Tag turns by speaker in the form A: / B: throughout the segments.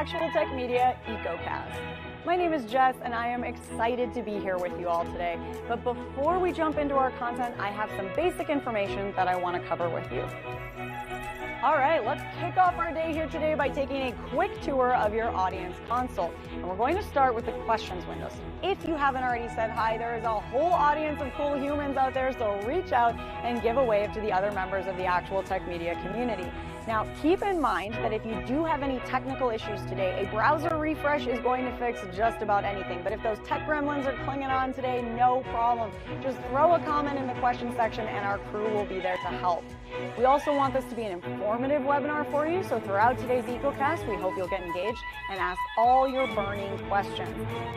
A: Actual Tech Media EcoCast. My name is Jess, and I am excited to be here with you all today. But before we jump into our content, I have some basic information that I want to cover with you. All right, let's kick off our day here today by taking a quick tour of your audience console. And we're going to start with the questions windows. If you haven't already said hi, there is a whole audience of cool humans out there, so reach out and give a wave to the other members of the Actual Tech Media community. Now, keep in mind that if you do have any technical issues today, a browser refresh is going to fix just about anything. But if those tech gremlins are clinging on today, no problem. Just throw a comment in the question section and our crew will be there to help. We also want this to be an informative webinar for you, so throughout today's EcoCast, we hope you'll get engaged and ask all your burning questions.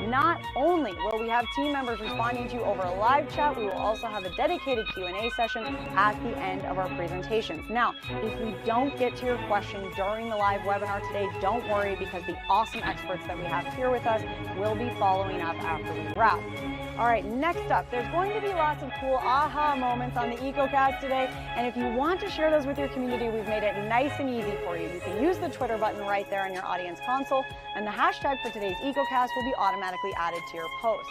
A: Not only will we have team members responding to you over a live chat, we will also have a dedicated Q&A session at the end of our presentations. Now, if we don't get to your question during the live webinar today, don't worry, because the awesome experts that we have here with us will be following up after we wrap. All right, next up, there's going to be lots of cool aha moments on the EcoCast today, and if you want to share those with your community, we've made it nice and easy for you. You can use the Twitter button right there in your audience console, and the hashtag for today's EcoCast will be automatically added to your post.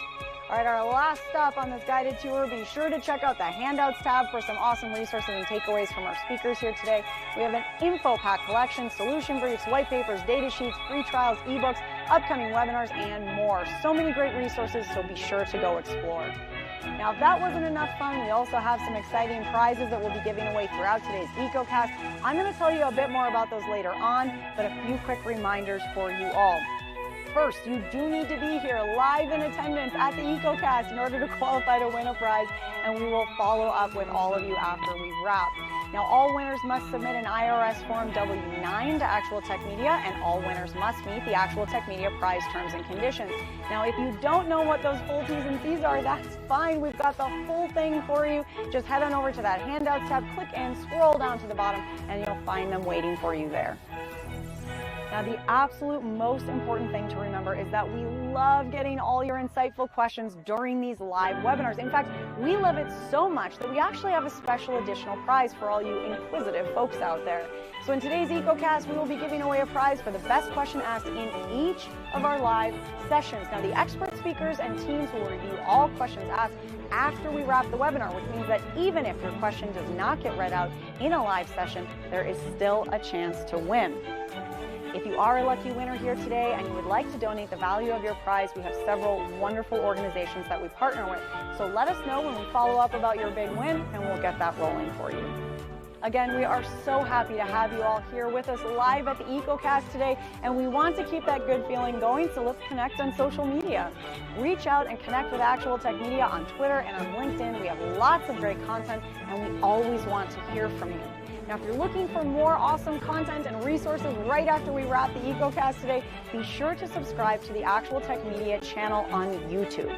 A: All right, our last stop on this guided tour, be sure to check out the Handouts tab for some awesome resources and takeaways from our speakers here today. We have an info pack collection, solution briefs, white papers, data sheets, free trials, ebooks, upcoming webinars, and more. So many great resources, so be sure to go explore. Now, if that wasn't enough fun, we also have some exciting prizes that we'll be giving away throughout today's EcoCast. I'm going to tell you a bit more about those later on, but a few quick reminders for you all. First, you do need to be here live in attendance at the EcoCast in order to qualify to win a prize, and we will follow up with all of you after we wrap. Now, all winners must submit an IRS Form W-9 to Actual Tech Media, and all winners must meet the Actual Tech Media prize terms and conditions. Now, if you don't know what those full T's and C's are, that's fine. We've got the full thing for you. Just head on over to that Handouts tab, click and scroll down to the bottom, and you'll find them waiting for you there. Now, the absolute most important thing to remember is that we love getting all your insightful questions during these live webinars. In fact, we love it so much that we actually have a special additional prize for all you inquisitive folks out there. So in today's EcoCast, we will be giving away a prize for the best question asked in each of our live sessions. Now, the expert speakers and teams will review all questions asked after we wrap the webinar, which means that even if your question does not get read out in a live session, there is still a chance to win. If you are a lucky winner here today and you would like to donate the value of your prize, we have several wonderful organizations that we partner with. So let us know when we follow up about your big win, and we'll get that rolling for you. Again, we are so happy to have you all here with us live at the EcoCast today, and we want to keep that good feeling going, so let's connect on social media. Reach out and connect with Actual Tech Media on Twitter and on LinkedIn. We have lots of great content, and we always want to hear from you. Now, if you're looking for more awesome content and resources right after we wrap the EcoCast today, be sure to subscribe to the Actual Tech Media channel on YouTube.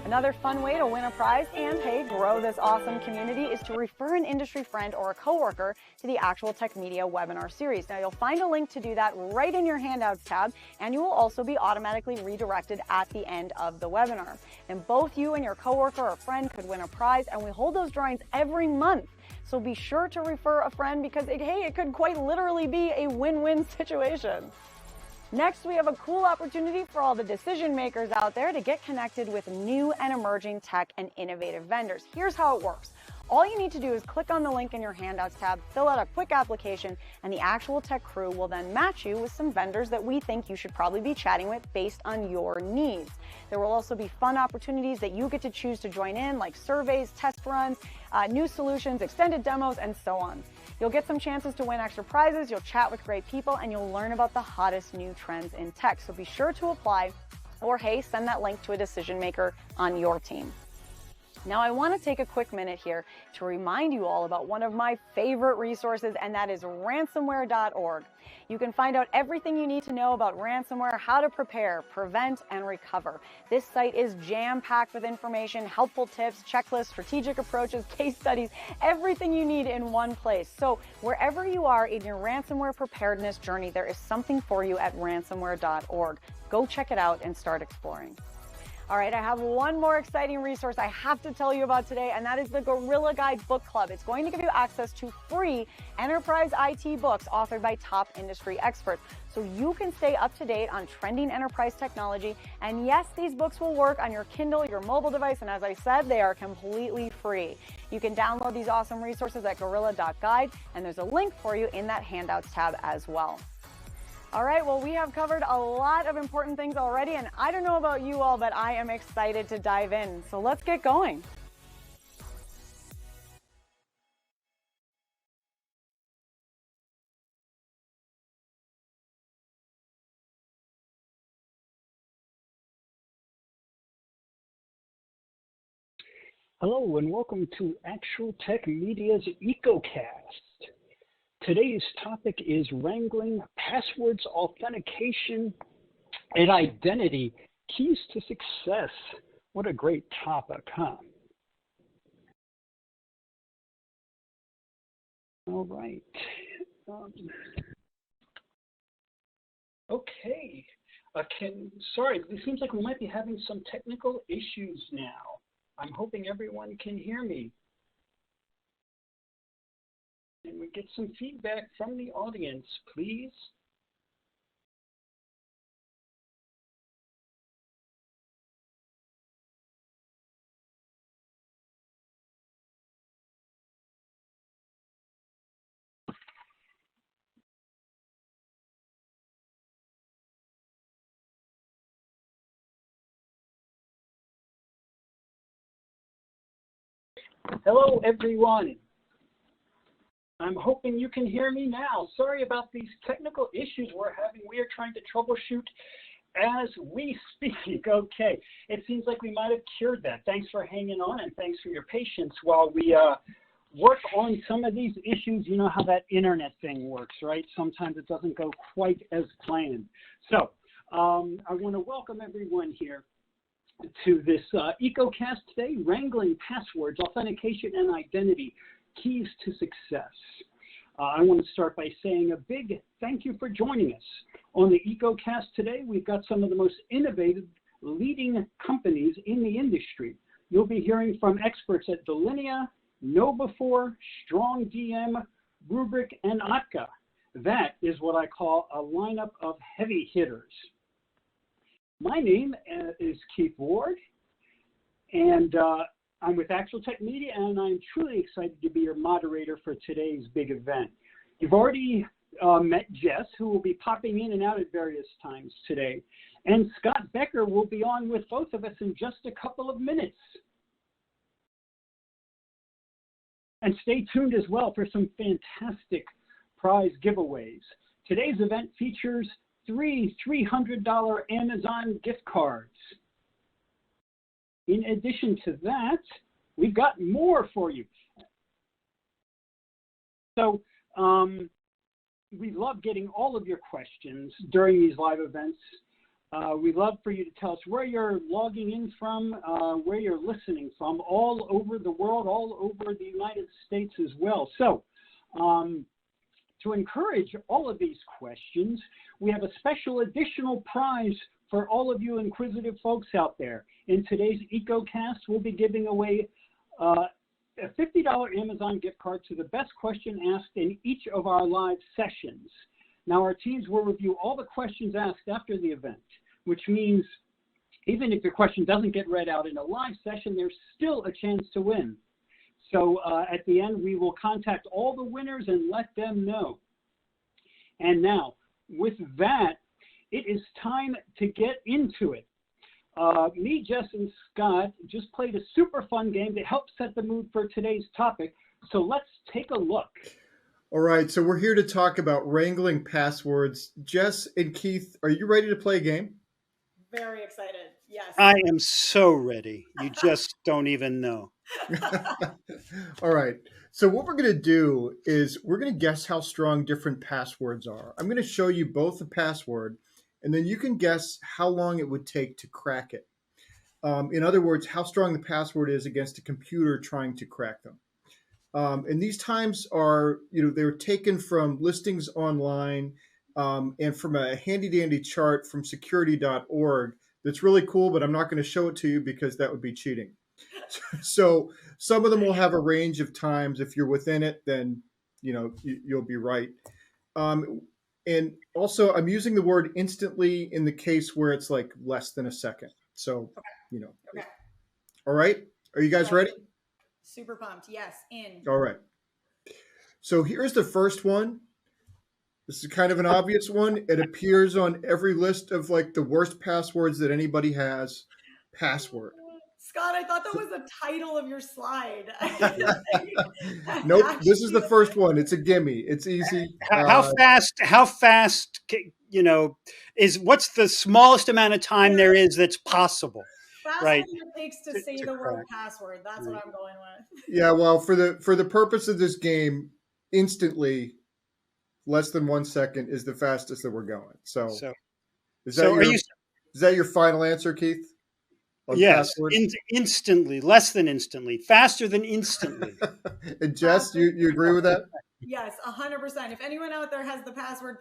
A: Another fun way to win a prize and, hey, grow this awesome community is to refer an industry friend or a coworker to the Actual Tech Media webinar series. Now, you'll find a link to do that right in your Handouts tab, and you will also be automatically redirected at the end of the webinar. And both you and your coworker or friend could win a prize, and we hold those drawings every month. So be sure to refer a friend because, hey, it could quite literally be a win-win situation. Next, we have a cool opportunity for all the decision makers out there to get connected with new and emerging tech and innovative vendors. Here's how it works. All you need to do is click on the link in your Handouts tab, fill out a quick application, and the Actual Tech crew will then match you with some vendors that we think you should probably be chatting with based on your needs. There will also be fun opportunities that you get to choose to join in, like surveys, test runs, new solutions, extended demos, and so on. You'll get some chances to win extra prizes, you'll chat with great people, and you'll learn about the hottest new trends in tech. So be sure to apply, or hey, send that link to a decision maker on your team. Now, I want to take a quick minute here to remind you all about one of my favorite resources, and that is Ransomware.org. You can find out everything you need to know about ransomware, how to prepare, prevent, and recover. This site is jam-packed with information, helpful tips, checklists, strategic approaches, case studies, everything you need in one place. So wherever you are in your ransomware preparedness journey, there is something for you at Ransomware.org. Go check it out and start exploring. All right, I have one more exciting resource I have to tell you about today, and that is the Gorilla Guide Book Club. It's going to give you access to free enterprise IT books authored by top industry experts, so you can stay up to date on trending enterprise technology. And yes, these books will work on your Kindle, your mobile device, and as I said, they are completely free. You can download these awesome resources at gorilla.guide, and there's a link for you in that handouts tab as well. All right, well, we have covered a lot of important things already, and I don't know about you all, but I am excited to dive in. So let's get going.
B: Hello and welcome to Actual Tech Media's EcoCast. Today's topic is Wrangling Passwords, Authentication, and Identity, Keys to Success. What a great topic, huh? All right. Okay. Sorry, it seems like we might be having some technical issues now. I'm hoping everyone can hear me. And we get some feedback from the audience, please. Hello, everyone. I'm hoping you can hear me now. Sorry about these technical issues we're having. We are trying to troubleshoot as we speak. Okay, it seems like we might have cured that. Thanks for hanging on and thanks for your patience while we work on some of these issues. You know how that internet thing works, right? Sometimes it doesn't go quite as planned. So I want to welcome everyone here to this EcoCast today, Wrangling Passwords, Authentication, and Identity, Keys to Success. I want to start by saying a big thank you for joining us. On the EcoCast today, we've got some of the most innovative leading companies in the industry. You'll be hearing from experts at Delinea, KnowBe4, StrongDM, Rubrik, and Optcrack. That is what I call a lineup of heavy hitters. My name is Keith Ward, and I'm with Actual Tech Media, and I'm truly excited to be your moderator for today's big event. You've already met Jess, who will be popping in and out at various times today, and Scott Becker will be on with both of us in just a couple of minutes. And stay tuned as well for some fantastic prize giveaways. Today's event features 3 $300 Amazon gift cards. In addition to that, we've got more for you. So we love getting all of your questions during these live events. We love for you to tell us where you're logging in from, where you're listening from, all over the world, all over the United States as well. So to encourage all of these questions, we have a special additional prize for all of you inquisitive folks out there. In today's EcoCast, we'll be giving away a $50 Amazon gift card to the best question asked in each of our live sessions. Now, our teams will review all the questions asked after the event, which means even if your question doesn't get read out in a live session, there's still a chance to win. So at the end, we will contact all the winners and let them know. And now, with that, it is time to get into it. Me, Jess, and Scott just played a super fun game to help set the mood for today's topic. So let's take a look.
C: All right, so we're here to talk about Wrangling Passwords. Jess and Keith, are you ready to play a game?
A: Very excited, yes.
D: I am so ready. You just don't even know.
C: All right, so what we're going to do is we're going to guess how strong different passwords are. I'm going to show you both the password, and then you can guess how long it would take to crack it. In other words, how strong the password is against a computer trying to crack them. And these times are, they're taken from listings online and from a handy-dandy chart from security.org that's really cool, but I'm not going to show it to you because that would be cheating. So some of them will have a range of times. If you're within it, then you'll be right. And also, I'm using the word instantly in the case where it's like less than a second. So,
A: Okay.
C: All right. Are you guys ready?
A: Super pumped. Yes, in.
C: All right. So here's the first one. This is kind of an obvious one. It appears on every list of like the worst passwords that anybody has. Password.
A: Scott, I thought that was the title of your slide.
C: Nope. This is the first one. It's a gimme. It's easy.
D: How fast, is what's the smallest amount of time there is that's possible?
A: Faster
D: right?
A: than it takes to say the word password. That's what I'm going with.
C: Yeah, well, for the purpose of this game, instantly less than 1 second is the fastest that we're going. So is that your final answer, Keith?
D: Yes, instantly, less than instantly, faster than instantly.
C: And Jess, you agree with that?
A: Yes, 100%. If anyone out there has the password,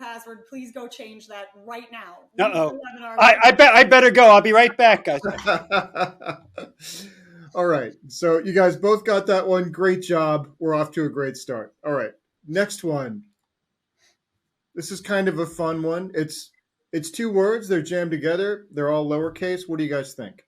A: please go change that right now.
D: I better go. I'll be right back, guys.
C: All right. So you guys both got that one. Great job. We're off to a great start. All right. Next one. This is kind of a fun one. It's 2 words. They're jammed together. They're all lowercase. What do you guys think?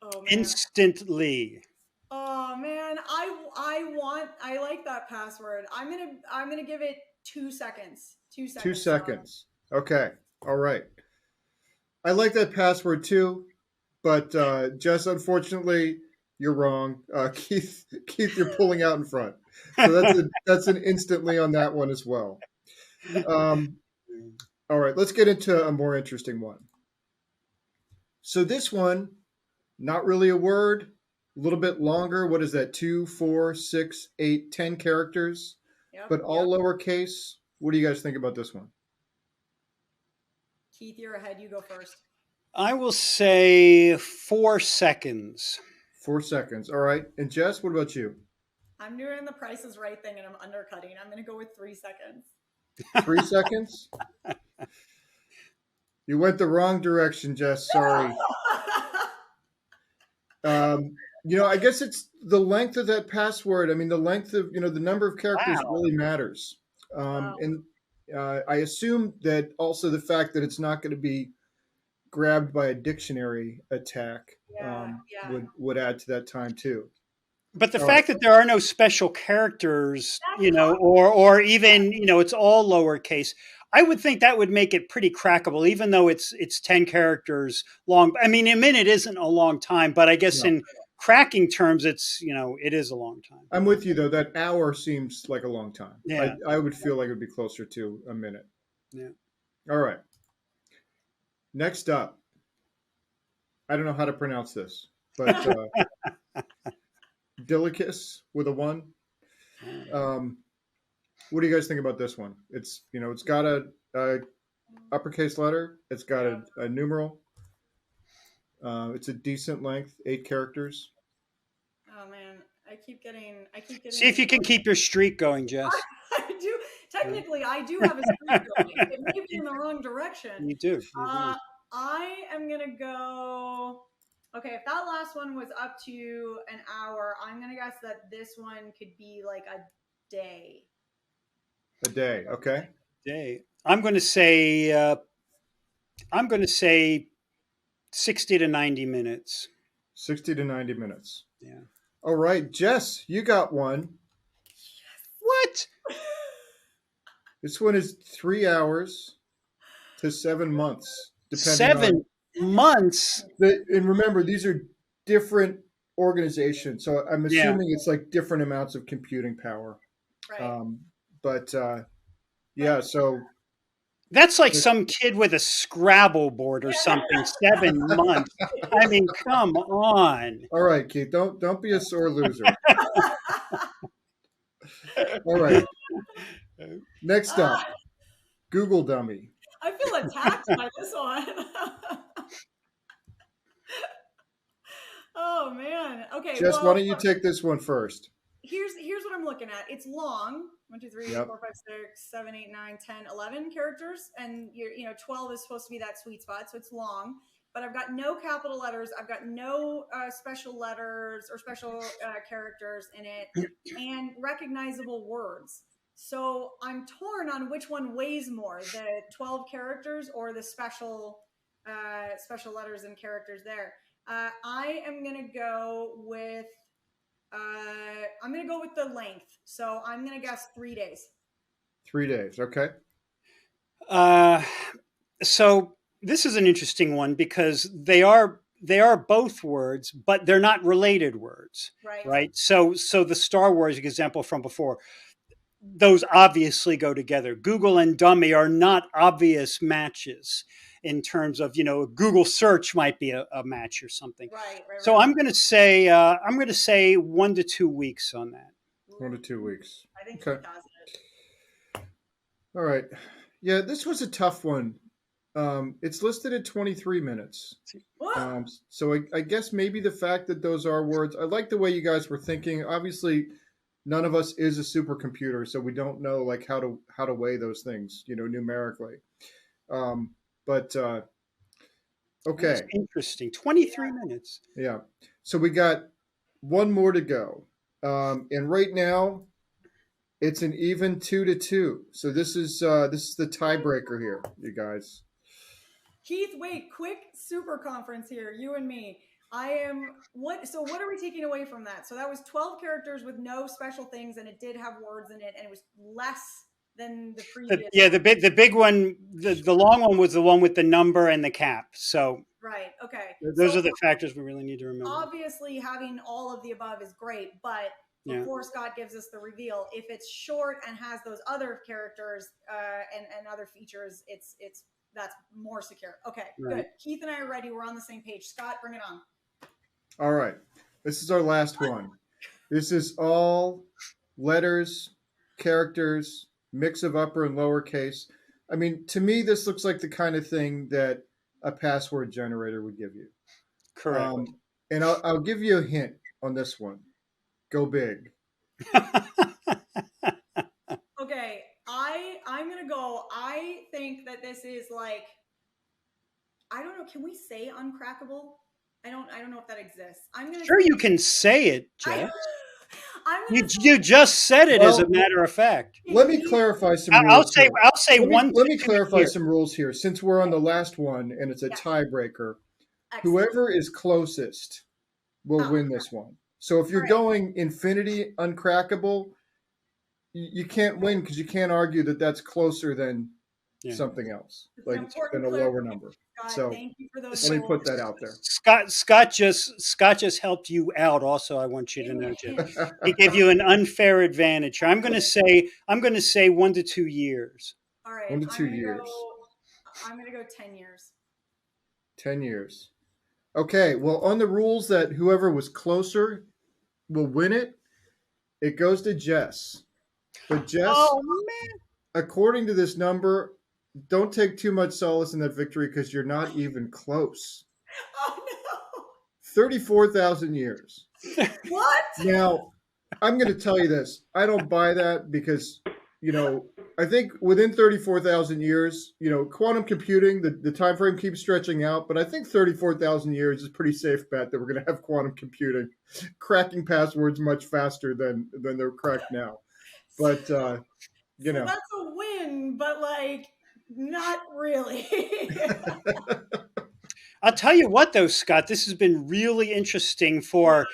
A: Oh, man.
D: Instantly.
A: Oh man, I like that password. I'm gonna give it 2 seconds. 2 seconds.
C: 2 seconds. Okay. All right. I like that password too, but Jess, unfortunately, you're wrong. Keith, you're pulling out in front. So that's an instantly on that one as well. All right, let's get into a more interesting one. So this one, not really a word, a little bit longer. What is that? 2, 4, 6, 8, 10 characters, but all lowercase. What do you guys think about this one?
A: Keith, you're ahead. You go first.
D: I will say 4 seconds.
C: 4 seconds. All right. And Jess, what about you?
A: I'm doing the Price is Right thing and I'm undercutting. I'm going to go with 3 seconds.
C: 3 seconds? You went the wrong direction, Jess. Sorry. I guess it's the length of that password. I mean, the length of, the number of characters really matters. And I assume that also the fact that it's not going to be grabbed by a dictionary attack would add to that time too.
D: But the fact that there are no special characters, or even, it's all lowercase, I would think that would make it pretty crackable, even though it's 10 characters long. I mean, a minute isn't a long time, but I guess in cracking terms, it's, it is a long time.
C: I'm with you though. That hour seems like a long time.
D: Yeah.
C: I would feel like it would be closer to a minute.
D: Yeah.
C: All right. Next up, I don't know how to pronounce this, but Dilicus with a 1. What do you guys think about this one? It's it's got a uppercase letter. It's got a numeral. It's a decent length, 8 characters.
A: Oh man, I keep getting.
D: See if you can keep your streak going, Jess.
A: I do. Technically, I do have a streak going. It may be in the wrong direction.
D: You do.
A: I am gonna go. Okay, if that last one was up to an hour, I'm gonna guess that this one could be like a day.
C: A day, okay.
D: Day. I'm going to say 60 to 90 minutes.
C: 60 to 90 minutes.
D: Yeah.
C: All right, Jess, you got one.
D: What?
C: This one is 3 hours to 7 months.
D: 7 months?
C: And remember, these are different organizations, so I'm assuming it's like different amounts of computing power.
A: Right.
C: So
D: that's like some kid with a Scrabble board or something. 7 months. I mean, come on.
C: All right, Keith, don't be a sore loser. All right. Next up, Google Dummy.
A: I feel attacked by this one. Oh man. Okay.
C: Jess, why don't you take this one first?
A: Here's what I'm looking at. It's long. 1, 2, 3, 4, 5, 6, 7, 8, 9, 10, 11 characters, and 12 is supposed to be that sweet spot, so it's long. but I've got no capital letters. I've got no special letters or special characters in it, and recognizable words. So I'm torn on which one weighs more, the 12 characters or the special letters and characters there. I am gonna go with the length. So I'm gonna guess 3 days.
C: 3 days. Okay.
D: So this is an interesting one because they are both words, but they're not related words, right? So the Star Wars example from before, those obviously go together. Google and dummy are not obvious matches in terms of, Google search might be a match or something.
A: Right.
D: So I'm going to say 1 to 2 weeks on that.
C: 1 to 2 weeks.
A: I think
C: Okay.
A: he has it.
C: All right. Yeah, this was a tough one. It's listed at 23 minutes. So I guess maybe the fact that those are words. I like the way you guys were thinking. Obviously, none of us is a supercomputer, so we don't know like how to weigh those things, numerically. But okay.
D: That's interesting. 23 minutes.
C: Yeah. So we got one more to go. And right now it's an even 2 to 2. So this is the tiebreaker here, you guys.
A: Keith, wait, quick super conference here, you and me. So what are we taking away from that? So that was 12 characters with no special things, and it did have words in it, and it was less than the previous.
D: The big one, the long one was the one with the number and the cap. So
A: right, okay.
D: Those are the factors we really need to remember.
A: Obviously, having all of the above is great, but before Scott gives us the reveal, if it's short and has those other characters and other features, that's more secure. Okay, good. Keith and I are ready. We're on the same page. Scott, bring it on.
C: All right. This is our last one. This is all letters, characters, mix of upper and lowercase. I mean, to me, this looks like the kind of thing that a password generator would give you.
D: Correct.
C: And I'll give you a hint on this one. Go big.
A: Okay, I'm gonna go. I think that this is like, I don't know. Can we say uncrackable? I don't know if that exists. I'm gonna.
D: Sure, you can say it, Jeff.
A: You
D: just said it, as a matter of fact.
C: Let me clarify some rules.
D: I'll say one.
C: Let me clarify some rules here. Since we're on the last one and it's a tiebreaker, whoever is closest will win this one. So if you're going infinity uncrackable, you can't win because you can't argue that that's closer than something else, like than a lower number. So
A: thank you for those
C: let me put that out there.
D: Scott just helped you out. Also, I want you to know, Jeff. He gave you an unfair advantage. I'm going to say 1 to 2 years.
A: All right,
C: 1 to 2 years.
A: I'm going to go 10 years.
C: 10 years. Okay. Well, on the rules that whoever was closer will win it, it goes to Jess. But Jess, according to this number, don't take too much solace in that victory because you're not even close.
A: Oh, no.
C: 34,000 years.
A: What?
C: Now, I'm going to tell you this. I don't buy that because, I think within 34,000 years, quantum computing, the time frame keeps stretching out, but I think 34,000 years is a pretty safe bet that we're going to have quantum computing cracking passwords much faster than they're cracked now. But,
A: So that's a win, but not really.
D: I'll tell you what, though, Scott, this has been really interesting for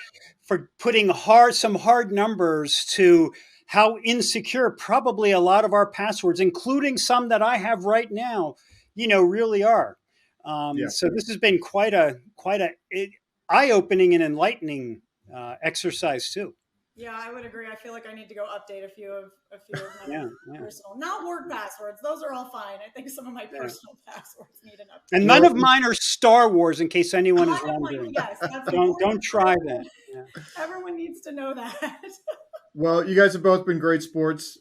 D: putting some hard numbers to how insecure probably a lot of our passwords, including some that I have right now, really are. So this has been quite a eye-opening and enlightening exercise too.
A: Yeah, I would agree. I feel like I need to go update a few of my personal, not work passwords. Those are all fine. I think some of my personal passwords need an update.
D: And none of mine are Star Wars, in case anyone is wondering.
A: Yes,
D: don't try that. Yeah.
A: Everyone needs to know that.
C: Well, you guys have both been great sports.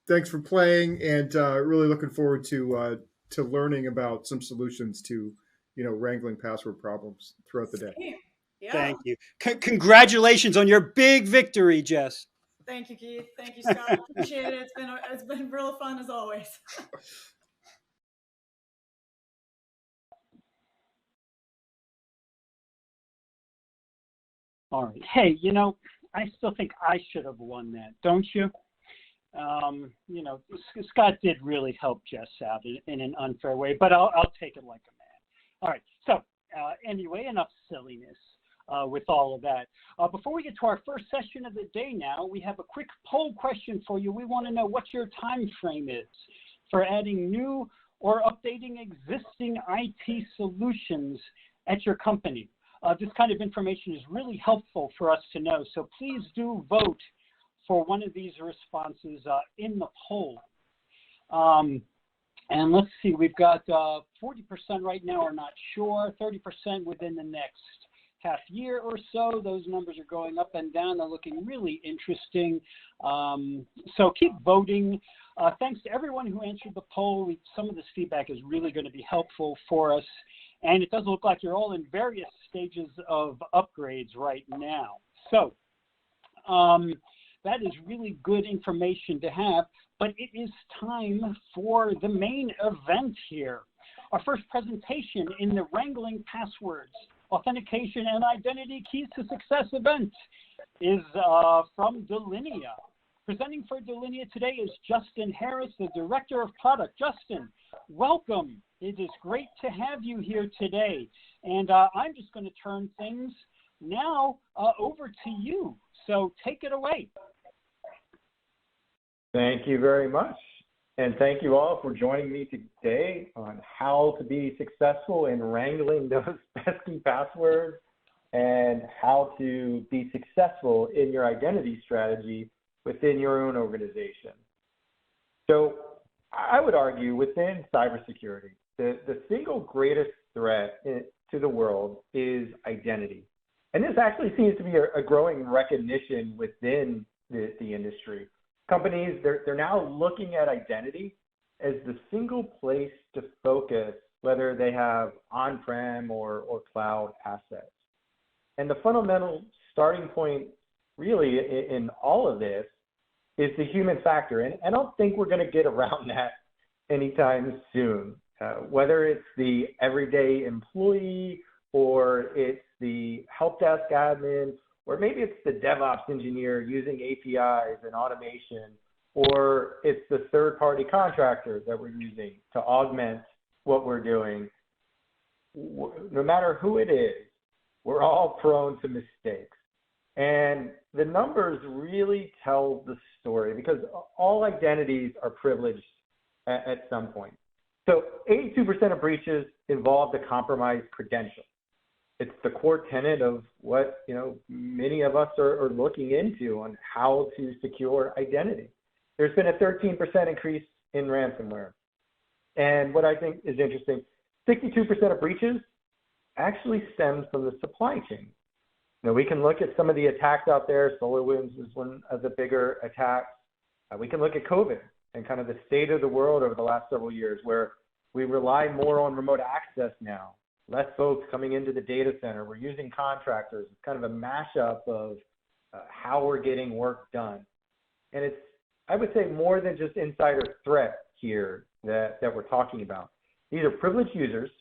C: Thanks for playing, and really looking forward to learning about some solutions to wrangling password problems throughout the day.
A: Yeah.
D: Thank you. Congratulations on your big victory, Jess.
A: Thank you, Keith. Thank you, Scott. Appreciate it. It's been real fun as always.
B: All right. Hey, you know, I still think I should have won that, don't you? You know, Scott did really help Jess out in an unfair way, but I'll take it like a man. All right. So anyway, enough silliness with all of that. Before we get to our first session of the day now, we have a quick poll question for you. We want to know what your time frame is for adding new or updating existing IT solutions at your company. This kind of information is really helpful for us to know, so please do vote for one of these responses in the poll. And let's see, we've got 40% right now are not sure, 30% within the next half year or so. Those numbers are going up and down. They're looking really interesting. So keep voting. Thanks to everyone who answered the poll. Some of this feedback is really going to be helpful for us. And it does look like you're all in various stages of upgrades right now. So that is really good information to have. But it is time for the main event here. Our first presentation in the Wrangling Passwords, Authentication and Identity Keys to Success event is from Delinea. Presenting for Delinea today is Justin Harris, the Director of Product. Justin, welcome. It is great to have you here today. And I'm just going to turn things now over to you. So take it away.
E: Thank you very much. And thank you all for joining me today on how to be successful in wrangling those pesky passwords and how to be successful in your identity strategy within your own organization. So I would argue within cybersecurity, the single greatest threat to the world is identity. And this actually seems to be a growing recognition within the industry. Companies, they're now looking at identity as the single place to focus, whether they have on-prem or cloud assets. And the fundamental starting point really in all of this is the human factor. And I don't think we're going to get around that anytime soon. Whether it's the everyday employee or it's the help desk admin, or maybe it's the DevOps engineer using APIs and automation, or it's the third-party contractor that we're using to augment what we're doing. No matter who it is, we're all prone to mistakes. And the numbers really tell the story because all identities are privileged at some point. So 82% of breaches involved a compromised credential. It's the core tenet of what many of us are looking into on how to secure identity. There's been a 13% increase in ransomware. And what I think is interesting, 62% of breaches actually stems from the supply chain. We can look at some of the attacks out there. SolarWinds is one of the bigger attacks. We can look at COVID and kind of the state of the world over the last several years where we rely more on remote access now. Less folks coming into the data center. We're using contractors. It's kind of a mashup of how we're getting work done. And it's, I would say, more than just insider threat here that we're talking about. These are privileged users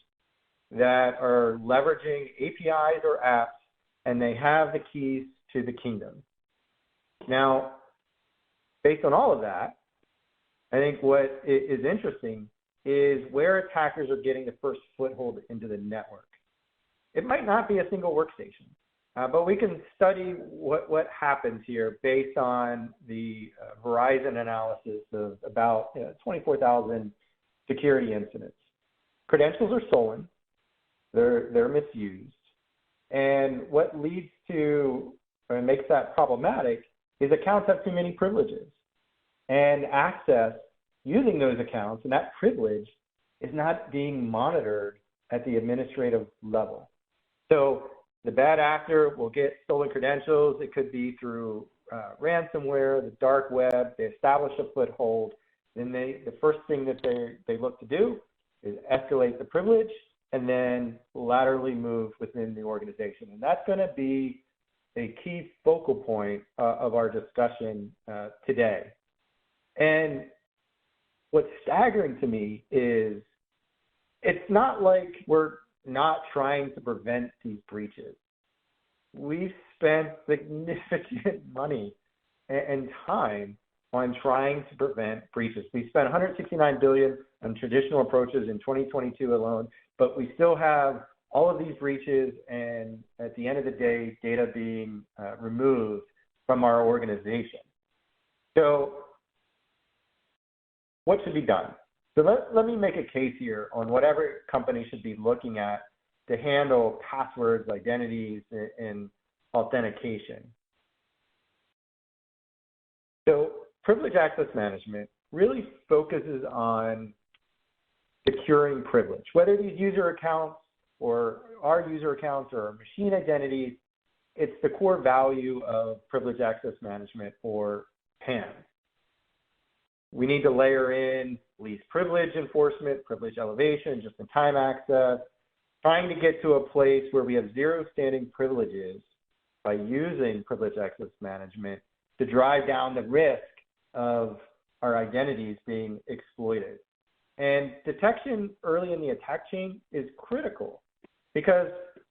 E: that are leveraging APIs or apps, and they have the keys to the kingdom. Now, based on all of that, I think what is interesting is where attackers are getting the first foothold into the network. It might not be a single workstation, but we can study what happens here based on the Verizon analysis of about 24,000 security incidents. Credentials are stolen, they're misused, and what leads to and makes that problematic is accounts have too many privileges, and access using those accounts and that privilege is not being monitored at the administrative level. So the bad actor will get stolen credentials. It could be through ransomware, the dark web. They establish a foothold. Then the first thing that they look to do is escalate the privilege and then laterally move within the organization. And that's going to be a key focal point of our discussion today. And what's staggering to me is it's not like we're not trying to prevent these breaches. We've spent significant money and time on trying to prevent breaches. We spent $169 billion on traditional approaches in 2022 alone, but we still have all of these breaches, and at the end of the day, data being removed from our organization. So what should be done? So let me make a case here on whatever company should be looking at to handle passwords, identities, and authentication. So privileged access management really focuses on securing privilege, whether these user accounts or our user accounts or machine identities. It's the core value of privileged access management, or PAM. We need to layer in least privilege enforcement, privilege elevation, just-in-time access, trying to get to a place where we have zero standing privileges by using privileged access management to drive down the risk of our identities being exploited. And detection early in the attack chain is critical, because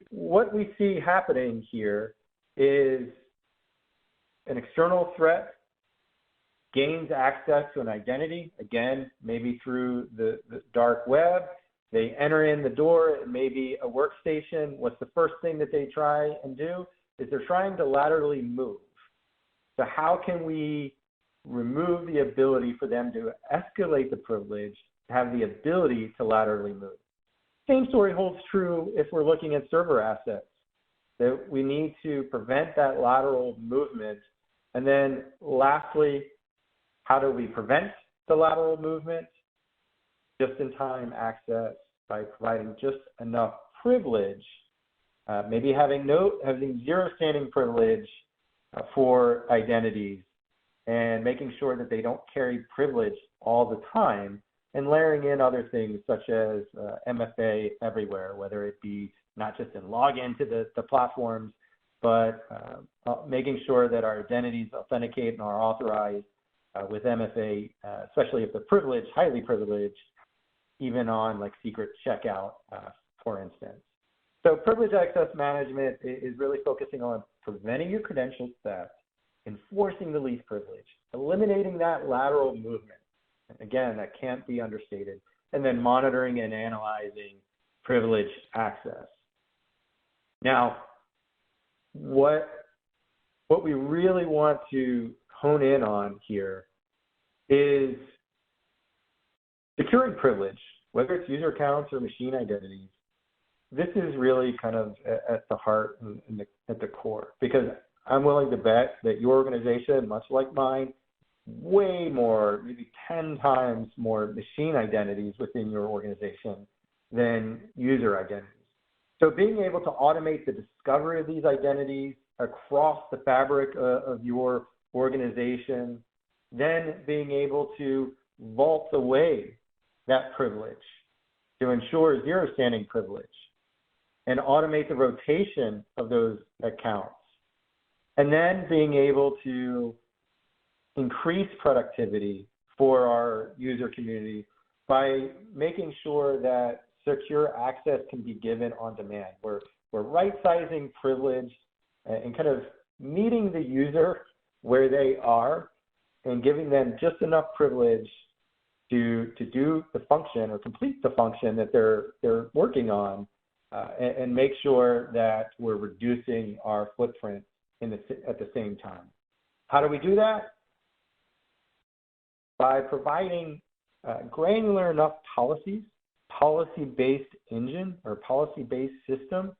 E: what we see happening here is an external threat gains access to an identity, again, maybe through the dark web. They enter in the door, it may be a workstation. What's the first thing that they try and do is they're trying to laterally move. So how can we remove the ability for them to escalate the privilege, have the ability to laterally move? Same story holds true if we're looking at server assets, that we need to prevent that lateral movement. And then lastly, how do we prevent the lateral movement? Just-in-time access by providing just enough privilege, maybe having zero standing privilege for identities, and making sure that they don't carry privilege all the time, and layering in other things such as MFA everywhere, whether it be not just in login to the platforms, but making sure that our identities authenticate and are authorized with MFA, especially if they're privileged, highly privileged, even on like secret checkout, for instance. So privileged access management is really focusing on preventing your credentials theft, enforcing the least privilege, eliminating that lateral movement. Again, that can't be understated. And then monitoring and analyzing privileged access. Now, what we really want to hone in on here is securing privilege, whether it's user accounts or machine identities. This is really kind of at the heart and at the core, because I'm willing to bet that your organization, much like mine, way more, maybe 10 times more machine identities within your organization than user identities. So being able to automate the discovery of these identities across the fabric of your organization, then being able to vault away that privilege to ensure zero standing privilege, and automate the rotation of those accounts, and then being able to increase productivity for our user community by making sure that secure access can be given on demand. We're right-sizing privilege and kind of meeting the user where they are and giving them just enough privilege to do the function or complete the function that they're working on, and make sure that we're reducing our footprint at the same time. How do we do that? By providing granular enough policies, policy-based engine or policy-based system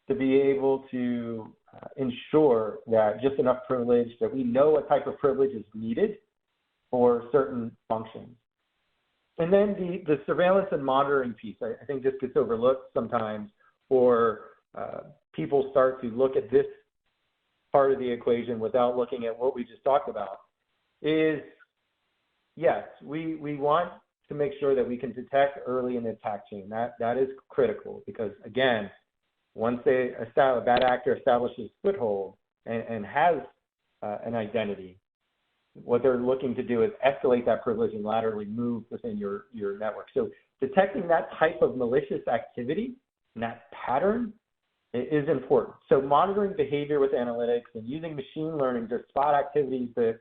E: to be able to ensure that just enough privilege, that we know what type of privilege is needed for certain functions. And then the surveillance and monitoring piece, I think this gets overlooked sometimes, or people start to look at this part of the equation without looking at what we just talked about, is yes, we want to make sure that we can detect early in the attack chain. That is critical, because again, once a bad actor establishes foothold and has an identity, what they're looking to do is escalate that privilege and laterally move within your network. So detecting that type of malicious activity and that pattern is important. So monitoring behavior with analytics and using machine learning to spot activities that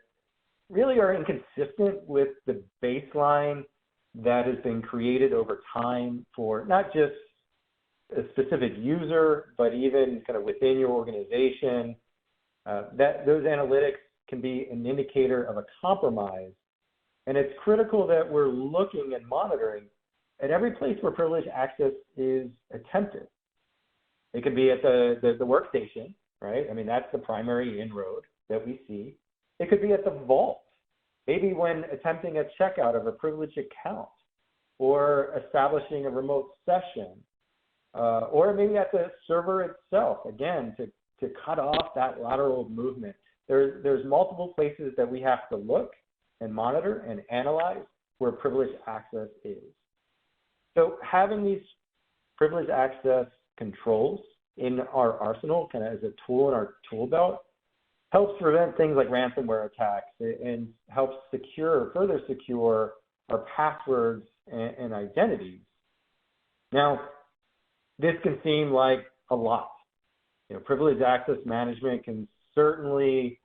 E: really are inconsistent with the baseline that has been created over time for not just a specific user, but even kind of within your organization, that those analytics can be an indicator of a compromise. And it's critical that we're looking and monitoring at every place where privileged access is attempted. It could be at the workstation, right? I mean, that's the primary inroad that we see. It could be at the vault, maybe when attempting a checkout of a privileged account or establishing a remote session, or maybe at the server itself, again, to cut off that lateral movement. There's multiple places that we have to look and monitor and analyze where privileged access is. So having these privileged access controls in our arsenal, kind of as a tool in our tool belt, helps prevent things like ransomware attacks and helps further secure our passwords and identities. Now, this can seem like a lot. Privileged access management can certainly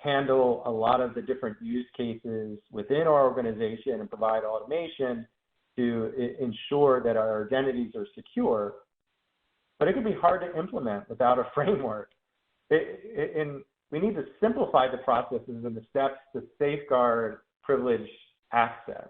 E: handle a lot of the different use cases within our organization and provide automation to ensure that our identities are secure, but it can be hard to implement without a framework. And we need to simplify the processes and the steps to safeguard privileged access.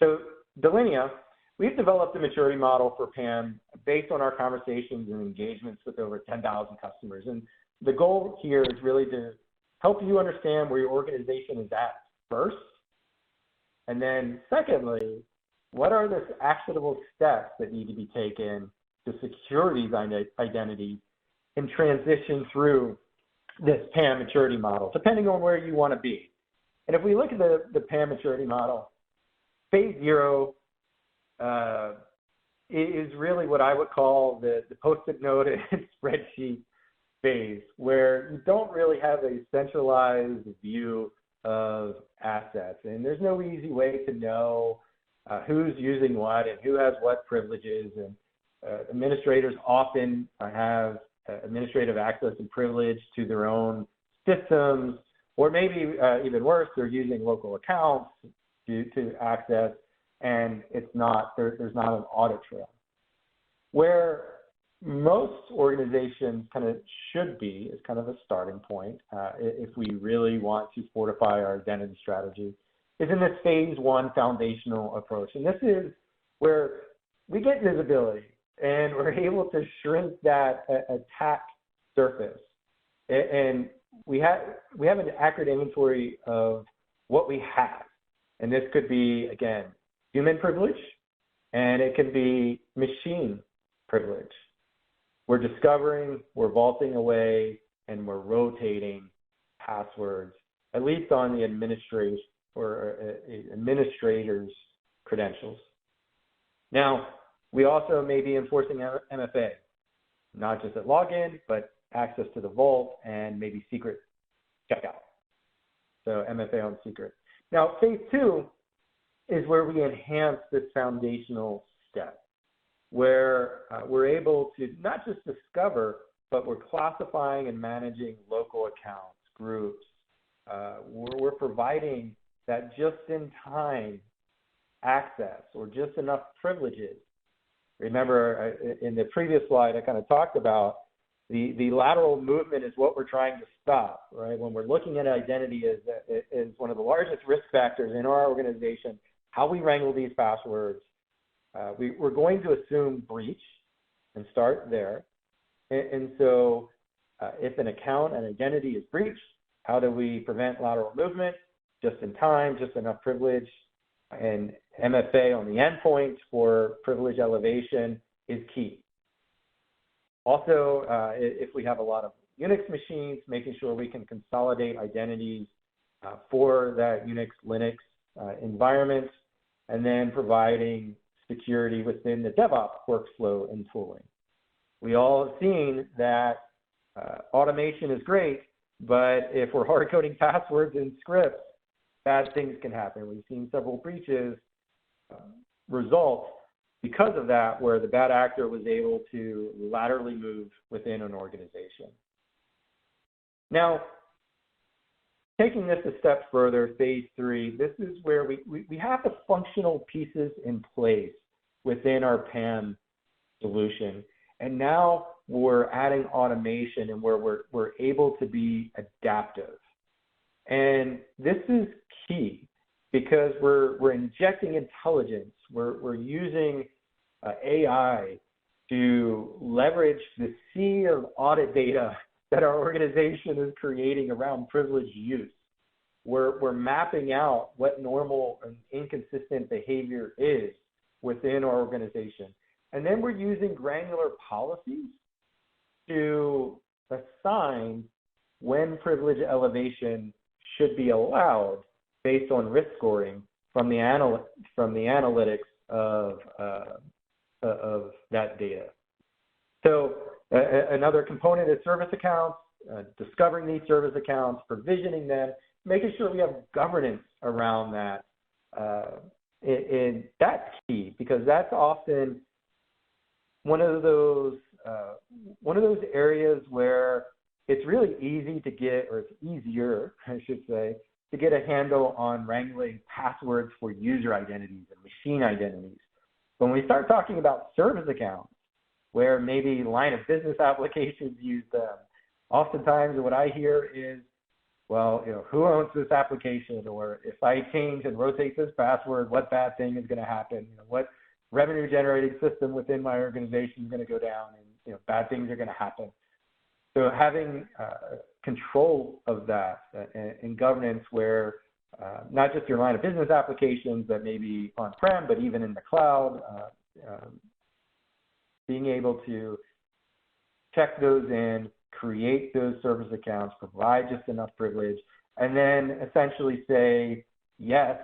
E: So Delinea, we've developed a maturity model for PAM based on our conversations and engagements with over 10,000 customers. And the goal here is really to help you understand where your organization is at first. And then secondly, what are the actionable steps that need to be taken to secure these identities and transition through this PAM maturity model, depending on where you want to be. And if we look at the PAM maturity model, phase 0 is really what I would call the post-it note and spreadsheet phase, where you don't really have a centralized view of assets. And there's no easy way to know who's using what and who has what privileges. And administrators often have administrative access and privilege to their own systems, or maybe even worse, they're using local accounts to access, and it's not, there's not an audit trail. Where most organizations kind of should be is kind of a starting point if we really want to fortify our identity strategy, is in this phase 1 foundational approach. And this is where we get visibility and we're able to shrink that attack surface. And we have an accurate inventory of what we have. And this could be, again, human privilege, and it can be machine privilege. We're discovering, we're vaulting away, and we're rotating passwords, at least on the administrator's credentials. Now, we also may be enforcing MFA, not just at login, but access to the vault and maybe secret checkout. So MFA on secret. Now, phase 2 is where we enhance this foundational step, where we're able to not just discover, but we're classifying and managing local accounts, groups. We're providing that just-in-time access or just enough privileges. Remember, in the previous slide, I kind of talked about the lateral movement is what we're trying to stop, right? When we're looking at identity as one of the largest risk factors in our organization, how we wrangle these passwords, we're going to assume breach and start there. And so if an account and identity is breached, how do we prevent lateral movement? Just in time, just enough privilege, and MFA on the endpoint for privilege elevation is key. Also, if we have a lot of Unix machines, making sure we can consolidate identities for that Unix, Linux environment, and then providing security within the DevOps workflow and tooling. We all have seen that automation is great, but if we're hard-coding passwords in scripts, bad things can happen. We've seen several breaches result because of that, where the bad actor was able to laterally move within an organization. Now, taking this a step further, phase 3, this is where we have the functional pieces in place within our PAM solution. And now we're adding automation and where we're able to be adaptive. And this is key because we're injecting intelligence. We're using AI to leverage the sea of audit data that our organization is creating around privileged use. We're mapping out what normal and inconsistent behavior is within our organization. And then we're using granular policies to assign when privilege elevation should be allowed based on risk scoring from the analytics of that data. So another component is service accounts, discovering these service accounts, provisioning them, making sure we have governance around that. And that's key because that's often one of those areas where it's really easy to get, or it's easier, I should say, to get a handle on wrangling passwords for user identities and machine identities. When we start talking about service accounts, where maybe line of business applications use them, oftentimes what I hear is, well, who owns this application? Or if I change and rotate this password, what bad thing is going to happen? What revenue generating system within my organization is going to go down, and bad things are going to happen. So having control of that and governance where not just your line of business applications that may be on-prem, but even in the cloud, being able to check those in, create those service accounts, provide just enough privilege, and then essentially say, yes,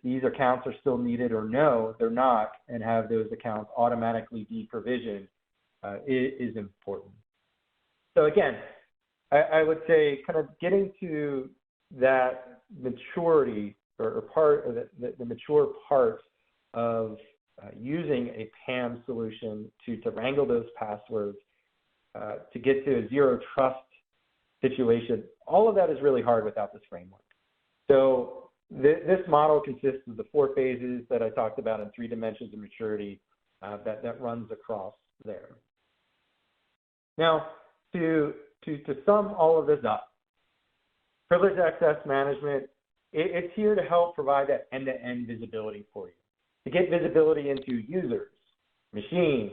E: these accounts are still needed, or no, they're not, and have those accounts automatically deprovisioned is important. So again, I would say kind of getting to that maturity or part of the mature part of using a PAM solution to wrangle those passwords, to get to a zero trust situation, all of that is really hard without this framework. So this model consists of the 4 phases that I talked about in 3 dimensions of maturity that runs across there. Now, to sum all of this up, privileged access management, it's here to help provide that end-to-end visibility for you. To get visibility into users, machines,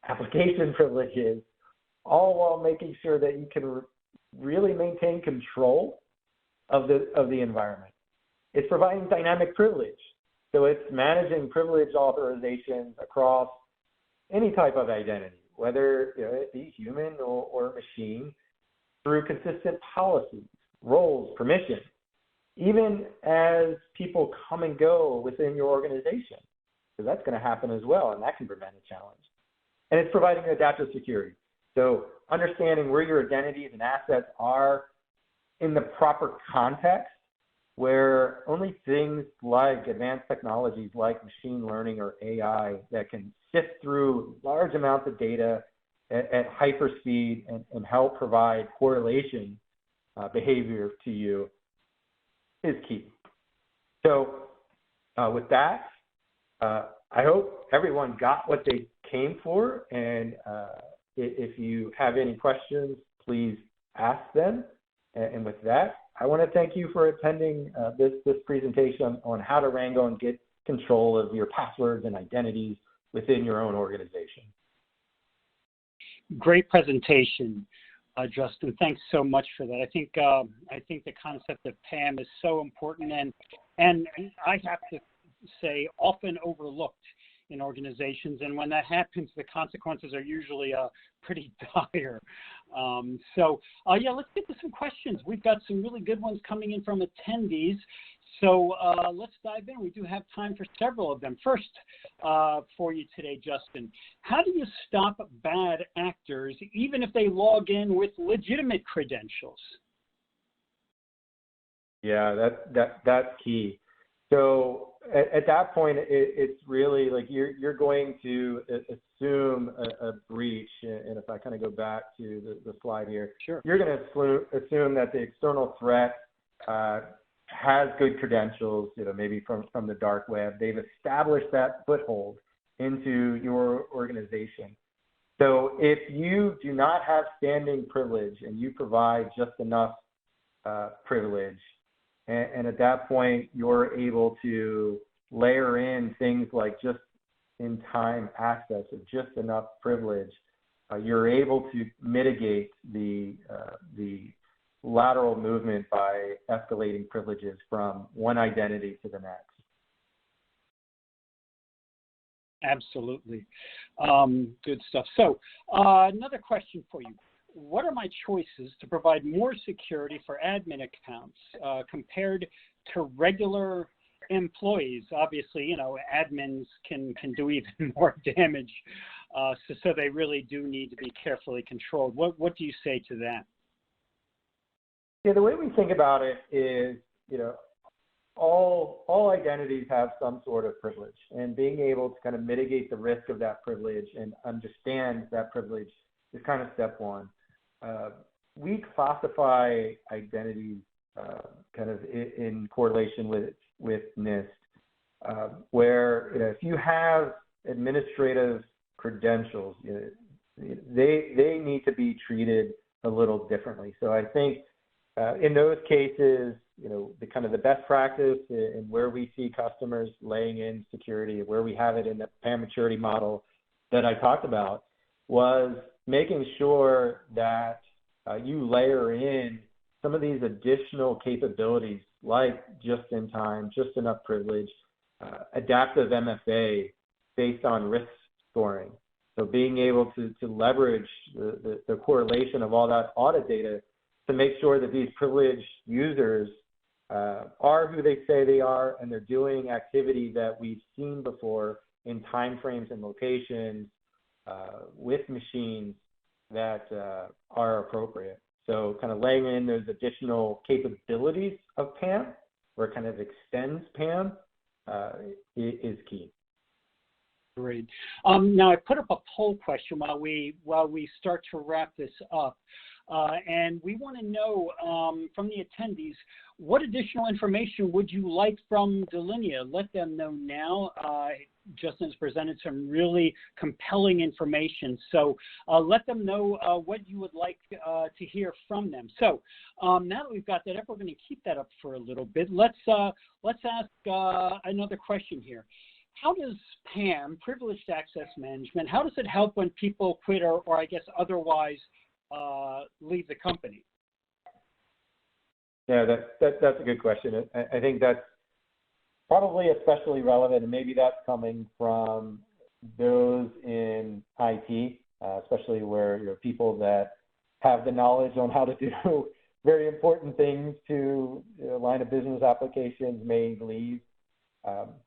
E: application privileges, all while making sure that you can really maintain control of the environment. It's providing dynamic privilege. So it's managing privilege authorizations across any type of identity, whether it be human or machine, through consistent policies, roles, permissions, even as people come and go within your organization, because that's going to happen as well, and that can present a challenge. And it's providing adaptive security. So understanding where your identities and assets are in the proper context, where only things like advanced technologies like machine learning or AI that can sift through large amounts of data at hyperspeed and help provide correlation behavior to you is key. So with that, I hope everyone got what they came for, and if you have any questions, please ask them. And with that, I want to thank you for attending this presentation on how to wrangle and get control of your passwords and identities within your own organization.
D: Great presentation, Justin. Thanks so much for that. I think the concept of PAM is so important and I have to say often overlooked in organizations, and when that happens, the consequences are usually pretty dire. Yeah, let's get to some questions. We've got some really good ones coming in from attendees. So let's dive in. We do have time for several of them. First, for you today, Justin, how do you stop bad actors even if they log in with legitimate credentials?
E: Yeah, that's key. So at that point, it's really like you're going to assume a breach. And if I kind of go back to the slide here,
D: Sure.
E: You're going to assume that the external threat has good credentials, maybe from the dark web. They've established that foothold into your organization. So if you do not have standing privilege and you provide just enough privilege, and at that point, you're able to layer in things like just-in-time access or just enough privilege, you're able to mitigate the lateral movement by escalating privileges from one identity to the next.
D: Absolutely. Good stuff. So another question for you. What are my choices to provide more security for admin accounts compared to regular employees? Obviously, admins can do even more damage, so they really do need to be carefully controlled. What do you say to that?
E: Yeah, the way we think about it is, all identities have some sort of privilege, and being able to kind of mitigate the risk of that privilege and understand that privilege is kind of step one. We classify identities kind of in correlation with NIST, where if you have administrative credentials, they need to be treated a little differently. So I think in those cases, the best practice and where we see customers laying in security, where we have it in the PAM maturity model that I talked about, was making sure that you layer in some of these additional capabilities like just-in-time, just enough privilege, adaptive MFA based on risk scoring. So being able to leverage the correlation of all that audit data to make sure that these privileged users are who they say they are, and they're doing activity that we've seen before in timeframes and locations with machines that are appropriate. So kind of laying in those additional capabilities of PAM, or kind of extends PAM, is key.
D: Great. Now I put up a poll question while we start to wrap this up, and we want to know from the attendees, what additional information would you like from Delinea? Let them know now. Justin has presented some really compelling information, so let them know what you would like to hear from them. So now that we've got that up, we're going to keep that up for a little bit. Let's ask another question here. How does PAM, Privileged Access Management, how does it help when people quit or I guess otherwise leave the company?
E: Yeah, that's a good question. I think that's probably especially relevant, and maybe that's coming from those in IT, especially where people that have the knowledge on how to do very important things to line of business applications may leave.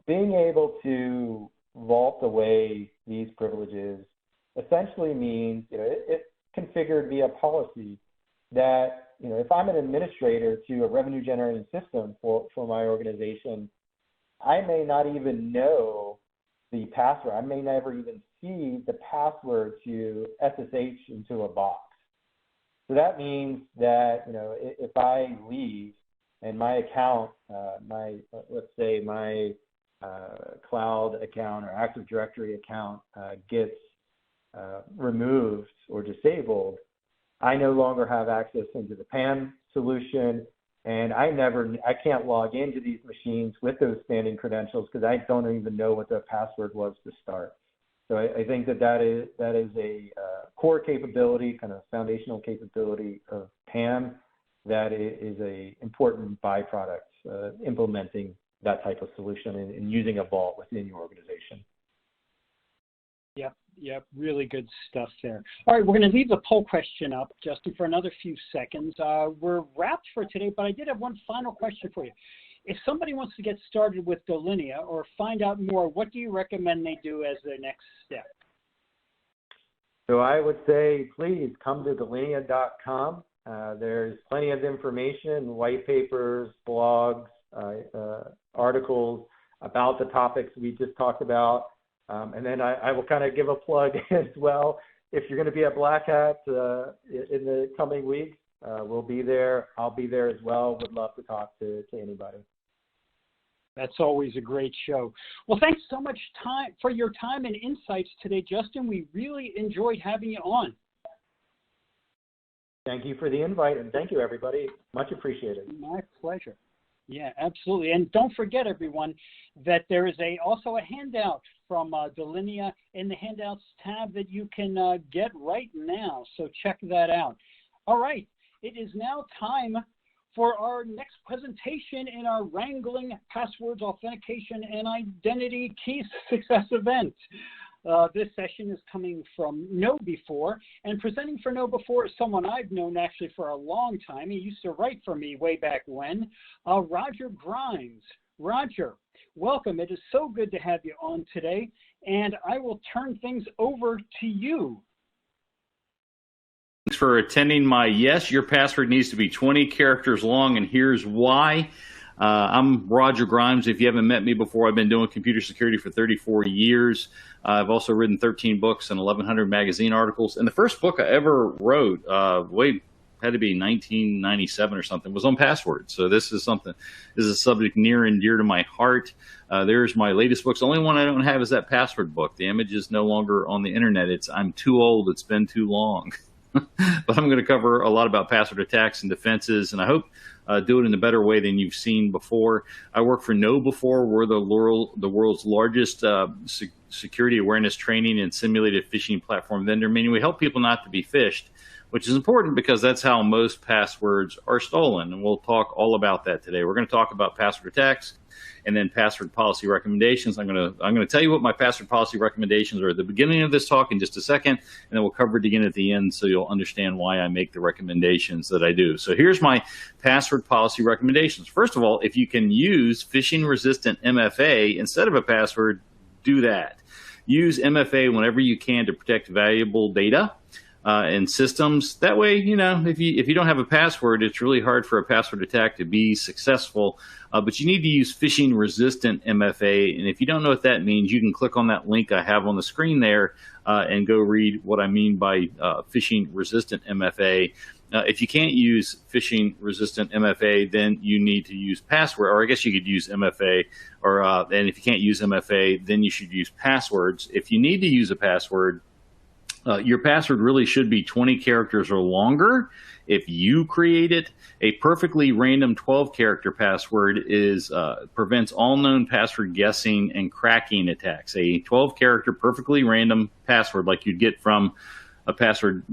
E: Being able to vault away these privileges essentially means it's configured via policy that if I'm an administrator to a revenue generating system for my organization, I may not even know the password. I may never even see the password to SSH into a box. So that means that if I leave and my account, let's say my cloud account or Active Directory account gets removed or disabled, I no longer have access into the PAM solution, and I can't log into these machines with those standing credentials because I don't even know what the password was to start. So I think that is a core capability, kind of foundational capability of PAM that is a important byproduct implementing that type of solution and using a vault within your organization.
D: Yep, really good stuff there. All right, we're going to leave the poll question up, Justin, for another few seconds. We're wrapped for today, but I did have one final question for you. If somebody wants to get started with Delinea or find out more, what do you recommend they do as their next step?
E: So I would say, please come to delinea.com. There's plenty of information, white papers, blogs, articles about the topics we just talked about. And then I will kind of give a plug as well. If you're going to be at Black Hat in the coming weeks, we'll be there. I'll be there as well. Would love to talk to anybody.
B: That's always a great show. Well, thanks so much for your time and insights today, Justin. We really enjoyed having you on.
E: Thank you for the invite, and thank you, everybody. Much appreciated.
B: My pleasure. Yeah, absolutely. And don't forget, everyone, that there is also a handout from Delinea in the Handouts tab that you can get right now. So check that out. All right. It is now time for our next presentation in our Wrangling Passwords, Authentication, and Identity Key Success event. This session is coming from KnowBe4, and presenting for KnowBe4 is someone I've known actually for a long time. He used to write for me way back when, Roger Grimes. Roger, welcome. It is so good to have you on today, and I will turn things over to you.
F: Thanks for attending my Yes, Your Password Needs to Be 20 Characters Long, and here's why. I'm Roger Grimes. If you haven't met me before, I've been doing computer security for 34 years. I've also written 13 books and 1,100 magazine articles. And the first book I ever wrote, had to be 1997 or something, was on passwords. So this is a subject near and dear to my heart. There's my latest books. The only one I don't have is that password book. The image is no longer on the internet. I'm too old. It's been too long. But I'm going to cover a lot about password attacks and defenses, and I hope do it in a better way than you've seen before. I work for KnowBe4. We're the world's largest security awareness training and simulated phishing platform vendor, meaning we help people not to be phished, which is important because that's how most passwords are stolen, and we'll talk all about that today. We're going to talk about password attacks and then password policy recommendations. I'm going to tell you what my password policy recommendations are at the beginning of this talk in just a second, and then we'll cover it again at the end so you'll understand why I make the recommendations that I do. So here's my password policy recommendations. First of all, if you can use phishing-resistant MFA instead of a password, do that. Use MFA whenever you can to protect valuable data and systems. That way, if you don't have a password, it's really hard for a password attack to be successful. But you need to use phishing-resistant MFA. And if you don't know what that means, you can click on that link I have on the screen there and go read what I mean by phishing-resistant MFA. If you can't use phishing-resistant MFA, then you need to use password, or I guess you could use MFA. And if you can't use MFA, then you should use passwords. If you need to use a password, your password really should be 20 characters or longer. If you create it, a perfectly random 12-character password prevents all known password guessing and cracking attacks. A 12-character perfectly random password, like you'd get from a password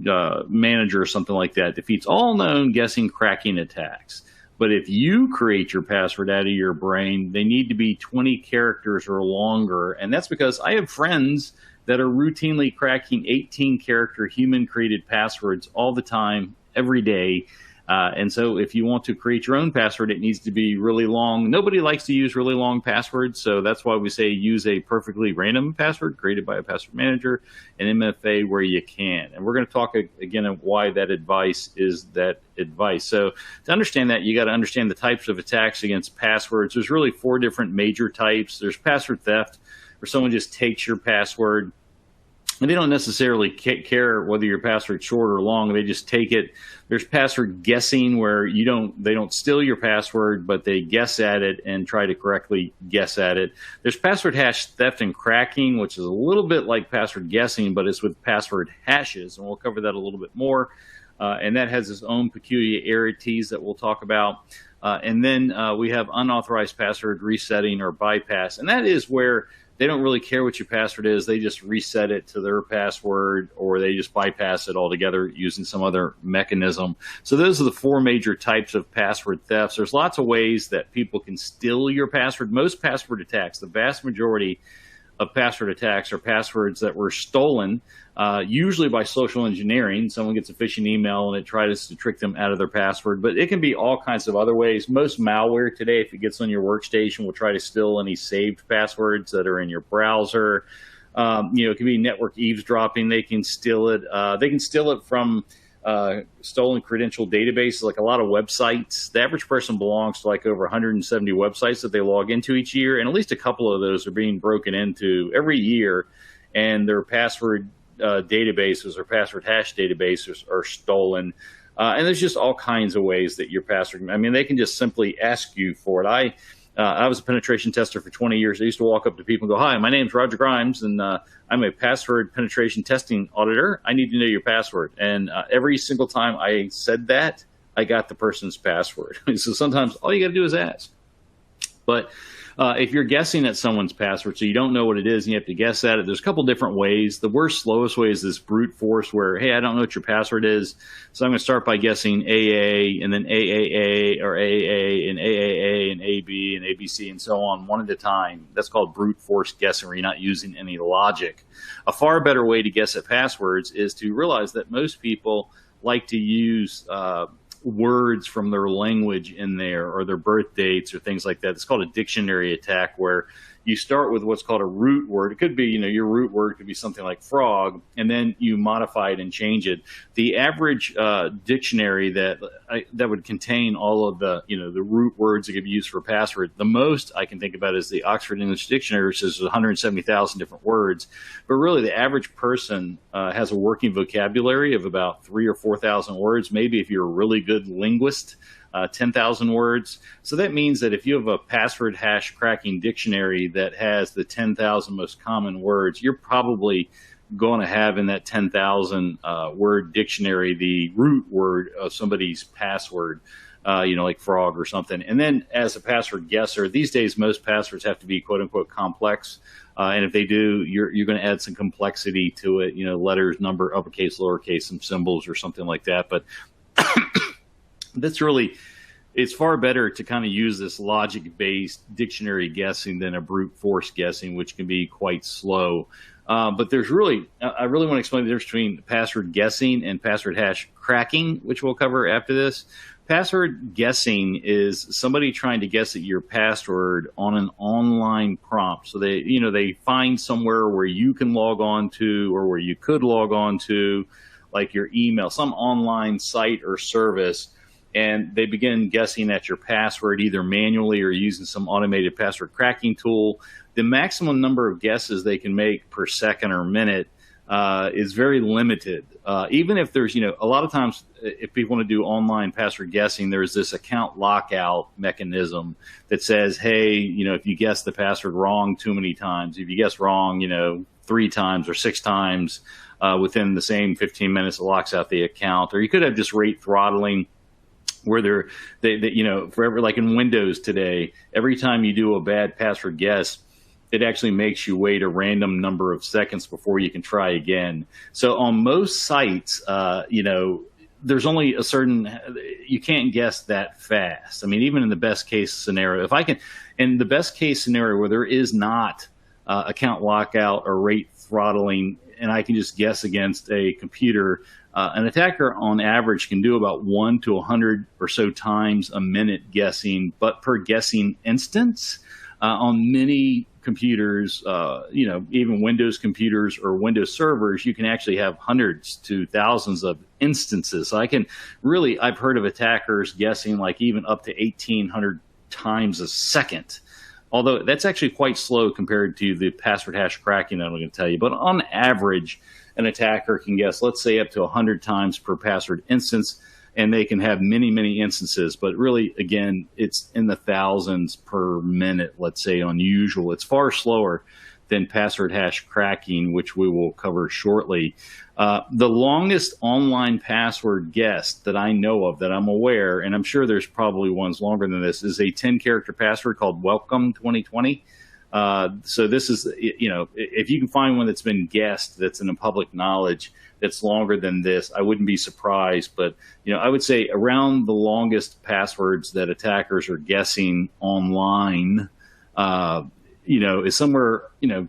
F: manager or something like that, defeats all known guessing, cracking attacks. But if you create your password out of your brain, they need to be 20 characters or longer. And that's because I have friends that are routinely cracking 18-character human-created passwords all the time, every day. And so if you want to create your own password, it needs to be really long. Nobody likes to use really long passwords, so that's why we say use a perfectly random password created by a password manager and MFA where you can. And we're going to talk again on why that advice is that advice. So to understand that, you got to understand the types of attacks against passwords. There's really 4 different major types. There's password theft, where someone just takes your password. And they don't necessarily care whether your password's short or long. They just take it. There's password guessing, where they don't steal your password, but they guess at it and try to correctly guess at it. There's password hash theft and cracking, which is a little bit like password guessing, but it's with password hashes, and we'll cover that a little bit more. And that has its own peculiarities that we'll talk about. And then we have unauthorized password resetting or bypass, and that is where they don't really care what your password is. They just reset it to their password, or they just bypass it altogether using some other mechanism. So those are the 4 major types of password thefts. There's lots of ways that people can steal your password. Most password attacks, the vast majority of password attacks, are passwords that were stolen, usually by social engineering. Someone gets a phishing email and it tries to trick them out of their password, but it can be all kinds of other ways. Most malware today, if it gets on your workstation, will try to steal any saved passwords that are in your browser. It can be network eavesdropping. They can steal it. They can steal it from stolen credential databases, like a lot of websites. The average person belongs to like over 170 websites that they log into each year, and at least a couple of those are being broken into every year, and their password databases or password hash databases are stolen. And there's just all kinds of ways that your password, I mean, they can just simply ask you for it. I was a penetration tester for 20 years. I used to walk up to people and go, "Hi, my name's Roger Grimes, and I'm a password penetration testing auditor. I need to know your password." And every single time I said that, I got the person's password. So sometimes all you got to do is ask. But if you're guessing at someone's password, so you don't know what it is and you have to guess at it, there's a couple different ways. The worst, slowest way is this brute force where, hey, I don't know what your password is, so I'm going to start by guessing AA and then AAA or AA and AAA and AB and ABC and so on one at a time. That's called brute force guessing, where you're not using any logic. A far better way to guess at passwords is to realize that most people like to use words from their language in there, or their birth dates or things like that. It's called a dictionary attack, where you start with what's called a root word. It could be, your root word could be something like frog, and then you modify it and change it. The average dictionary that would contain all of the, the root words that could be used for a password, the most I can think about is the Oxford English Dictionary, which is 170,000 different words. But really, the average person has a working vocabulary of about 3,000 or 4,000 words. Maybe if you're a really good linguist, 10,000 words. So that means that if you have a password hash cracking dictionary that has the 10,000 most common words, you're probably going to have in that 10,000 word dictionary the root word of somebody's password, like frog or something. And then as a password guesser, these days most passwords have to be quote unquote complex. And if they do, you're going to add some complexity to it, letters, number, uppercase, lowercase, some symbols or something like that. But it's far better to kind of use this logic-based dictionary guessing than a brute force guessing, which can be quite slow. But I really want to explain the difference between password guessing and password hash cracking, which we'll cover after this. Password guessing is somebody trying to guess at your password on an online prompt. So they find somewhere where you can log on to, or where you could log on to, like your email, some online site or service, and they begin guessing at your password either manually or using some automated password cracking tool. The maximum number of guesses they can make per second or minute is very limited. Even if there's, a lot of times if people want to do online password guessing, there's this account lockout mechanism that says, hey, if you guess the password wrong too many times, if you guess wrong, 3 times or 6 times within the same 15 minutes, it locks out the account. Or you could have just rate throttling, where forever, like in Windows today, every time you do a bad password guess, it actually makes you wait a random number of seconds before you can try again. So on most sites, there's only you can't guess that fast. I mean, even in the best case scenario, in the best case scenario where there is not account lockout or rate throttling, and I can just guess against a computer, an attacker on average can do about 1 to 100 or so times a minute guessing, but per guessing instance. On many computers, even Windows computers or Windows servers, you can actually have hundreds to thousands of instances. So I've heard of attackers guessing like even up to 1,800 times a second. Although that's actually quite slow compared to the password hash cracking that I'm going to tell you. But on average, an attacker can guess, let's say, up to 100 times per password instance, and they can have many, many instances. But really, again, it's in the thousands per minute, let's say, on usual. It's far slower than password hash cracking, which we will cover shortly. The longest online password guess that I know of, that I'm aware, and I'm sure there's probably ones longer than this, is a 10-character password called Welcome 2020. So this is, if you can find one that's been guessed, that's in the public knowledge, that's longer than this, I wouldn't be surprised. But, I would say around the longest passwords that attackers are guessing online, is somewhere,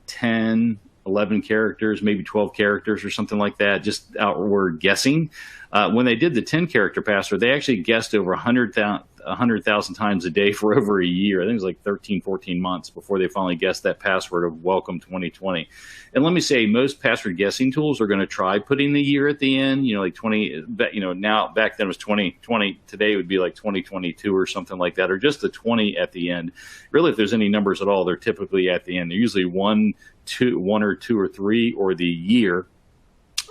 F: 10, 11 characters, maybe 12 characters or something like that, just outward guessing. When they did the 10-character password, they actually guessed over 100 100,000 times a day for over a year. I think it was like 13, 14 months before they finally guessed that password of welcome 2020. And let me say, most password guessing tools are going to try putting the year at the end, like 20, now back then it was 2020. Today it would be like 2022 or something like that, or just the 20 at the end. Really, if there's any numbers at all, they're typically at the end. They're usually one or two or three, or the year.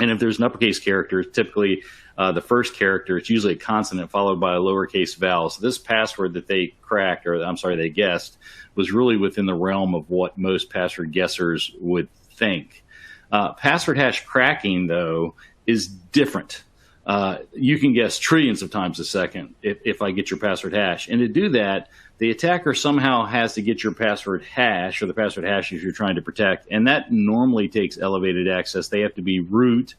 F: And if there's an uppercase character, typically the first character, it's usually a consonant followed by a lowercase vowel. So this password that they cracked, or I'm sorry, they guessed, was really within the realm of what most password guessers would think. Password hash cracking, though, is different. You can guess trillions of times a second if I get your password hash. And to do that, the attacker somehow has to get your password hash, or the password hashes you're trying to protect, and that normally takes elevated access. They have to be root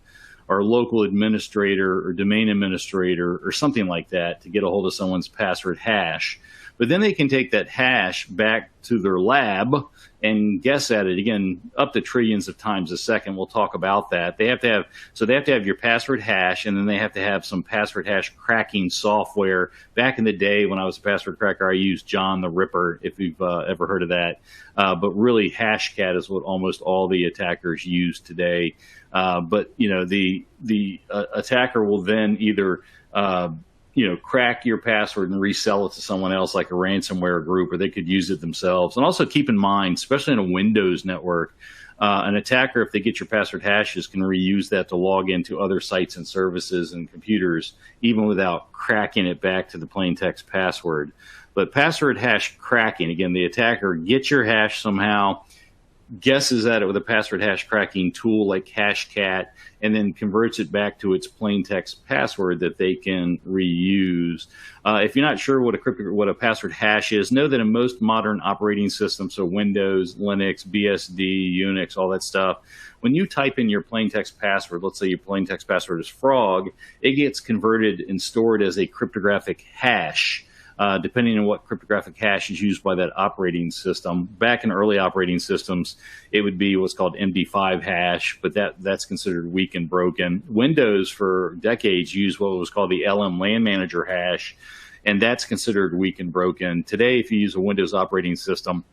F: or local administrator or domain administrator or something like that to get a hold of someone's password hash. But then they can take that hash back to their lab and guess at it again up to trillions of times a second. We'll talk about that. They have to have your password hash, and then they have to have some password hash cracking software. Back in the day when I was a password cracker, I used John the Ripper, if you've ever heard of that. But really, Hashcat is what almost all the attackers use today. But the attacker will then either crack your password and resell it to someone else, like a ransomware group, or they could use it themselves. And also keep in mind, especially in a Windows network, an attacker, if they get your password hashes, can reuse that to log into other sites and services and computers, even without cracking it back to the plain text password. But password hash cracking, again, the attacker gets your hash somehow, guesses at it with a password hash cracking tool like Hashcat, and then converts it back to its plain text password that they can reuse. If you're not sure what a password hash is, know that in most modern operating systems, so Windows, Linux, BSD, Unix, all that stuff, when you type in your plain text password, let's say your plain text password is frog, it gets converted and stored as a cryptographic hash. Depending on what cryptographic hash is used by that operating system. Back in early operating systems, it would be what's called MD5 hash, but that's considered weak and broken. Windows, for decades, used what was called the LM LAN manager hash, and that's considered weak and broken. Today, if you use a Windows operating system,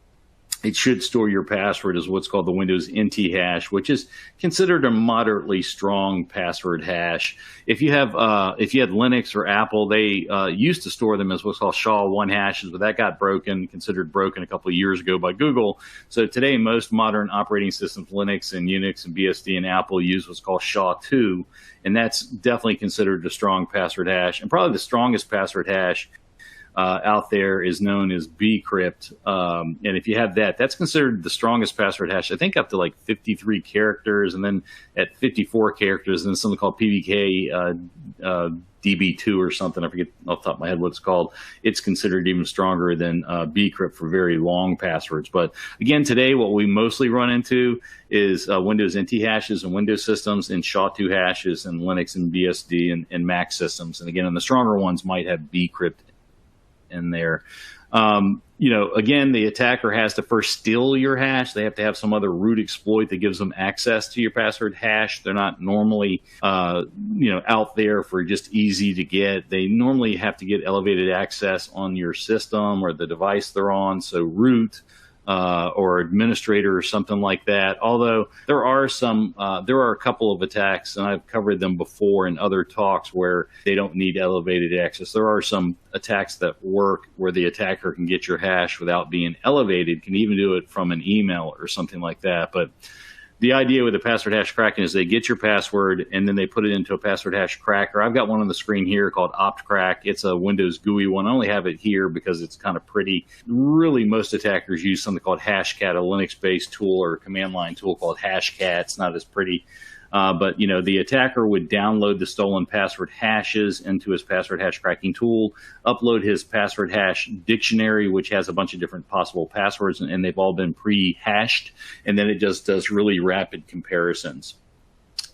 F: it should store your password as what's called the Windows NT hash, which is considered a moderately strong password hash. If you had Linux or Apple, they used to store them as what's called SHA-1 hashes, but that got considered broken a couple of years ago by Google. So today, most modern operating systems, Linux and Unix and BSD and Apple, use what's called SHA-2, and that's definitely considered a strong password hash. And probably the strongest password hash out there is known as bcrypt, and if you have that, that's considered the strongest password hash. I think up to like 53 characters, and then at 54 characters, and then something called PBK DB2 or something. I forget off the top of my head what it's called. It's considered even stronger than bcrypt for very long passwords. But again, today what we mostly run into is Windows NT hashes and Windows systems, and SHA-2 hashes and Linux and BSD and Mac systems. And again, and the stronger ones might have bcrypt in there. Again, the attacker has to first steal your hash. They have to have some other root exploit that gives them access to your password hash. They're not normally, out there for just easy to get. They normally have to get elevated access on your system or the device they're on. So root, or administrator or something like that. Although there are a couple of attacks, and I've covered them before in other talks, where they don't need elevated access. There are some attacks that work where the attacker can get your hash without being elevated, can even do it from an email or something like that. But the idea with the password hash cracking is they get your password and then they put it into a password hash cracker. I've got one on the screen here called Optcrack. It's a Windows GUI one. I only have it here because it's kind of pretty. Really, most attackers use something called Hashcat, a Linux-based tool or a command line tool called Hashcat. It's not as pretty. But the attacker would download the stolen password hashes into his password hash cracking tool, upload his password hash dictionary, which has a bunch of different possible passwords, and they've all been pre-hashed, and then it just does really rapid comparisons.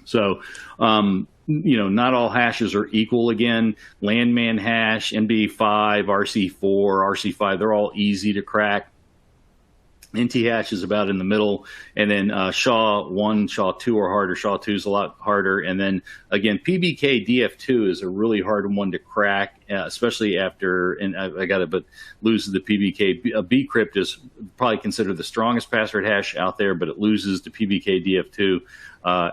F: So, not all hashes are equal. Again, landman hash, MD5, RC4, RC5, they're all easy to crack. NT hash is about in the middle, and then SHA-1, SHA-2 are harder. SHA-2 is a lot harder, and then again, PBK-DF2 is a really hard one to crack, especially after, and I got it, but loses the PBK. Bcrypt is probably considered the strongest password hash out there, but it loses to PBK-DF2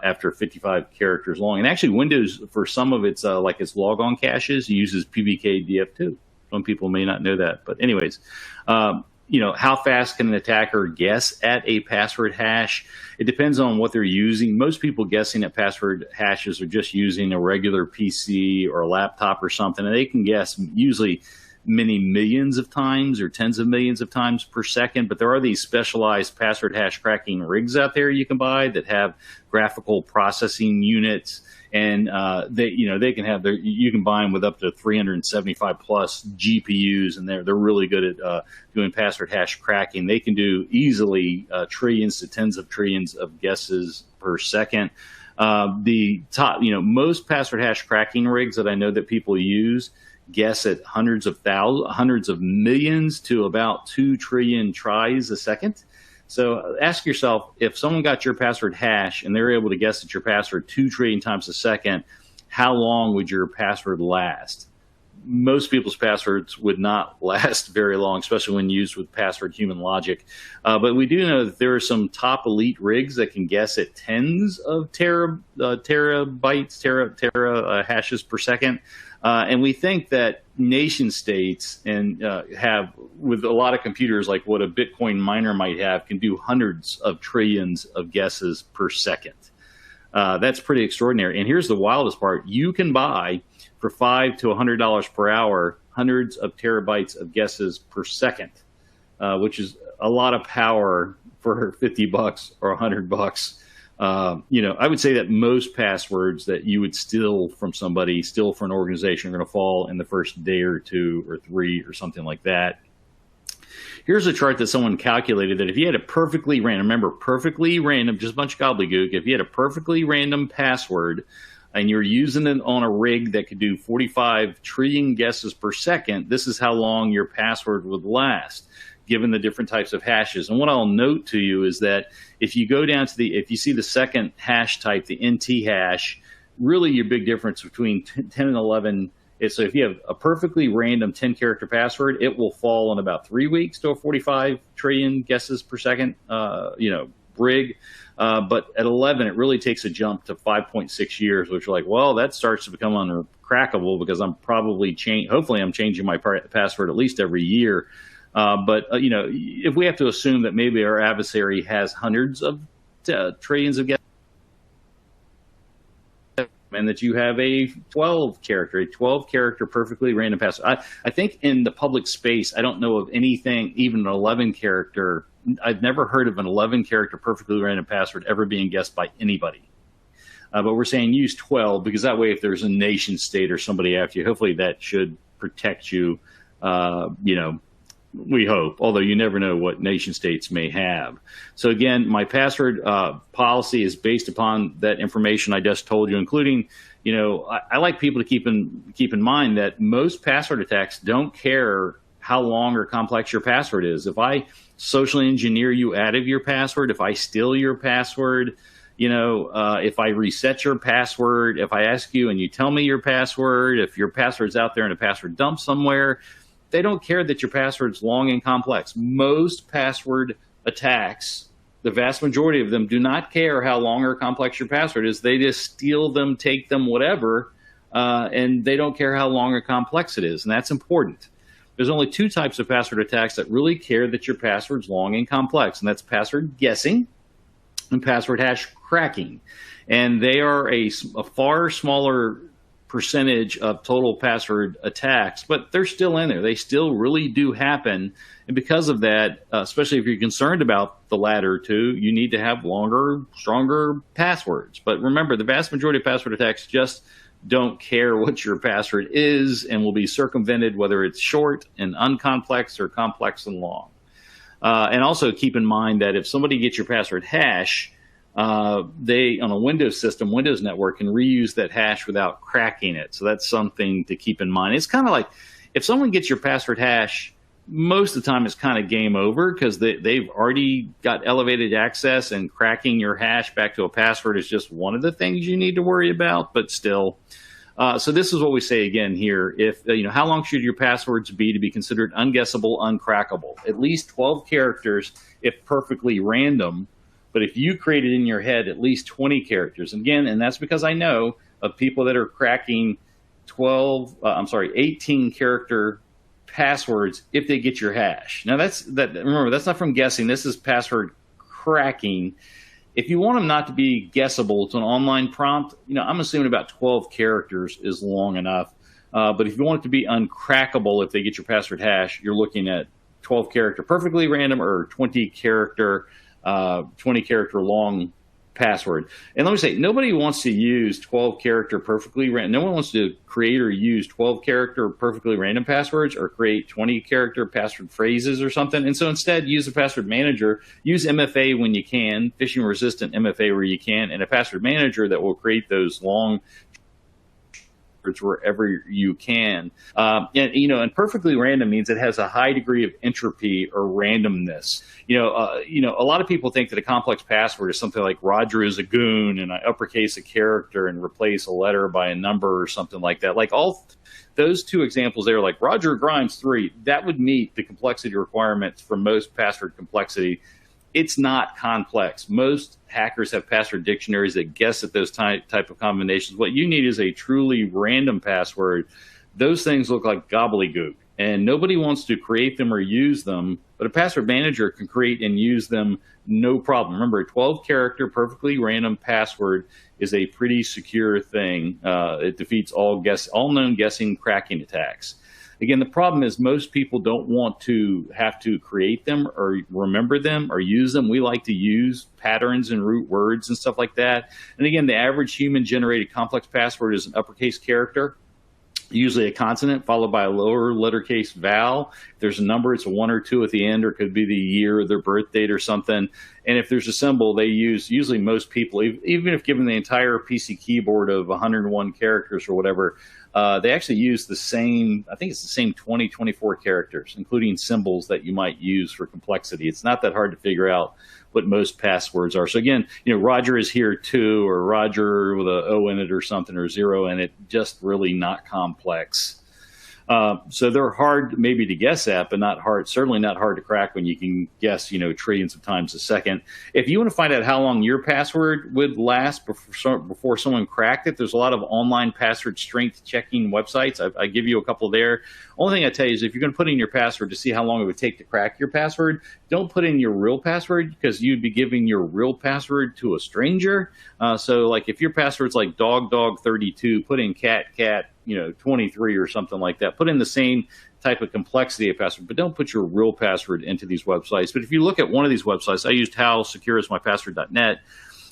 F: after 55 characters long. And actually, Windows, for some of its like its logon caches, uses PBK-DF2. Some people may not know that, but anyways. How fast can an attacker guess at a password hash? It depends on what they're using. Most people guessing at password hashes are just using a regular PC or a laptop or something, and they can guess usually many millions of times or tens of millions of times per second. But there are these specialized password hash cracking rigs out there you can buy that have graphical processing units. And they can have you can buy them with up to 375 plus GPUs, and they're really good at doing password hash cracking. They can do easily trillions to tens of trillions of guesses per second. The top, most password hash cracking rigs that I know that people use guess at hundreds of millions to about 2 trillion tries a second. So ask yourself, if someone got your password hash and they're able to guess at your password 2 trillion times a second, how long would your password last? Most people's passwords would not last very long, especially when used with password human logic. But we do know that there are some top elite rigs that can guess at tens of tera hashes per second. And we think that nation states and have, with a lot of computers like what a Bitcoin miner might have, can do hundreds of trillions of guesses per second. That's pretty extraordinary. And here's the wildest part. You can buy for $5 to $100 per hour hundreds of terabytes of guesses per second, which is a lot of power for $50 or $100. I would say that most passwords that you would steal from somebody, steal from an organization, are going to fall in the first day or 2 or 3 or something like that. Here's a chart that someone calculated that if you had a perfectly random, remember, perfectly random, just a bunch of gobbledygook, if you had a perfectly random password and you're using it on a rig that could do 45 trillion guesses per second, this is how long your password would last, given the different types of hashes. And what I'll note to you is that if you go down to if you see the second hash type, the NT hash, really your big difference between 10 and 11 is, so if you have a perfectly random 10-character password, it will fall in about 3 weeks to a 45 trillion guesses per second, rig. But at 11, it really takes a jump to 5.6 years, which are like, well, that starts to become uncrackable because I'm probably hopefully I'm changing my password at least every year. But if we have to assume that maybe our adversary has hundreds of trillions of guesses, and that you have a 12-character perfectly random password. I think in the public space, I don't know of anything, even an 11-character. I've never heard of an 11-character perfectly random password ever being guessed by anybody. But we're saying use 12 because that way, if there's a nation state or somebody after you, hopefully that should protect you. We hope, although you never know what nation states may have. So again, my password policy is based upon that information I just told you, including, I like people to keep in mind that most password attacks don't care how long or complex your password is. If I socially engineer you out of your password, if I steal your password, if I reset your password, if I ask you and you tell me your password, if your password's out there in a password dump somewhere, they don't care that your password's long and complex. Most password attacks, the vast majority of them, do not care how long or complex your password is. They just steal them, take them, whatever, and they don't care how long or complex it is, and that's important. There's only 2 types of password attacks that really care that your password's long and complex, and that's password guessing and password hash cracking. And they are a far smaller percentage of total password attacks, but they're still in there. They still really do happen. And because of that, especially if you're concerned about the latter 2, you need to have longer, stronger passwords. But remember, the vast majority of password attacks just don't care what your password is and will be circumvented, whether it's short and uncomplex or complex and long. And also keep in mind that if somebody gets your password hash, they, on a Windows system, Windows network, can reuse that hash without cracking it. So that's something to keep in mind. It's kind of like if someone gets your password hash, most of the time it's kind of game over because they've already got elevated access, and cracking your hash back to a password is just one of the things you need to worry about, but still. So this is what we say again here. If how long should your passwords be to be considered unguessable, uncrackable? At least 12 characters if perfectly random, but if you created in your head at least 20 characters, and that's because I know of people that are cracking 18 character passwords if they get your hash. Now remember, that's not from guessing. This is password cracking. If you want them not to be guessable, it's an online prompt. I'm assuming about 12 characters is long enough. But if you want it to be uncrackable, if they get your password hash, you're looking at 12 character perfectly random or 20 character long password. And let me say, nobody wants to use 12 character perfectly random. No one wants to create or use 12 character perfectly random passwords or create 20 character password phrases or something. And so instead, use a password manager, use MFA when you can, phishing resistant MFA where you can, and a password manager that will create those long wherever you can. And perfectly random means it has a high degree of entropy or randomness. A lot of people think that a complex password is something like Roger is a goon, and I uppercase a character and replace a letter by a number or something like that. Like all those two examples there, like Roger Grimes 3, that would meet the complexity requirements for most password complexity. It's not complex. Most hackers have password dictionaries that guess at those type of combinations. What you need is a truly random password. Those things look like gobbledygook, and nobody wants to create them or use them, but a password manager can create and use them no problem. Remember, a 12-character perfectly random password is a pretty secure thing. It defeats all known guessing cracking attacks. Again, the problem is most people don't want to have to create them or remember them or use them. We like to use patterns and root words and stuff like that. And again, the average human-generated complex password is an uppercase character, usually a consonant followed by a lower lettercase vowel. If there's a number, it's a 1 or 2 at the end, or it could be the year or their birth date or something. And if there's a symbol, they use, usually most people, even if given the entire PC keyboard of 101 characters or whatever, they actually use the same, I think it's the same 20, 24 characters, including symbols that you might use for complexity. It's not that hard to figure out what most passwords are. So again, Roger is here too, or Roger with a O in it or something, or 0 in it, just really not complex. So they're hard maybe to guess at, but certainly not hard to crack when you can guess, trillions of times a second. If you want to find out how long your password would last before someone cracked it, there's a lot of online password strength checking websites. I give you a couple there. Only thing I tell you is if you're going to put in your password to see how long it would take to crack your password, don't put in your real password, because you'd be giving your real password to a stranger. So like if your password's like dog32, put in cat 23 or something like that. Put in the same type of complexity of password, but don't put your real password into these websites. But if you look at one of these websites, I used howsecureismypassword.net.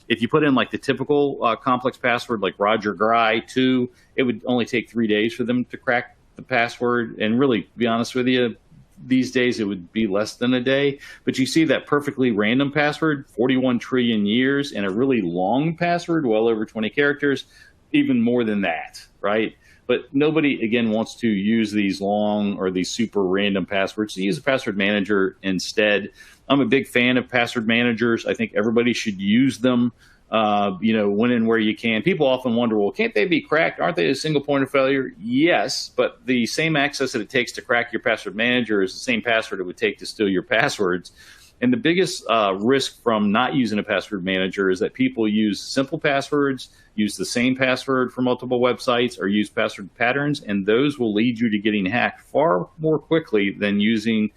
F: If you put in like the typical complex password, like Roger Gry 2, it would only take 3 days for them to crack the password. And really, to be honest with you, these days it would be less than a day. But you see that perfectly random password, 41 trillion years, and a really long password, well over 20 characters, even more than that, right? But nobody, again, wants to use these long or these super random passwords. So use a password manager instead. I'm a big fan of password managers. I think everybody should use them, when and where you can. People often wonder, well, can't they be cracked? Aren't they a single point of failure? Yes, but the same access that it takes to crack your password manager is the same password it would take to steal your passwords. And the biggest risk from not using a password manager is that people use simple passwords, use the same password for multiple websites, or use password patterns, and those will lead you to getting hacked far more quickly than using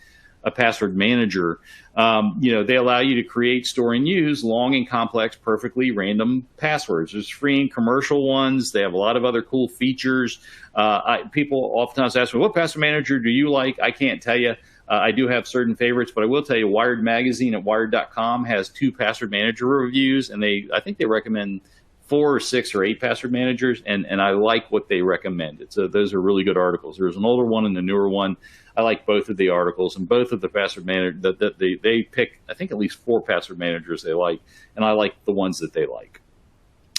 F: a password manager. They allow you to create, store, and use long and complex, perfectly random passwords. There's free and commercial ones. They have a lot of other cool features. People oftentimes ask me, what password manager do you like? I can't tell you. I do have certain favorites, but I will tell you Wired Magazine at wired.com has 2 password manager reviews, and I think they recommend 4 or 6 or 8 password managers, and I like what they recommend. Those are really good articles. There's an older one and a newer one. I like both of the articles, and both of the password managers, they pick, I think, at least 4 password managers they like, and I like the ones that they like.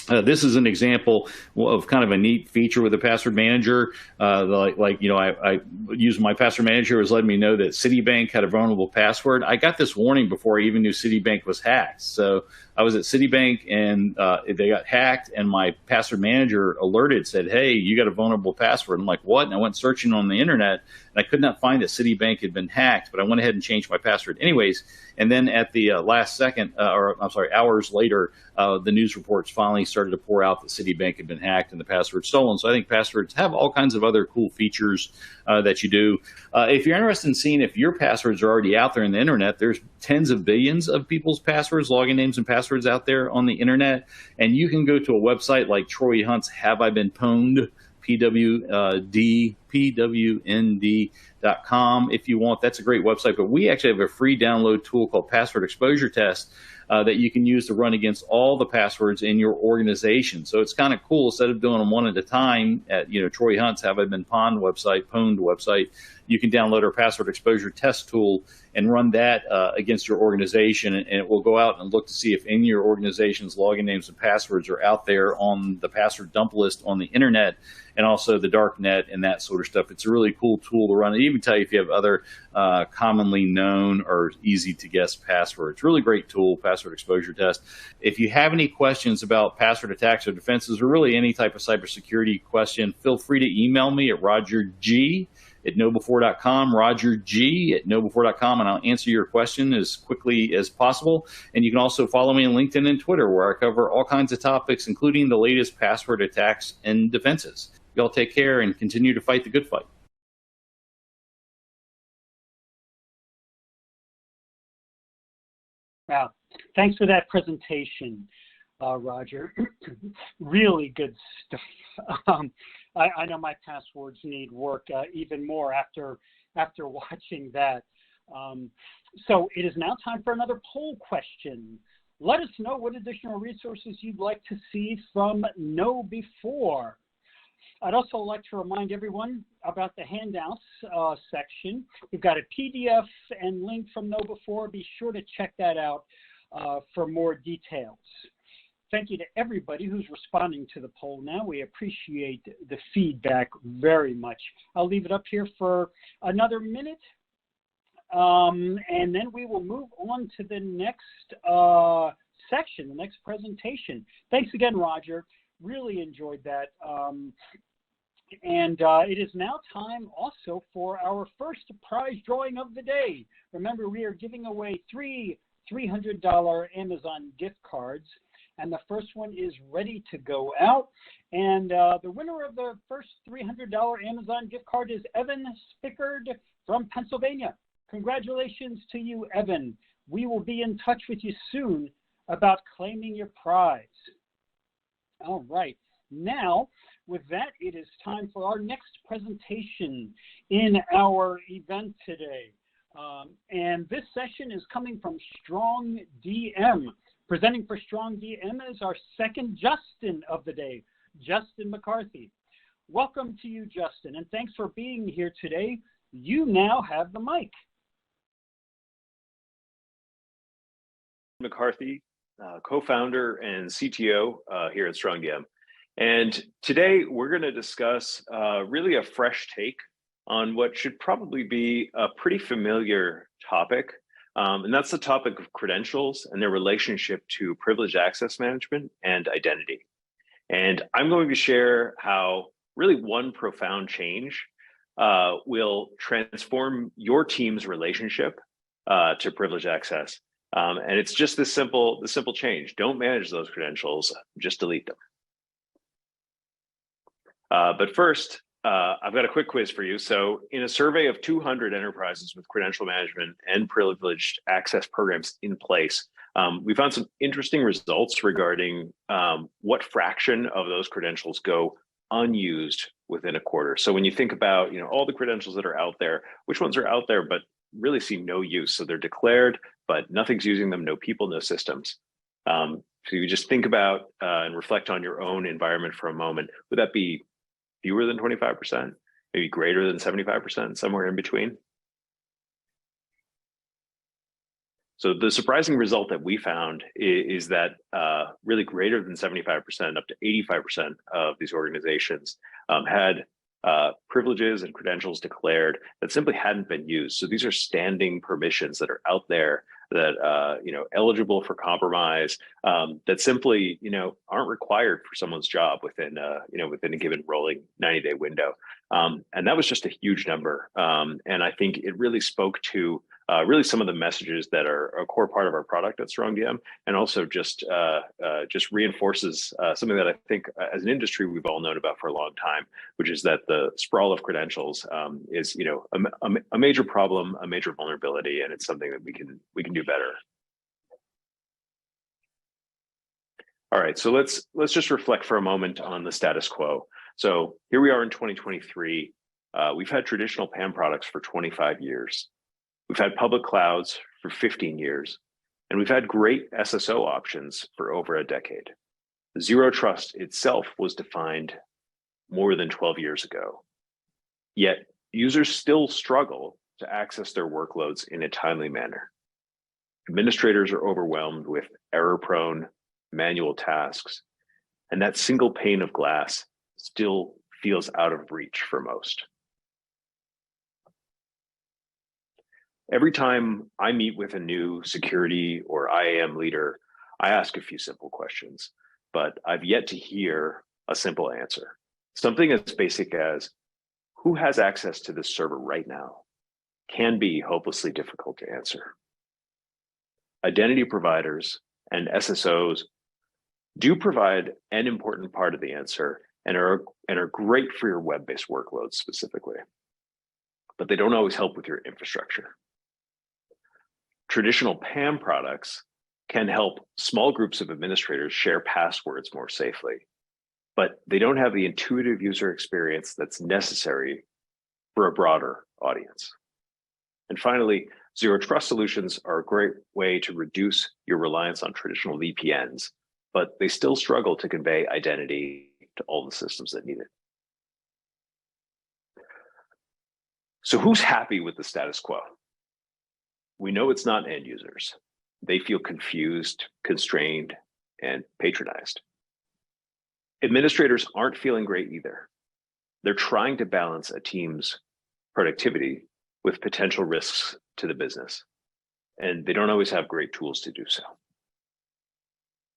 F: This is an example of kind of a neat feature with the password manager. I used my password manager, was letting me know that Citibank had a vulnerable password. I got this warning before I even knew Citibank was hacked. So I was at Citibank and they got hacked, and my password manager alerted, said, "Hey, you got a vulnerable password." I'm like, "What?" And I went searching on the internet, and I could not find that Citibank had been hacked, but I went ahead and changed my password anyways. And then at the last second, hours later, the news reports finally started to pour out that Citibank had been hacked and the password stolen. So I think passwords have all kinds of other cool features that you do. If you're interested in seeing if your passwords are already out there in the internet, there's tens of billions of people's passwords, login names, and passwords out there on the internet. And you can go to a website like Troy Hunt's Have I Been Pwned? PWND.com if you want. That's a great website, but we actually have a free download tool called Password Exposure Test that you can use to run against all the passwords in your organization. So it's kind of cool. Instead of doing them one at a time at Troy Hunt's Have I Been Pwned website, you can download our Password Exposure Test tool and run that against your organization, and it will go out and look to see if any of your organization's login names and passwords are out there on the password dump list on the internet and also the dark net and that sort of stuff. It's a really cool tool to run. It even tell you if you have other commonly known or easy to guess passwords. Really great tool, Password Exposure Test. If you have any questions about password attacks or defenses, or really any type of cybersecurity question, feel free to email me at rogerg@knowbefore.com, rogerg@knowbefore.com, and I'll answer your question as quickly as possible. And you can also follow me on LinkedIn and Twitter, where I cover all kinds of topics, including the latest password attacks and defenses. Y'all take care and continue to fight the good fight.
B: Wow. Thanks for that presentation, Roger. Really good stuff. I know my passwords need work even more after watching that. So it is now time for another poll question. Let us know what additional resources you'd like to see from Know Before. I'd also like to remind everyone about the handouts section. We've got a PDF and link from Know Before. Be sure to check that out for more details. Thank you to everybody who's responding to the poll now. We appreciate the feedback very much. I'll leave it up here for another minute, and then we will move on to the next section, the next presentation. Thanks again, Roger. Really enjoyed that. And it is now time also for our first prize drawing of the day. Remember, we are giving away 3 $300 Amazon gift cards, and the first one is ready to go out. And the winner of the first $300 Amazon gift card is Evan Spickard from Pennsylvania. Congratulations to you, Evan. We will be in touch with you soon about claiming your prize. All right. Now, with that, it is time for our next presentation in our event today. And this session is coming from Strong DM. Presenting for Strong DM is our second Justin of the day, Justin McCarthy. Welcome to you, Justin, and thanks for being here today. You now have the mic.
G: McCarthy, co-founder and CTO here at Strong DM. And today we're going to discuss really a fresh take on what should probably be a pretty familiar topic. And that's the topic of credentials and their relationship to privileged access management and identity. And I'm going to share how really one profound change will transform your team's relationship to privileged access. And it's just the simple change. Don't manage those credentials, just delete them. But first, I've got a quick quiz for you. So in a survey of 200 enterprises with credential management and privileged access programs in place, we found some interesting results regarding what fraction of those credentials go unused within a quarter. So when you think about all the credentials that are out there, which ones are out there but really see no use? So they're declared, but nothing's using them, no people, no systems. So you just think about and reflect on your own environment for a moment. Would that be fewer than 25%, maybe greater than 75%, somewhere in between? So the surprising result that we found is that really greater than 75%, up to 85% of these organizations had privileges and credentials declared that simply hadn't been used. So these are standing permissions that are out there that eligible for compromise, that simply aren't required for someone's job within a given rolling 90-day window. And that was just a huge number. And I think it really spoke to really some of the messages that are a core part of our product at StrongDM, and also just reinforces something that I think as an industry we've all known about for a long time, which is that the sprawl of credentials is a major problem, a major vulnerability, and it's something that we can do better. All right, so let's just reflect for a moment on the status quo. So here we are in 2023. We've had traditional PAM products for 25 years. We've had public clouds for 15 years, and we've had great SSO options for over a decade. Zero Trust itself was defined more than 12 years ago. Yet users still struggle to access their workloads in a timely manner. Administrators are overwhelmed with error-prone manual tasks, and that single pane of glass still feels out of reach for most. Every time I meet with a new security or IAM leader, I ask a few simple questions, but I've yet to hear a simple answer. Something as basic as, who has access to this server right now, can be hopelessly difficult to answer. Identity providers and SSOs do provide an important part of the answer and are great for your web-based workloads specifically, but they don't always help with your infrastructure. Traditional PAM products can help small groups of administrators share passwords more safely, but they don't have the intuitive user experience that's necessary for a broader audience. And finally, Zero Trust solutions are a great way to reduce your reliance on traditional VPNs, but they still struggle to convey identity to all the systems that need it. So who's happy with the status quo? We know it's not end users. They feel confused, constrained, and patronized. Administrators aren't feeling great either. They're trying to balance a team's productivity with potential risks to the business, and they don't always have great tools to do so.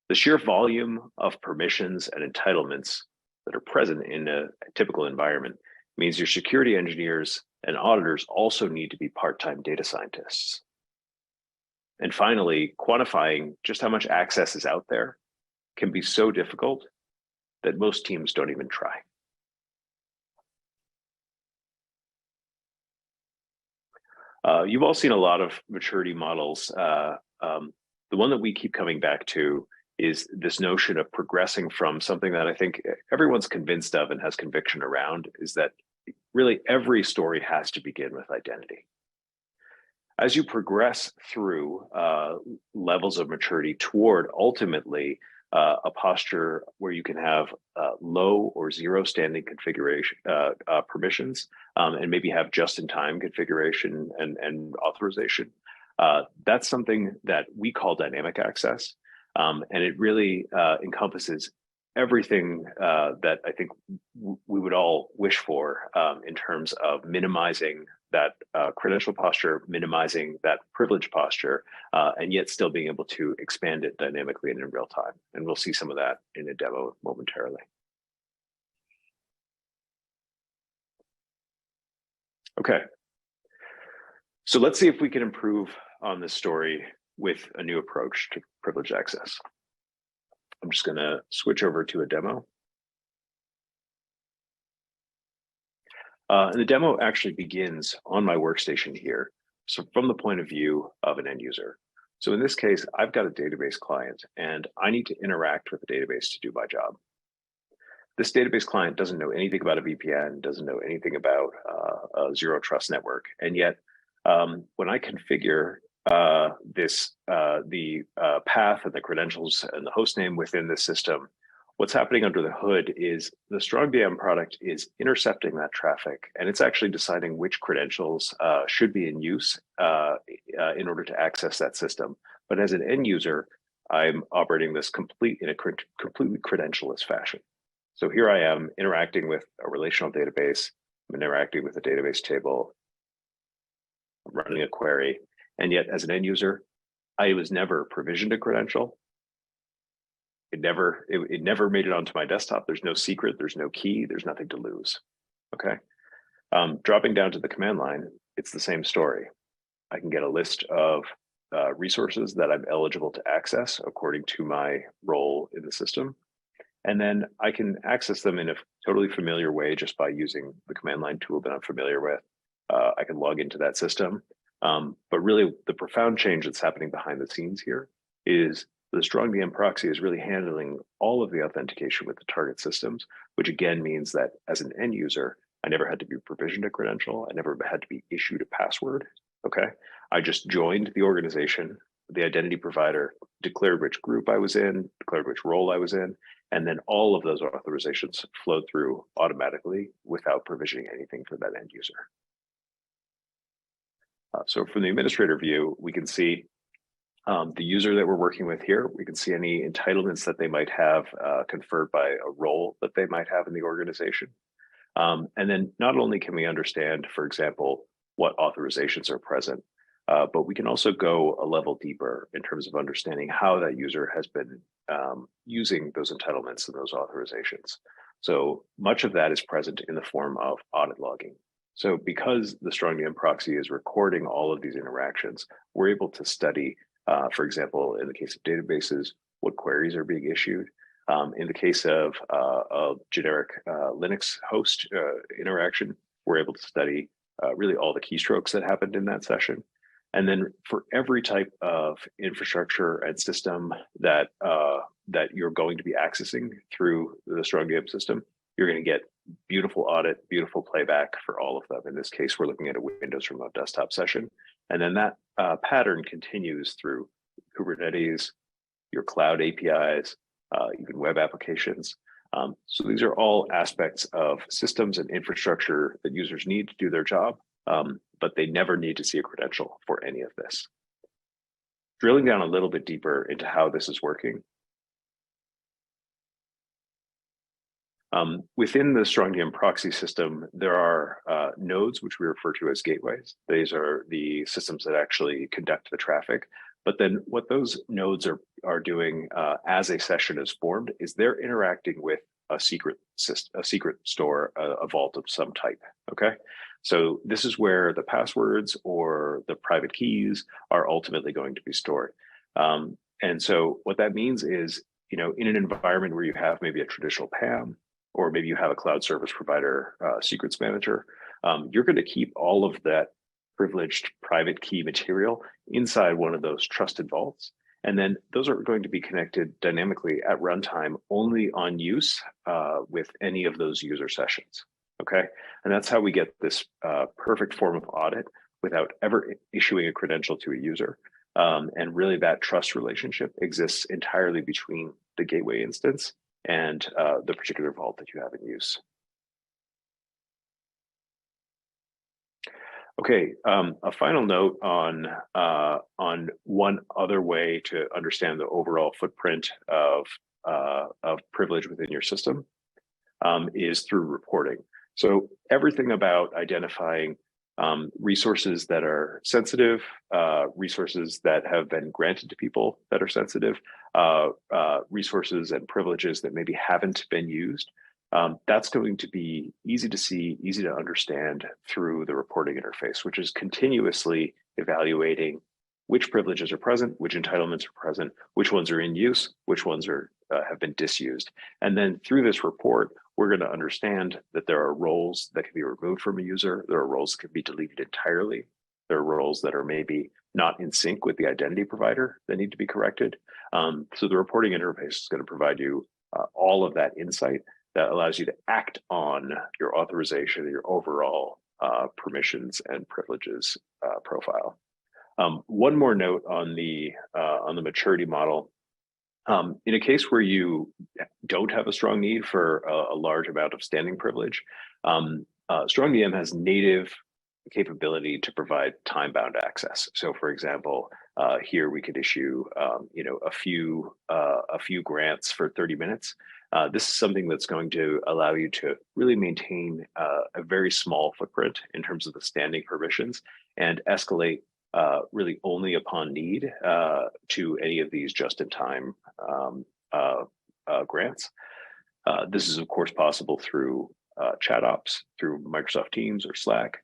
G: The sheer volume of permissions and entitlements that are present in a typical environment means your security engineers and auditors also need to be part-time data scientists. And finally, quantifying just how much access is out there can be so difficult that most teams don't even try. You've all seen a lot of maturity models. The one that we keep coming back to is this notion of progressing from something that I think everyone's convinced of and has conviction around, is that really every story has to begin with identity. As you progress through levels of maturity toward ultimately a posture where you can have low or zero standing configuration permissions, and maybe have just-in-time configuration and authorization, that's something that we call dynamic access. And it really encompasses everything that I think we would all wish for in terms of minimizing that credential posture, minimizing that privilege posture, and yet still being able to expand it dynamically and in real time. And we'll see some of that in a demo momentarily. Okay, so let's see if we can improve on this story with a new approach to privileged access. I'm just going to switch over to a demo. And the demo actually begins on my workstation here, so from the point of view of an end user. So in this case, I've got a database client, and I need to interact with the database to do my job. This database client doesn't know anything about a VPN, doesn't know anything about a Zero Trust network, and yet when I configure the path and the credentials and the host name within the system, what's happening under the hood is the StrongDM product is intercepting that traffic, and it's actually deciding which credentials should be in use in order to access that system. But as an end user, I'm operating this in a completely credentialless fashion. So here I am interacting with a relational database, I'm interacting with a database table, I'm running a query, and yet as an end user, I was never provisioned a credential. It never made it onto my desktop. There's no secret, there's no key, there's nothing to lose. Okay. Dropping down to the command line, it's the same story. I can get a list of resources that I'm eligible to access according to my role in the system. And then I can access them in a totally familiar way just by using the command line tool that I'm familiar with. I can log into that system. But really the profound change that's happening behind the scenes here is the StrongDM proxy is really handling all of the authentication with the target systems, which again means that as an end user, I never had to be provisioned a credential. I never had to be issued a password. Okay. I just joined the organization, the identity provider declared which group I was in, declared which role I was in, and then all of those authorizations flowed through automatically without provisioning anything for that end user. So from the administrator view, we can see the user that we're working with here. We can see any entitlements that they might have conferred by a role that they might have in the organization. And then not only can we understand, for example, what authorizations are present, but we can also go a level deeper in terms of understanding how that user has been using those entitlements and those authorizations. So much of that is present in the form of audit logging. So because the StrongDM proxy is recording all of these interactions, we're able to study, for example, in the case of databases, what queries are being issued. In the case of a generic Linux host interaction, we're able to study really all the keystrokes that happened in that session. And then for every type of infrastructure and system that that you're going to be accessing through the StrongDM system, you're going to get beautiful audit, beautiful playback for all of them. In this case, we're looking at a Windows Remote Desktop session. And then that pattern continues through Kubernetes, your cloud APIs, even web applications. So these are all aspects of systems and infrastructure that users need to do their job, but they never need to see a credential for any of this. Drilling down a little bit deeper into how this is working. Within the StrongDM proxy system, there are nodes, which we refer to as gateways. These are the systems that actually conduct the traffic. But then what those nodes are doing as a session is formed is they're interacting with a secret store, a vault of some type, okay? So this is where the passwords or the private keys are ultimately going to be stored. And so what that means is, you know, in an environment where you have maybe a traditional PAM, or maybe you have a cloud service provider secrets manager, you're going to keep all of that privileged private key material inside one of those trusted vaults. And then those are going to be connected dynamically at runtime only on use with any of those user sessions, okay? And that's how we get this perfect form of audit without ever issuing a credential to a user. And really that trust relationship exists entirely between the gateway instance and the particular vault that you have in use. Okay, a final note on one other way to understand the overall footprint of privilege within your system is through reporting. So everything about identifying resources that are sensitive, resources that have been granted to people that are sensitive, resources and privileges that maybe haven't been used, that's going to be easy to see, easy to understand through the reporting interface, which is continuously evaluating which privileges are present, which entitlements are present, which ones are in use, which ones are have been disused. And then through this report, we're going to understand that there are roles that can be removed from a user. There are roles that can be deleted entirely. There are roles that are maybe not in sync with the identity provider that need to be corrected. So the reporting interface is going to provide you all of that insight that allows you to act on your authorization, your overall permissions and privileges profile. One more note on the maturity model. In a case where you don't have a strong need for a large amount of standing privilege, StrongDM has native capability to provide time-bound access. So, for example, here we could issue, a few grants for 30 minutes. This is something that's going to allow you to really maintain a very small footprint in terms of the standing permissions and escalate really only upon need to any of these just-in-time grants. This is, of course, possible through chat ops, through Microsoft Teams or Slack.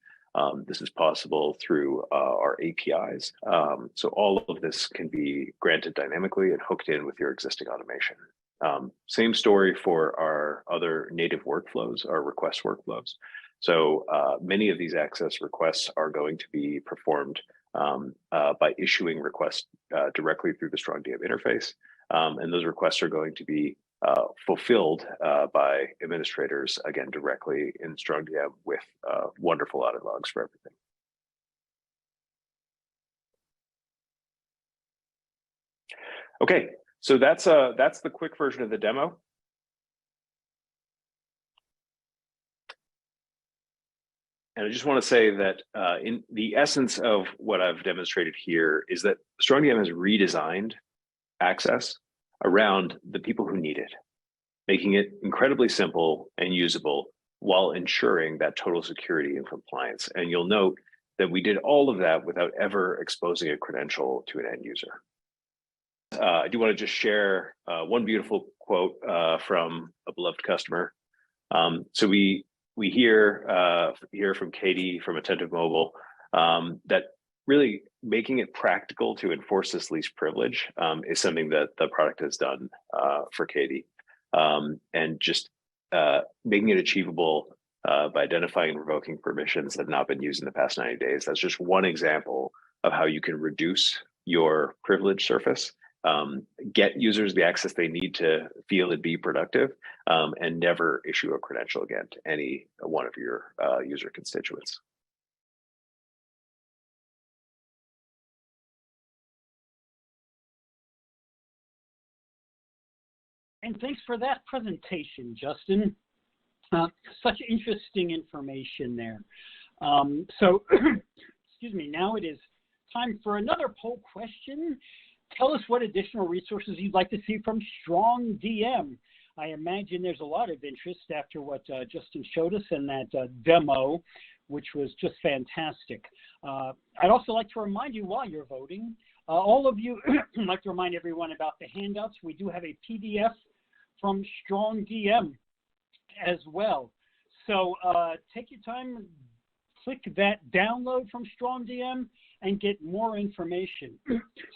G: This is possible through our APIs. So all of this can be granted dynamically and hooked in with your existing automation. Same story for our other native workflows, our request workflows. So many of these access requests are going to be performed by issuing requests directly through the StrongDM interface. And those requests are going to be fulfilled by administrators, again, directly in StrongDM with wonderful audit logs for everything. Okay, so that's the quick version of the demo. And I just want to say that in the essence of what I've demonstrated here is that StrongDM has redesigned access around the people who need it, making it incredibly simple and usable while ensuring that total security and compliance. And you'll note that we did all of that without ever exposing a credential to an end user. I do want to just share one beautiful quote from a beloved customer. So we hear from Katie from Attentive Mobile that really making it practical to enforce this least privilege is something that the product has done for Katie. And just making it achievable by identifying and revoking permissions that have not been used in the past 90 days. That's just one example of how you can reduce your privilege surface, get users the access they need to feel and be productive, and never issue a credential again to any one of your user constituents.
B: And thanks for that presentation, Justin. Such interesting information there. So, excuse me, now it is time for another poll question. Tell us what additional resources you'd like to see from StrongDM. I imagine there's a lot of interest after what Justin showed us in that demo, which was just fantastic. I'd also like to remind you while you're voting, all of you, I'd like to remind everyone about the handouts. We do have a PDF from StrongDM as well. So take your time, click that download from StrongDM and get more information.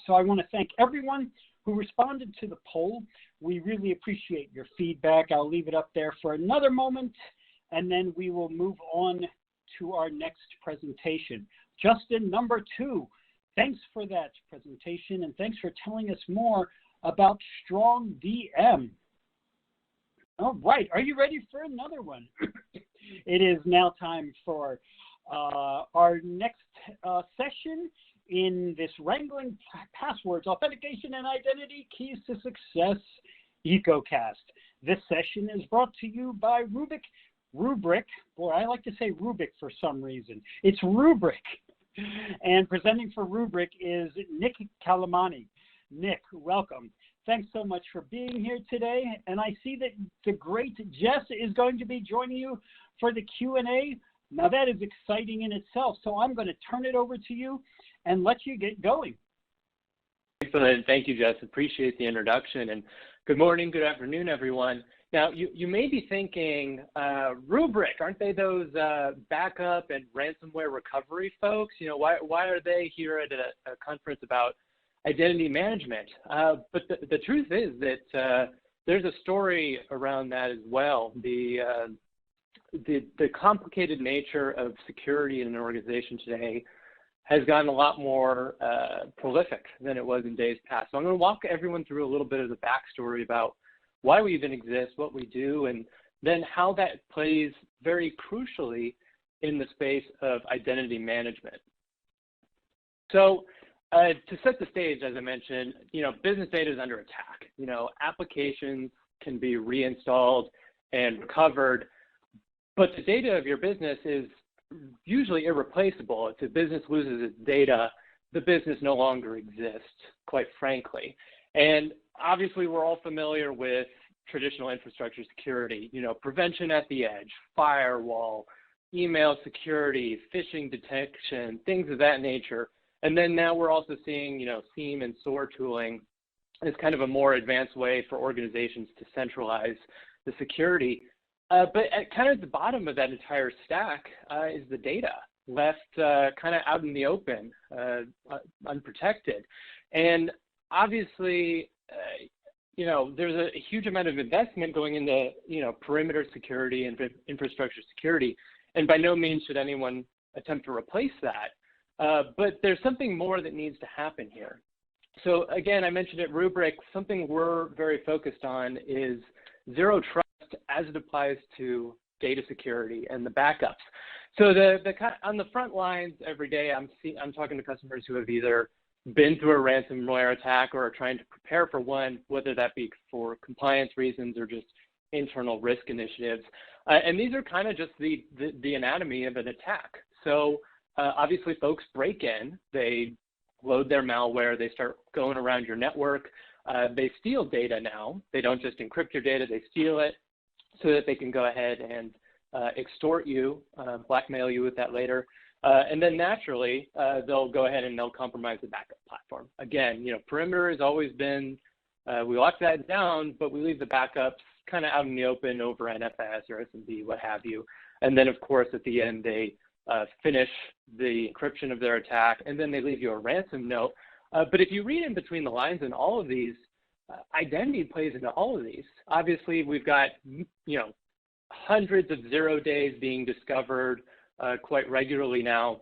B: So I want to thank everyone who responded to the poll. We really appreciate your feedback. I'll leave it up there for another moment, and then we will move on to our next presentation. Justin, number 2, thanks for that presentation, and thanks for telling us more about StrongDM. All right, are you ready for another one? It is now time for our next session in this Wrangling Passwords, Authentication and Identity Keys to Success EcoCast. This session is brought to you by Rubric. Boy, I like to say Rubik for some reason. It's Rubric. And presenting for Rubric is Nick Calamani. Nick, welcome. Thanks so much for being here today. And I see that the great Jess is going to be joining you for the Q&A. Now that is exciting in itself. So I'm going to turn it over to you and let you get going.
H: Excellent. Thank you, Jess. Appreciate the introduction. And good morning, good afternoon, everyone. Now, you may be thinking, Rubric, aren't they those backup and ransomware recovery folks? You know, why are they here at a conference about identity management? But the truth is that there's a story around that as well. The complicated nature of security in an organization today has gotten a lot more prolific than it was in days past. So I'm going to walk everyone through a little bit of the backstory about why we even exist, what we do, and then how that plays very crucially in the space of identity management. So To set the stage, as I mentioned, business data is under attack. Applications can be reinstalled and recovered, but the data of your business is usually irreplaceable. If the business loses its data, the business no longer exists, quite frankly. And obviously, we're all familiar with traditional infrastructure security, prevention at the edge, firewall, email security, phishing detection, things of that nature. And then now we're also seeing, SIEM and SOAR tooling as kind of a more advanced way for organizations to centralize the security. But at kind of the bottom of that entire stack is the data left kind of out in the open, unprotected. And obviously, there's a huge amount of investment going into, perimeter security and infrastructure security. And by no means should anyone attempt to replace that. But there's something more that needs to happen here. So again, I mentioned at Rubrik, something we're very focused on is zero trust as it applies to data security and the backups. So on the front lines every day, I'm talking to customers who have either been through a ransomware attack or are trying to prepare for one, whether that be for compliance reasons or just internal risk initiatives. And these are kind of just the anatomy of an attack. So obviously folks break in, they load their malware, they start going around your network, they steal data now. They don't just encrypt your data, they steal it so that they can go ahead and extort you, blackmail you with that later. And then naturally, they'll go ahead and they'll compromise the backup platform. Again, perimeter has always been, we lock that down, but we leave the backups kind of out in the open over NFS or SMB, what have you. And then of course, at the end, they finish the encryption of their attack, and then they leave you a ransom note. But if you read in between the lines in all of these, identity plays into all of these. Obviously, we've got, hundreds of 0 days being discovered quite regularly now.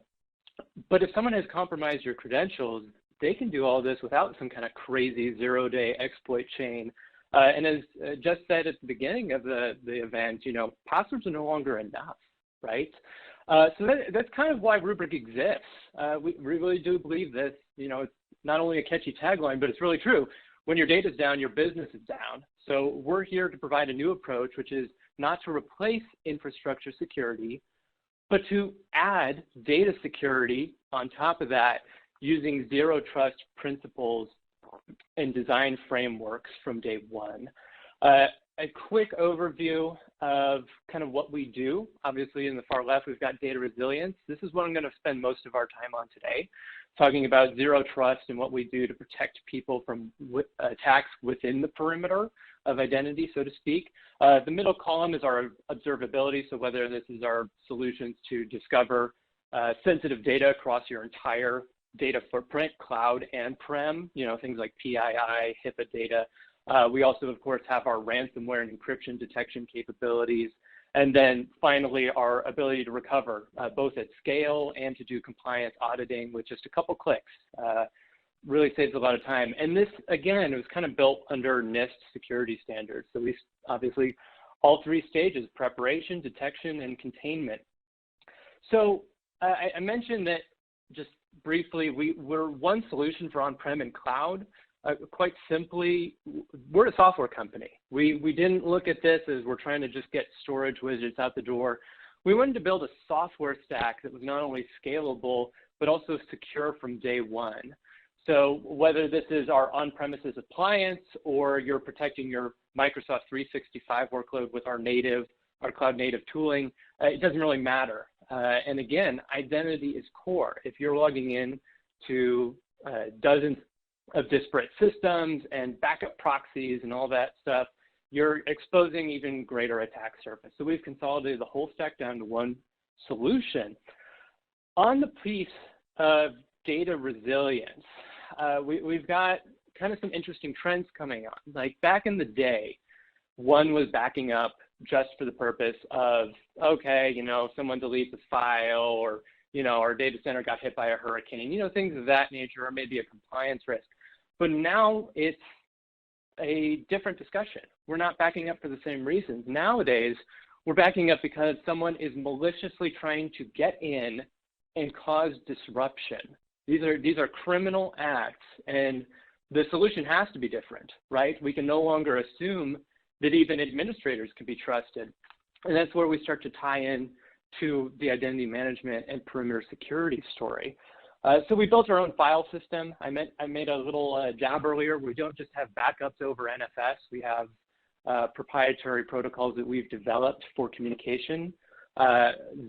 H: But if someone has compromised your credentials, they can do all this without some kind of crazy 0-day exploit chain. And as Jess said at the beginning of the event, passwords are no longer enough, right? So that's kind of why Rubrik exists. We really do believe this. It's not only a catchy tagline, but it's really true. When your data's down, your business is down. So we're here to provide a new approach, which is not to replace infrastructure security, but to add data security on top of that using zero trust principles and design frameworks from day one. A quick overview of kind of what we do. Obviously, in the far left, we've got data resilience. This is what I'm going to spend most of our time on today, talking about zero trust and what we do to protect people from attacks within the perimeter of identity, so to speak. The middle column is our observability, so whether this is our solutions to discover sensitive data across your entire data footprint, cloud and prem, things like PII, HIPAA data. We also, of course, have our ransomware and encryption detection capabilities. And then finally, our ability to recover both at scale and to do compliance auditing with just a couple clicks. Really saves a lot of time. And this, again, it was kind of built under NIST security standards. So we obviously, all three stages, preparation, detection, and containment. So I mentioned that just briefly, we're one solution for on-prem and cloud. Quite simply, we're a software company. We didn't look at this as we're trying to just get storage widgets out the door. We wanted to build a software stack that was not only scalable, but also secure from day one. So whether this is our on-premises appliance or you're protecting your Microsoft 365 workload with our cloud native tooling, it doesn't really matter. And again, identity is core. If you're logging in to dozens of disparate systems and backup proxies and all that stuff, you're exposing even greater attack surface. So we've consolidated the whole stack down to one solution. On the piece of data resilience, we've got kind of some interesting trends coming on. Like back in the day, one was backing up just for the purpose of, okay, someone deletes a file, or, our data center got hit by a hurricane, things of that nature, or maybe a compliance risk. But now it's a different discussion. We're not backing up for the same reasons. Nowadays, we're backing up because someone is maliciously trying to get in and cause disruption. These are criminal acts, and the solution has to be different, right? We can no longer assume that even administrators can be trusted. And that's where we start to tie in to the identity management and perimeter security story. So we built our own file system. I made a little jab earlier. We don't just have backups over NFS. We have proprietary protocols that we've developed for communication.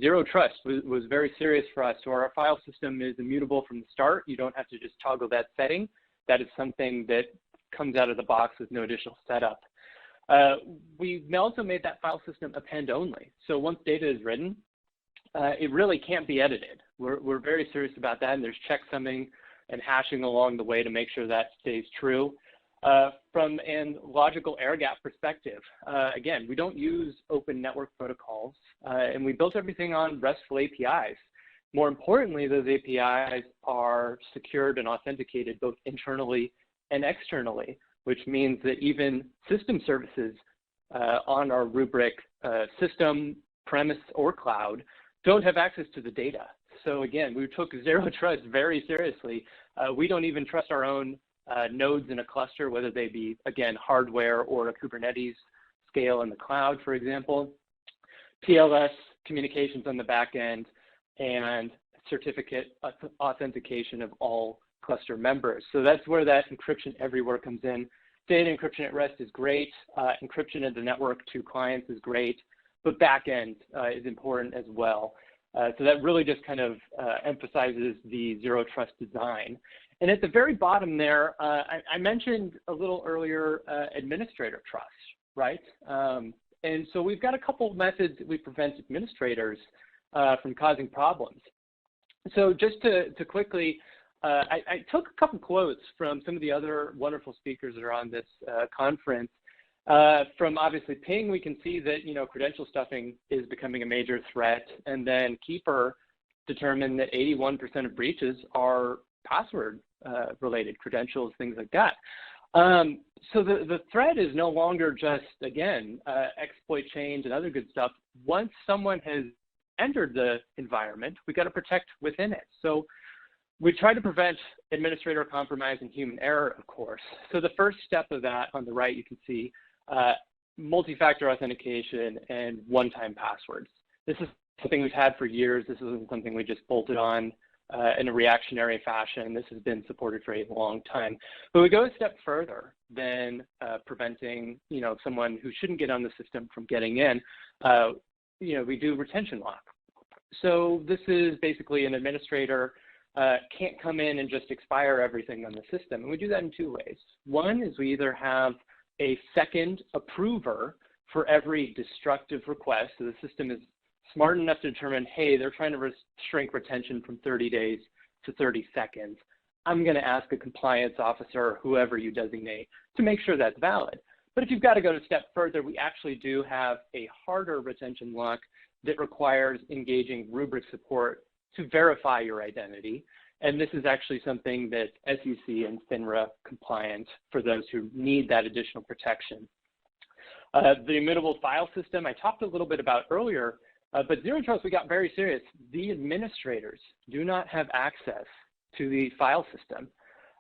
H: Zero trust was very serious for us. So our file system is immutable from the start. You don't have to just toggle that setting. That is something that comes out of the box with no additional setup. We also made that file system append only. So once data is written, it really can't be edited. We're very serious about that, and there's checksumming and hashing along the way to make sure that stays true. From a logical air gap perspective, again, we don't use open network protocols, and we built everything on RESTful APIs. More importantly, those APIs are secured and authenticated both internally and externally, which means that even system services on our Rubrik system, premise, or cloud don't have access to the data. So again, we took zero trust very seriously. We don't even trust our own nodes in a cluster, whether they be, again, hardware or a Kubernetes scale in the cloud, for example. TLS communications on the back end, and certificate authentication of all cluster members. So that's where that encryption everywhere comes in. Data encryption at rest is great. Encryption at the network to clients is great, but backend is important as well. So that really just kind of emphasizes the zero trust design. And at the very bottom there, I mentioned a little earlier administrator trust, right? And so we've got a couple of methods that we prevent administrators from causing problems. So just to quickly, I took a couple quotes from some of the other wonderful speakers that are on this conference. From obviously Ping, we can see that, credential stuffing is becoming a major threat. And then Keeper determined that 81% of breaches are password related credentials, things like that. So the threat is no longer just, again, exploit change and other good stuff. Once someone has entered the environment, we got to protect within it. So we try to prevent administrator compromise and human error, of course. So the first step of that on the right, you can see multi-factor authentication and one-time passwords. This is something we've had for years. This isn't something we just bolted on in a reactionary fashion. This has been supported for a long time. But we go a step further than preventing, someone who shouldn't get on the system from getting in. We do retention lock. So this is basically an administrator can't come in and just expire everything on the system. And we do that in two ways. One is we either have a second approver for every destructive request. So the system is smart enough to determine, hey, they're trying to shrink retention from 30 days to 30 seconds. I'm going to ask a compliance officer or whoever you designate to make sure that's valid. But if you've got to go a step further, we actually do have a harder retention lock that requires engaging Rubrik support to verify your identity. And this is actually something that SEC and FINRA compliant for those who need that additional protection. The immutable file system I talked a little bit about earlier, but zero trust, we got very serious. The administrators do not have access to the file system.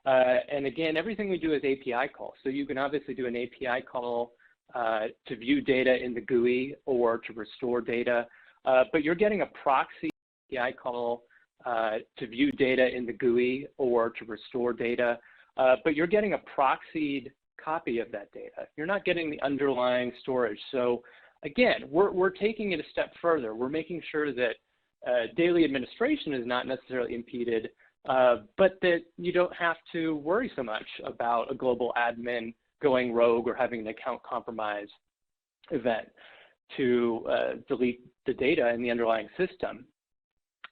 H: And again, everything we do is API calls. So you can obviously do an API call to view data in the GUI or to restore data, but you're getting a proxy API call to view data in the GUI or to restore data, but you're getting a proxied copy of that data. You're not getting the underlying storage. So again, we're taking it a step further. We're making sure that daily administration is not necessarily impeded, but that you don't have to worry so much about a global admin going rogue or having an account compromise event to delete the data in the underlying system.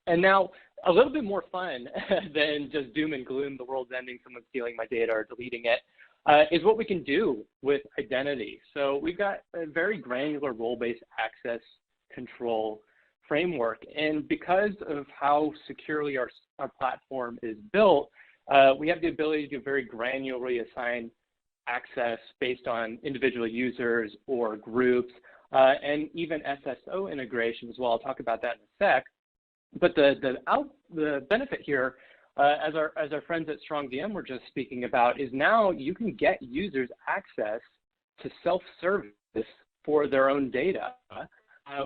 H: And now, a little bit more fun than just doom and gloom, the world's ending, someone's stealing my data or deleting it, is what we can do with identity. So we've got a very granular role-based access control framework. And because of how securely our platform is built, we have the ability to very granularly assign access based on individual users or groups, and even SSO integration as well. I'll talk about that in a sec. But the benefit here as our friends at StrongDM were just speaking about, is now you can get users access to self-service for their own data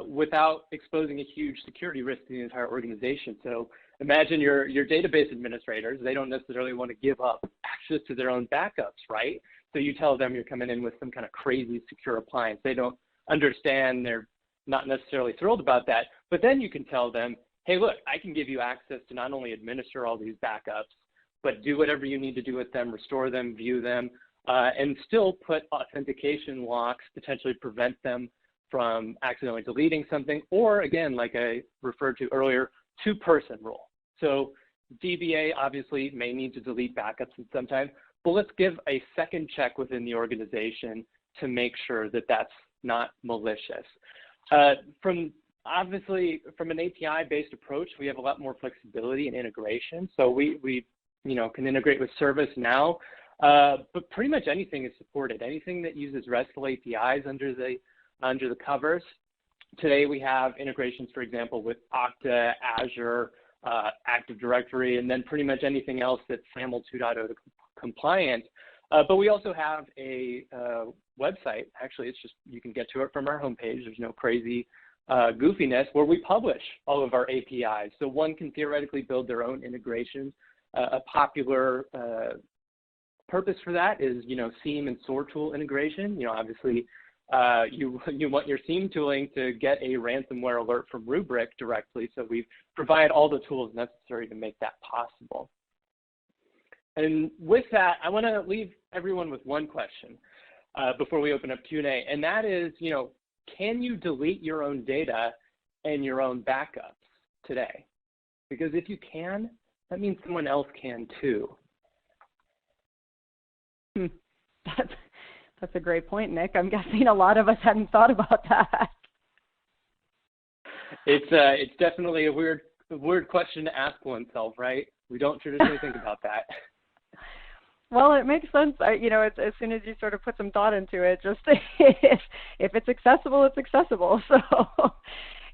H: without exposing a huge security risk to the entire organization. So imagine your database administrators, they don't necessarily want to give up access to their own backups, right? So you tell them you're coming in with some kind of crazy secure appliance. They don't understand, they're not necessarily thrilled about that, but then you can tell them, hey, look, I can give you access to not only administer all these backups, but do whatever you need to do with them, restore them, view them, and still put authentication locks, potentially prevent them from accidentally deleting something, or again, like I referred to earlier, two-person rule. So DBA obviously may need to delete backups sometimes, but let's give a second check within the organization to make sure that that's not malicious. Obviously, from an API-based approach, we have a lot more flexibility and integration. So we can integrate with ServiceNow, but pretty much anything is supported. Anything that uses RESTful APIs under the covers. Today we have integrations, for example, with Okta, Azure, Active Directory, and then pretty much anything else that's SAML 2.0 compliant. But we also have a website. Actually, it's just, you can get to it from our homepage. There's no crazy goofiness, where we publish all of our APIs. So one can theoretically build their own integrations. A popular purpose for that is, SIEM and SOAR tool integration. Obviously, you want your SIEM tooling to get a ransomware alert from Rubrik directly. So we provide all the tools necessary to make that possible. And with that, I want to leave everyone with one question before we open up Q&A, and that is, can you delete your own data and your own backups today? Because if you can, that means someone else can too.
A: That's a great point, Nick. I'm guessing a lot of us hadn't thought about that.
H: It's definitely a weird question to ask oneself, right? We don't traditionally think about that.
A: Well, it makes sense. It's, as soon as you sort of put some thought into it, just if it's accessible, it's accessible. So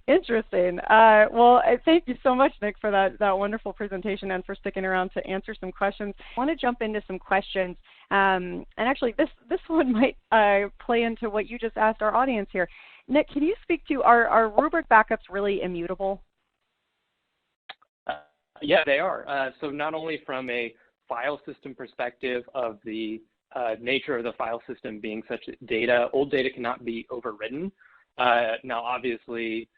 A: interesting. Well, thank you so much, Nick, for that wonderful presentation and for sticking around to answer some questions. I want to jump into some questions. And actually, this one might play into what you just asked our audience here. Nick, can you speak to, are Rubrik backups really immutable?
H: Yeah, they are. So not only from a file system perspective of the nature of the file system being such that old data cannot be overridden. Now, obviously,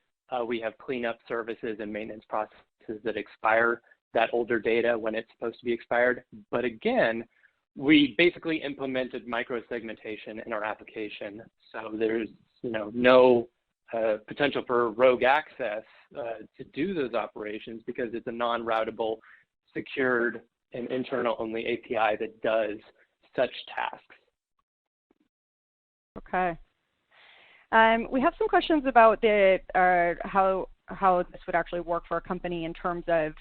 H: we have cleanup services and maintenance processes that expire that older data when it's supposed to be expired. But again, we basically implemented microsegmentation in our application. So there's no potential for rogue access to do those operations, because it's a non-routable, secured, and internal-only API that does such tasks.
A: Okay. We have some questions about how this would actually work for a company in terms of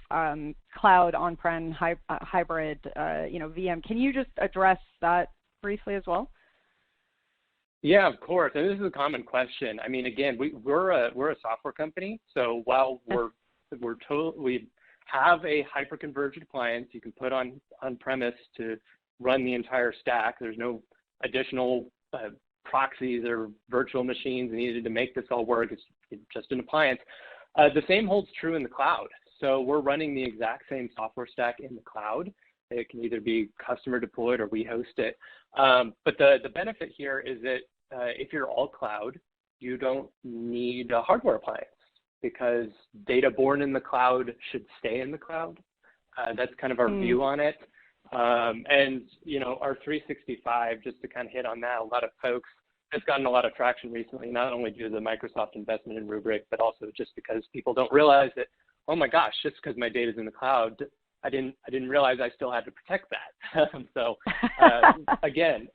A: cloud, on-prem, hybrid, VM. Can you just address that briefly as well?
H: Yeah, of course. And this is a common question. I mean, again, we're a software company, so while we have a hyper-converged appliance you can put on-premise to run the entire stack. There's no additional proxies or virtual machines needed to make this all work. It's just an appliance. The same holds true in the cloud. So we're running the exact same software stack in the cloud. It can either be customer deployed or we host it. But the benefit here is that if you're all cloud, you don't need a hardware appliance, because data born in the cloud should stay in the cloud. That's kind of our view on it. And, our 365, just to kind of hit on that, a lot of folks, has gotten a lot of traction recently, not only due to the Microsoft investment in Rubrik, but also just because people don't realize that, oh my gosh, just because my data's in the cloud, I didn't realize I still had to protect that. So again,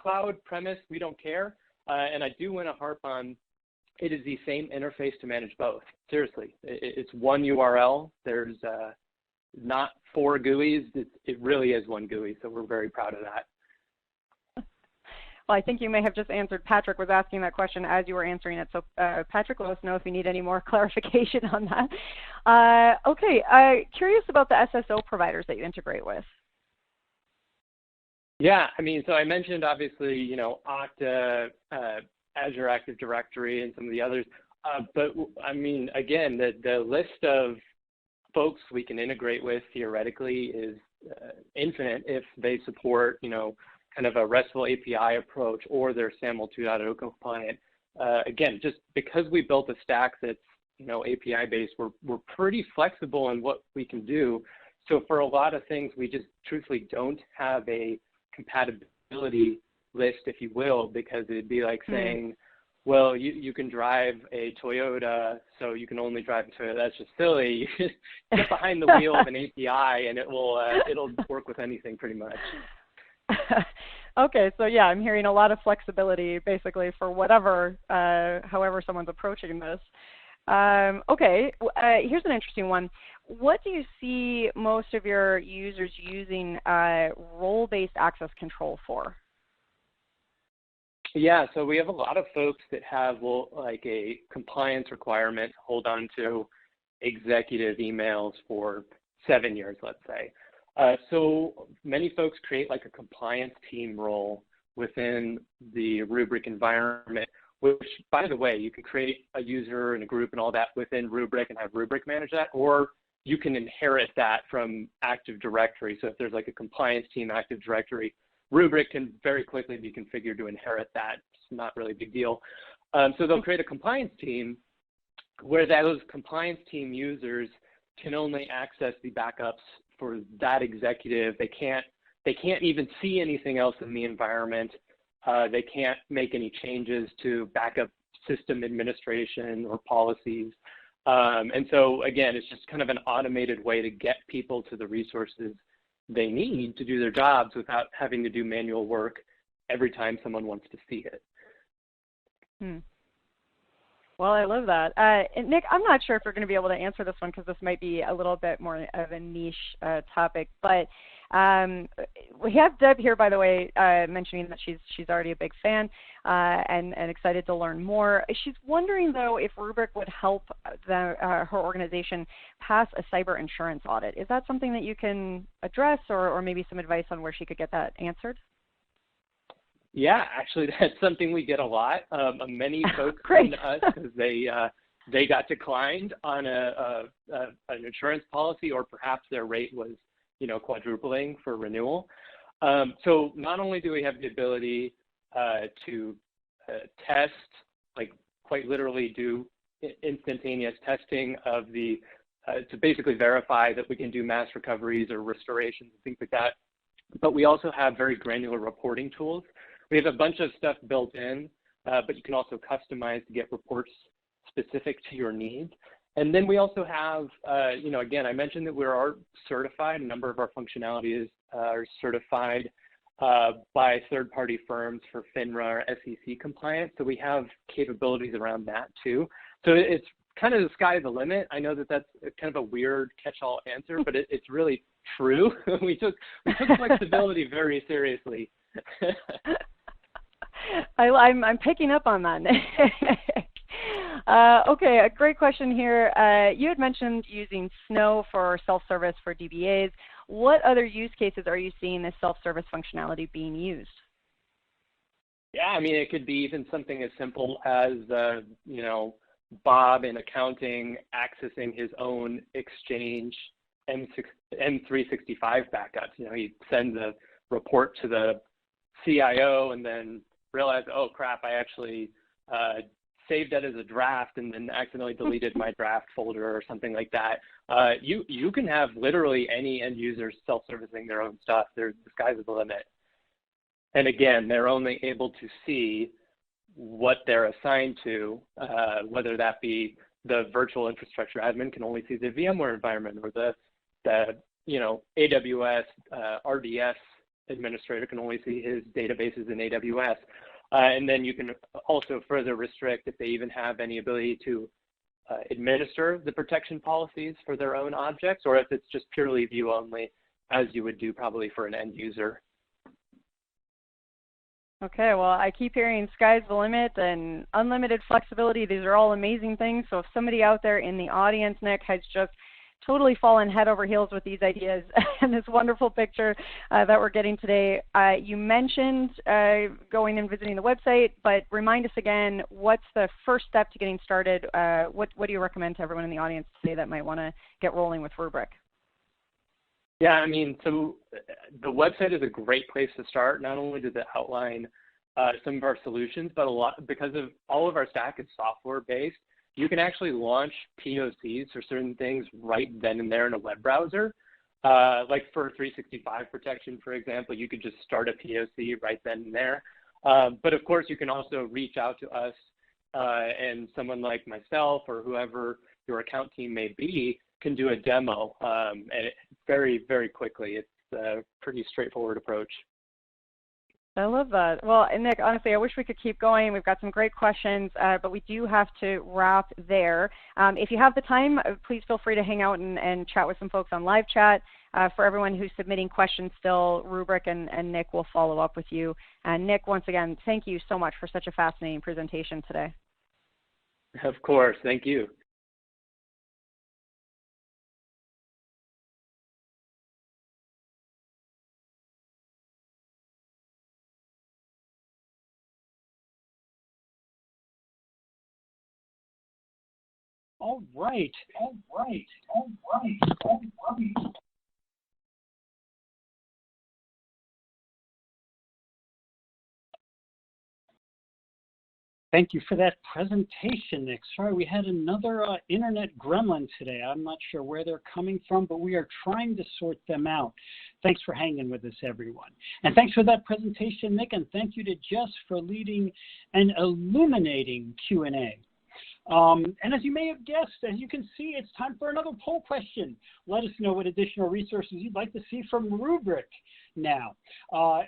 H: cloud premise, we don't care. And I do want to harp on, it is the same interface to manage both. Seriously, it's one URL. There's not 4 GUIs. It really is one GUI. So we're very proud of that.
A: Well, I think you may have just answered. Patrick was asking that question as you were answering it. So Patrick, let us know if you need any more clarification on that. Okay, curious about the SSO providers that you integrate with.
H: Yeah, I mean, so I mentioned obviously, you know, Okta, Azure Active Directory, and some of the others. But I mean, again, the list of folks we can integrate with theoretically is infinite if they support, you know, kind of a RESTful API approach or they're SAML 2.0 compliant. Again, just because we built a stack that's, you know, API based, we're pretty flexible in what we can do. So for a lot of things, we just truthfully don't have a compatibility list, if you will, because it'd be like saying, well, you can drive a Toyota, so you can only drive a Toyota. That's just silly. You just get behind the wheel of an API, and it'll work with anything pretty much.
A: Okay, so yeah, I'm hearing a lot of flexibility basically for whatever, however someone's approaching this. Okay, here's an interesting one. What do you see most of your users using role-based access control for?
H: Yeah, so we have a lot of folks that have like a compliance requirement to hold on to executive emails for 7 years, let's say. So many folks create like a compliance team role within the Rubrik environment, which, by the way, you can create a user and a group and all that within Rubrik and have Rubrik manage that, or you can inherit that from Active Directory. So if there's like a compliance team Active Directory, Rubrik can very quickly be configured to inherit that. It's not really a big deal. So they'll create a compliance team where those compliance team users can only access the backups for that executive. They can't even see anything else in the environment. They can't make any changes to backup system administration or policies. And so again, it's just kind of an automated way to get people to the resources they need to do their jobs without having to do manual work every time someone wants to see it.
A: Well, I love that. And Nick, I'm not sure if you're going to be able to answer this one because this might be a little bit more of a niche topic, but we have Deb here, by the way, mentioning that she's already a big fan and excited to learn more. She's wondering, though, if Rubrik would help her organization pass a cyber insurance audit. Is that something that you can address, or maybe some advice on where she could get that answered?
H: Yeah, actually, that's something we get a lot. Many folks come to us because they got declined on an insurance policy, or perhaps their rate was, you know, quadrupling for renewal. So not only do we have the ability to test, like quite literally do instantaneous testing of the, to basically verify that we can do mass recoveries or restorations and things like that, but we also have very granular reporting tools. We have a bunch of stuff built in, but you can also customize to get reports specific to your needs. And then we also have, you know, again, I mentioned that we are certified. A number of our functionalities are certified by third-party firms for FINRA or SEC compliance. So we have capabilities around that too. So it's kind of the sky's the limit. I know that that's kind of a weird catch-all answer, but it's really true. we took flexibility very seriously.
A: I'm picking up on that. Okay, a great question here. You had mentioned using Snow for self-service for DBAs. What other use cases are you seeing this self-service functionality being used?
H: Yeah, I mean, it could be even something as simple as, you know, Bob in accounting accessing his own Exchange M365 backups. You know, he sends a report to the CIO and then realize, oh crap, I actually saved that as a draft and then accidentally deleted my draft folder or something like that. You can have literally any end user self-servicing their own stuff. The sky's the limit. And again, they're only able to see what they're assigned to, whether that be the virtual infrastructure admin can only see the VMware environment, or the you know, AWS RDS administrator can only see his databases in AWS. And then you can also further restrict if they even have any ability to administer the protection policies for their own objects, or if it's just purely view only, as you would do probably for an end user.
A: Okay, well, I keep hearing sky's the limit and unlimited flexibility. These are all amazing things. So if somebody out there in the audience, Nick, has just totally fallen head over heels with these ideas and this wonderful picture that we're getting today, you mentioned going and visiting the website, but remind us again, what's the first step to getting started? What do you recommend to everyone in the audience today that might want to get rolling with Rubrik?
H: Yeah, I mean, so the website is a great place to start. Not only does it outline some of our solutions, but because of all of our stack is software based, you can actually launch POCs for certain things right then and there in a web browser. Like for 365 protection, for example, you could just start a POC right then and there. But of course, you can also reach out to us and someone like myself or whoever your account team may be can do a demo and very, very quickly. It's a pretty straightforward approach.
A: I love that. Well, and Nick, honestly, I wish we could keep going. We've got some great questions, but we do have to wrap there. If you have the time, please feel free to hang out and chat with some folks on live chat. For everyone who's submitting questions still, Rubrik and Nick will follow up with you. And Nick, once again, thank you so much for such a fascinating presentation today.
H: Of course. Thank you.
B: All right. Thank you for that presentation, Nick. Sorry, we had another internet gremlin today. I'm not sure where they're coming from, but we are trying to sort them out. Thanks for hanging with us, everyone. And thanks for that presentation, Nick, and thank you to Jess for leading an illuminating Q&A. And as you may have guessed, as you can see, it's time for another poll question. Let us know what additional resources you'd like to see from Rubrik now.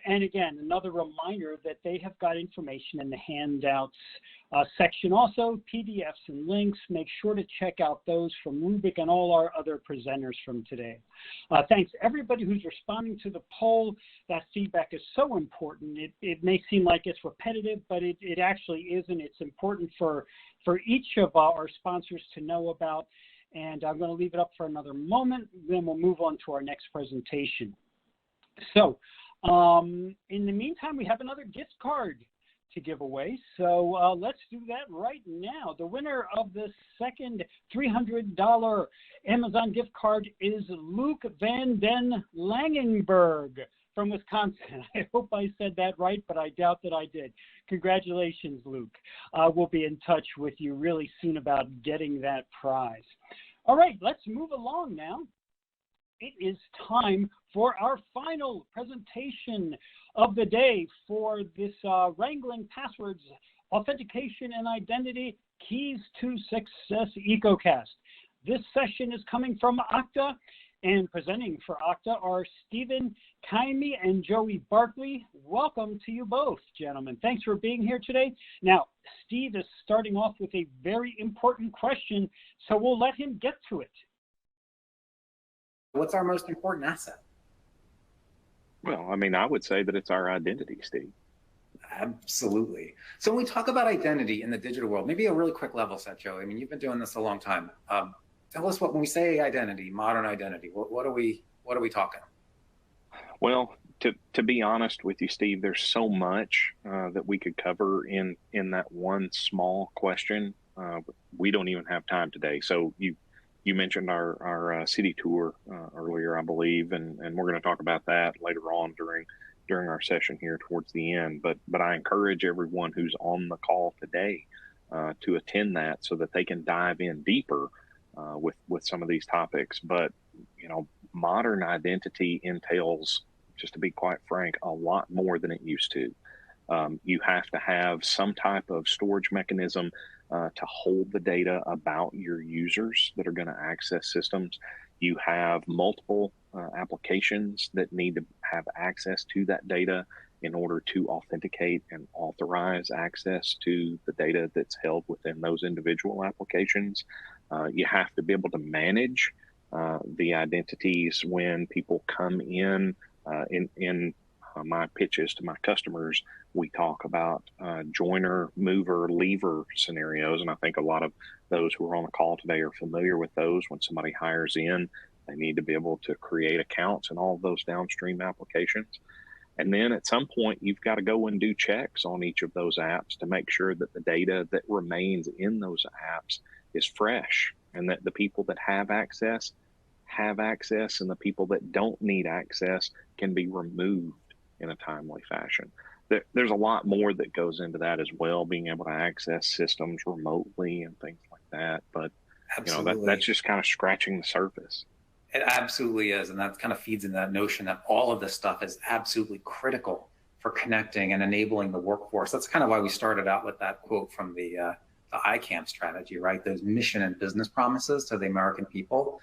B: And again, another reminder that they have got information in the handouts section. Also, PDFs and links. Make sure to check out those from Rubrik and all our other presenters from today. Thanks everybody who's responding to the poll. That feedback is so important. It may seem like it's repetitive, but it actually isn't. It's important for each of our sponsors to know about. And I'm going to leave it up for another moment, then we'll move on to our next presentation. So in the meantime, we have another gift card to give away. So let's do that right now. The winner of the second $300 Amazon gift card is Luke Van Den Langenberg from Wisconsin. I hope I said that right, but I doubt that I did. Congratulations, Luke. We'll be in touch with you really soon about getting that prize. All right, let's move along now. It is time for our final presentation of the day for this Wrangling Passwords, Authentication and Identity Keys to Success EcoCast. This session is coming from Okta, and presenting for Okta are Stephen Kaimi and Joey Barkley. Welcome to you both, gentlemen. Thanks for being here today. Now, Steve is starting off with a very important question, so we'll let him get to it.
I: What's our most important asset?
J: Well, I mean, I would say that it's our identity, Steve.
I: Absolutely. So when we talk about identity in the digital world, maybe a really quick level set, Joe. I mean, you've been doing this a long time. Tell us when we say identity, modern identity, what are we talking?
J: Well, to be honest with you, Steve, there's so much that we could cover in that one small question. We don't even have time today. So you mentioned our city tour earlier, I believe, and we're going to talk about that later on during our session here towards the end. But I encourage everyone who's on the call today to attend that so that they can dive in deeper with some of these topics. But modern identity entails, just to be quite frank, a lot more than it used to. You have to have some type of storage mechanism to hold the data about your users that are going to access systems. You have multiple applications that need to have access to that data in order to authenticate and authorize access to the data that's held within those individual applications. You have to be able to manage the identities when people come in my pitches to my customers. We talk about joiner, mover, leaver scenarios, and I think a lot of those who are on the call today are familiar with those. When somebody hires in, they need to be able to create accounts in all of those downstream applications. And then at some point, you've got to go and do checks on each of those apps to make sure that the data that remains in those apps is fresh, and that the people that have access, and the people that don't need access can be removed in a timely fashion. There's a lot more that goes into that as well, being able to access systems remotely and things like that. But that's just kind of scratching the surface.
I: It absolutely is, and that kind of feeds into that notion that all of this stuff is absolutely critical for connecting and enabling the workforce. That's kind of why we started out with that quote from the ICAM strategy, right? Those mission and business promises to the American people.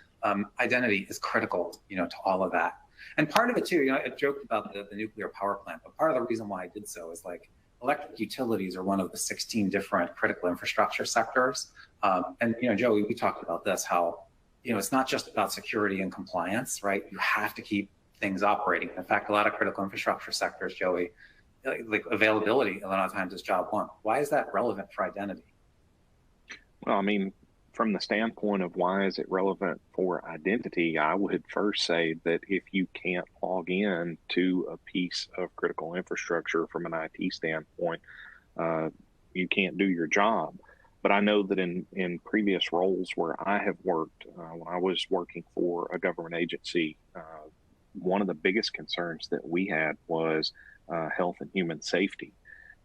I: Identity is critical, to all of that. And part of it too, I joked about the nuclear power plant, but part of the reason why I did so is like electric utilities are one of the 16 different critical infrastructure sectors. And Joey, we talked about this, how it's not just about security and compliance, right? You have to keep things operating. In fact, a lot of critical infrastructure sectors, Joey, like availability a lot of times is job one. Why is that relevant for identity?
J: Well, I mean, from the standpoint of why is it relevant for identity, I would first say that if you can't log in to a piece of critical infrastructure from an IT standpoint, you can't do your job. But I know that in previous roles where I have worked, when I was working for a government agency, one of the biggest concerns that we had was health and human safety.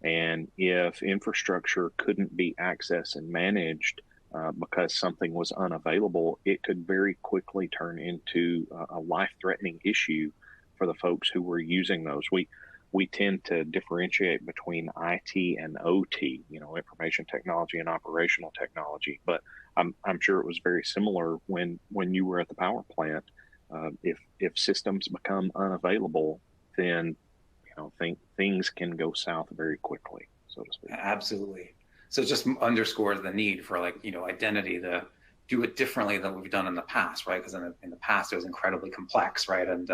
J: And if infrastructure couldn't be accessed and managed because something was unavailable, it could very quickly turn into a life-threatening issue for the folks who were using those. We tend to differentiate between IT and OT, information technology and operational technology. But I'm sure it was very similar when you were at the power plant. If systems become unavailable, then things can go south very quickly, so to speak.
I: Absolutely. So it just underscores the need for identity to do it differently than we've done in the past, right? Because in the past it was incredibly complex, right? And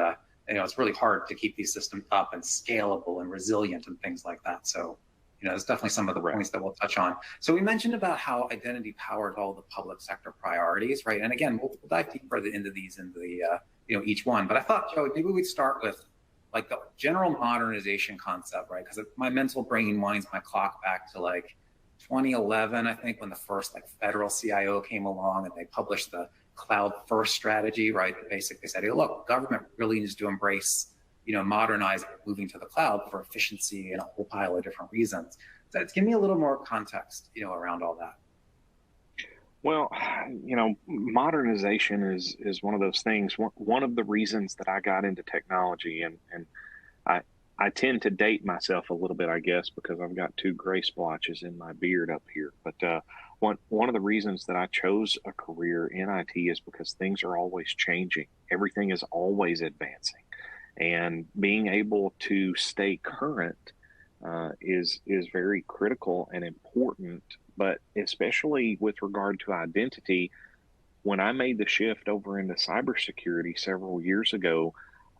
I: it's really hard to keep these systems up and scalable and resilient and things like that. So there's definitely some of the points that we'll touch on. So we mentioned about how identity powers all the public sector priorities, right? And again, we'll dive deeper into these in the each one. But I thought, Joe, maybe we'd start with like the general modernization concept, right? Because my mental brain winds my clock back to like 2011, I think, when the first federal CIO came along and they published the cloud first strategy, right? They basically said, hey, look, government really needs to embrace, modernizing, moving to the cloud for efficiency and a whole pile of different reasons. So give me a little more context, around all that.
J: Well, modernization is one of those things. One of the reasons that I got into technology, and I tend to date myself a little bit, I guess, because I've got 2 gray splotches in my beard up here. But one of the reasons that I chose a career in IT is because things are always changing. Everything is always advancing. And being able to stay current is very critical and important. But especially with regard to identity, when I made the shift over into cybersecurity several years ago,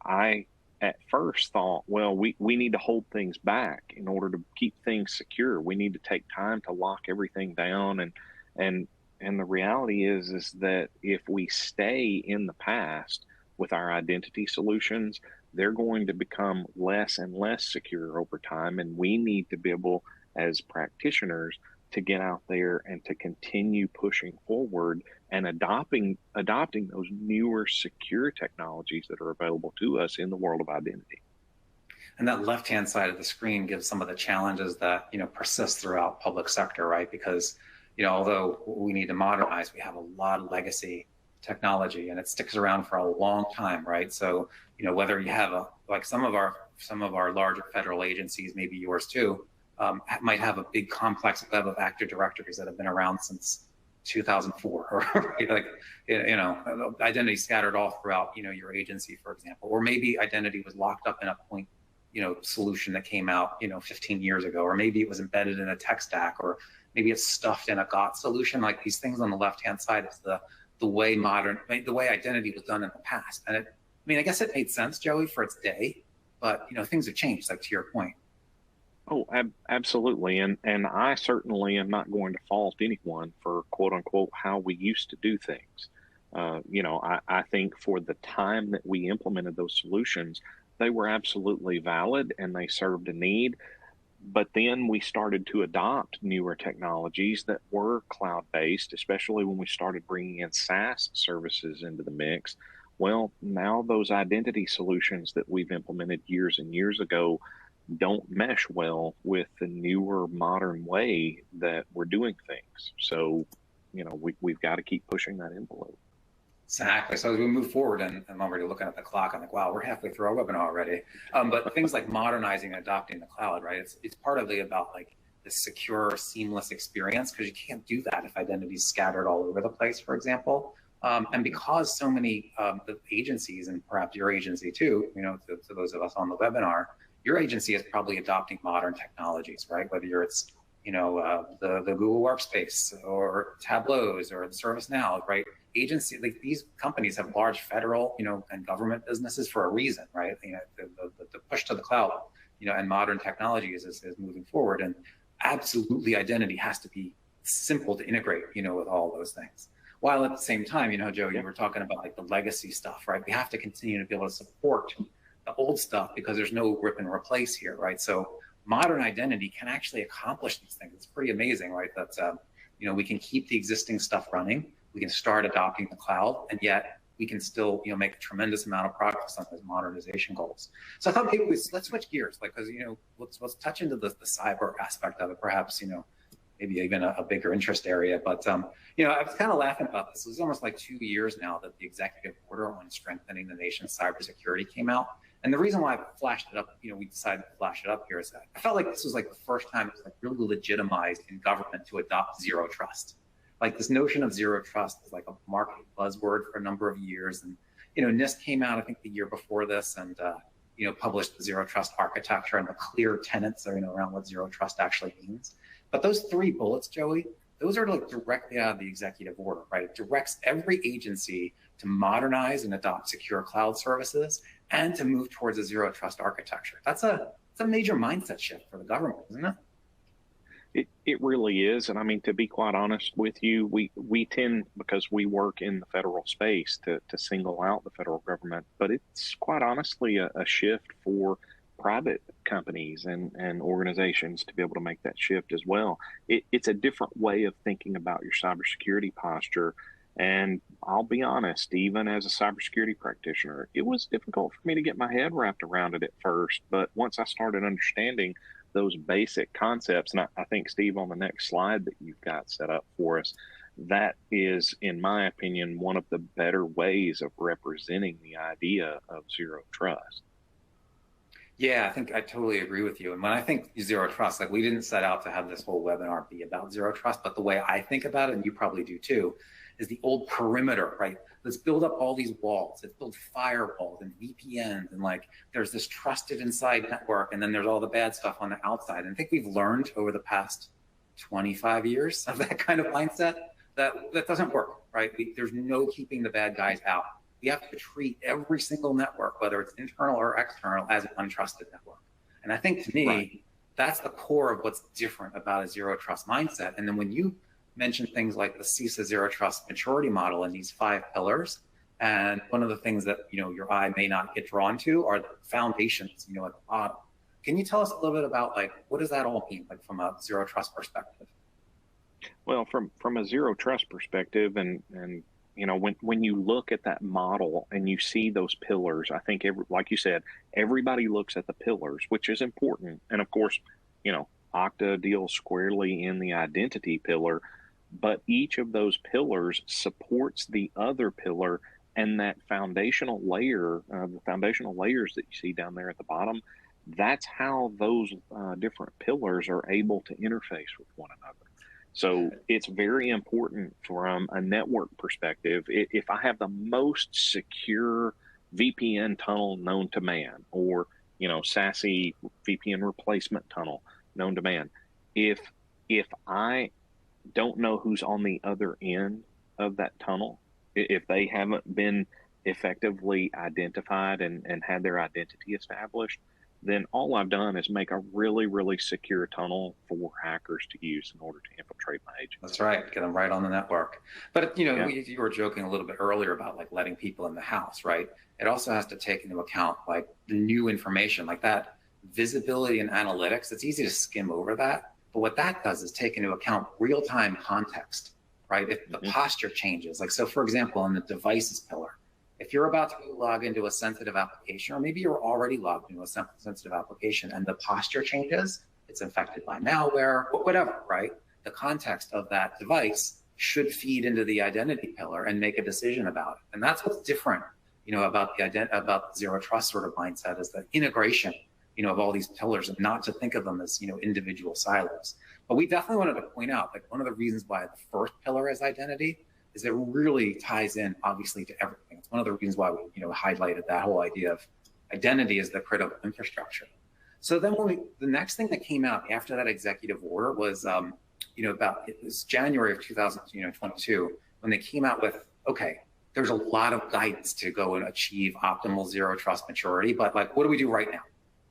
J: I at first thought, well, we need to hold things back in order to keep things secure. We need to take time to lock everything down. And the reality is that if we stay in the past with our identity solutions, they're going to become less and less secure over time. And we need to be able, as practitioners, to get out there and to continue pushing forward and adopting those newer secure technologies that are available to us in the world of identity.
I: And that left-hand side of the screen gives some of the challenges that persist throughout public sector, right? Because although we need to modernize, we have a lot of legacy technology, and it sticks around for a long time, right? So whether you have some of our larger federal agencies, maybe yours too, might have a big complex web of Active Directories that have been around since 2004, or identity scattered all throughout, your agency, for example, or maybe identity was locked up in a point, solution that came out, 15 years ago, or maybe it was embedded in a tech stack, or maybe it's stuffed in a GOT solution. Like these things on the left-hand side is the way identity was done in the past. And I guess it made sense, Joey, for its day, but things have changed, like to your point.
J: Oh, absolutely. And I certainly am not going to fault anyone for quote unquote how we used to do things. I think for the time that we implemented those solutions, they were absolutely valid and they served a need. But then we started to adopt newer technologies that were cloud based, especially when we started bringing in SaaS services into the mix. Well, now those identity solutions that we've implemented years and years ago don't mesh well with the newer modern way that we're doing things. So, we've got to keep pushing that envelope.
I: Exactly. So as we move forward, and I'm already looking at the clock, I'm like, wow, we're halfway through our webinar already. But things like modernizing and adopting the cloud, right? It's partly about like the secure, seamless experience, because you can't do that if identity's scattered all over the place, for example. And because so many the agencies, and perhaps your agency too, to those of us on the webinar, your agency is probably adopting modern technologies, right? Whether it's the Google Workspace or Tableaus or ServiceNow, right? Agency, like these companies have large federal, and government businesses for a reason, right? The push to the cloud, and modern technologies is moving forward, and absolutely identity has to be simple to integrate, with all those things. While at the same time, Joe, you were talking about like the legacy stuff, right? We have to continue to be able to support the old stuff because there's no rip and replace here, right? So modern identity can actually accomplish these things. It's pretty amazing, right? That we can keep the existing stuff running. We can start adopting the cloud, and yet we can still, make a tremendous amount of progress on those modernization goals. So I thought maybe let's switch gears, like, because let's touch into the cyber aspect of it, perhaps, maybe even a bigger interest area. But I was kind of laughing about this. It was almost like 2 years now that the executive order on strengthening the nation's cybersecurity came out. And the reason why I flashed it up, we decided to flash it up here, is that I felt like this was like the first time it was like really legitimized in government to adopt zero trust. Like this notion of zero trust is like a market buzzword for a number of years. And, NIST came out, I think the year before this, and, published the zero trust architecture and the clear tenets, around what zero trust actually means. But those 3 bullets, Joey, those are like directly out of the executive order, right? It directs every agency to modernize and adopt secure cloud services and to move towards a zero trust architecture. That's a major mindset shift for the government, isn't it?
J: It really is. And I mean, to be quite honest with you, we tend, because we work in the federal space, to single out the federal government, but it's quite honestly a shift for private companies and organizations to be able to make that shift as well. It's a different way of thinking about your cybersecurity posture. And I'll be honest, even as a cybersecurity practitioner, it was difficult for me to get my head wrapped around it at first. But once I started understanding those basic concepts, and I think, Steve, on the next slide that you've got set up for us, that is, in my opinion, one of the better ways of representing the idea of zero trust.
I: Yeah, I think I totally agree with you. And when I think zero trust, like we didn't set out to have this whole webinar be about zero trust, but the way I think about it, and you probably do too, is the old perimeter, right? Let's build up all these walls. Let's build firewalls and VPNs, and like there's this trusted inside network, and then there's all the bad stuff on the outside. And I think we've learned over the past 25 years of that kind of mindset that doesn't work, right? There's no keeping the bad guys out. We have to treat every single network, whether it's internal or external, as an untrusted network. And I think, to me, that's the core of what's different about a zero trust mindset. And then when you mention things like the CISA zero trust maturity model and these 5 pillars, and one of the things that your eye may not get drawn to are the foundations, at the bottom. Can you tell us a little bit about like what does that all mean, like from a zero trust perspective?
J: Well, from a zero trust perspective, and when you look at that model and you see those pillars, I think, like you said, everybody looks at the pillars, which is important. And of course, Okta deals squarely in the identity pillar, but each of those pillars supports the other pillar, and that foundational layer, the foundational layers that you see down there at the bottom, that's how those different pillars are able to interface with one another. So it's very important from a network perspective. If I have the most secure VPN tunnel known to man, or SASE VPN replacement tunnel known to man, if I don't know who's on the other end of that tunnel, if they haven't been effectively identified and had their identity established, then all I've done is make a really, really secure tunnel for hackers to use in order to infiltrate my agents.
I: That's right. Get them right on the network. But,
J: Yeah.
I: you were joking a little bit earlier about like letting people in the house, right? It also has to take into account like the new information, like that visibility and analytics. It's easy to skim over that. But what that does is take into account real-time context, right? If the posture changes, like, so for example, on the devices pillar, if you're about to log into a sensitive application, or maybe you're already logged into a sensitive application and the posture changes, it's infected by malware, whatever, right? The context of that device should feed into the identity pillar and make a decision about it. And that's what's different, about the zero trust sort of mindset, is the integration, of all these pillars, and not to think of them as, individual silos. But we definitely wanted to point out, like, one of the reasons why the first pillar is identity is it really ties in, obviously, to everything. It's one of the reasons why we, highlighted that whole idea of identity as the critical infrastructure. So then the next thing that came out after that executive order was, it was January of 2022, when they came out with, okay, there's a lot of guidance to go and achieve optimal zero trust maturity, but like, what do we do right now?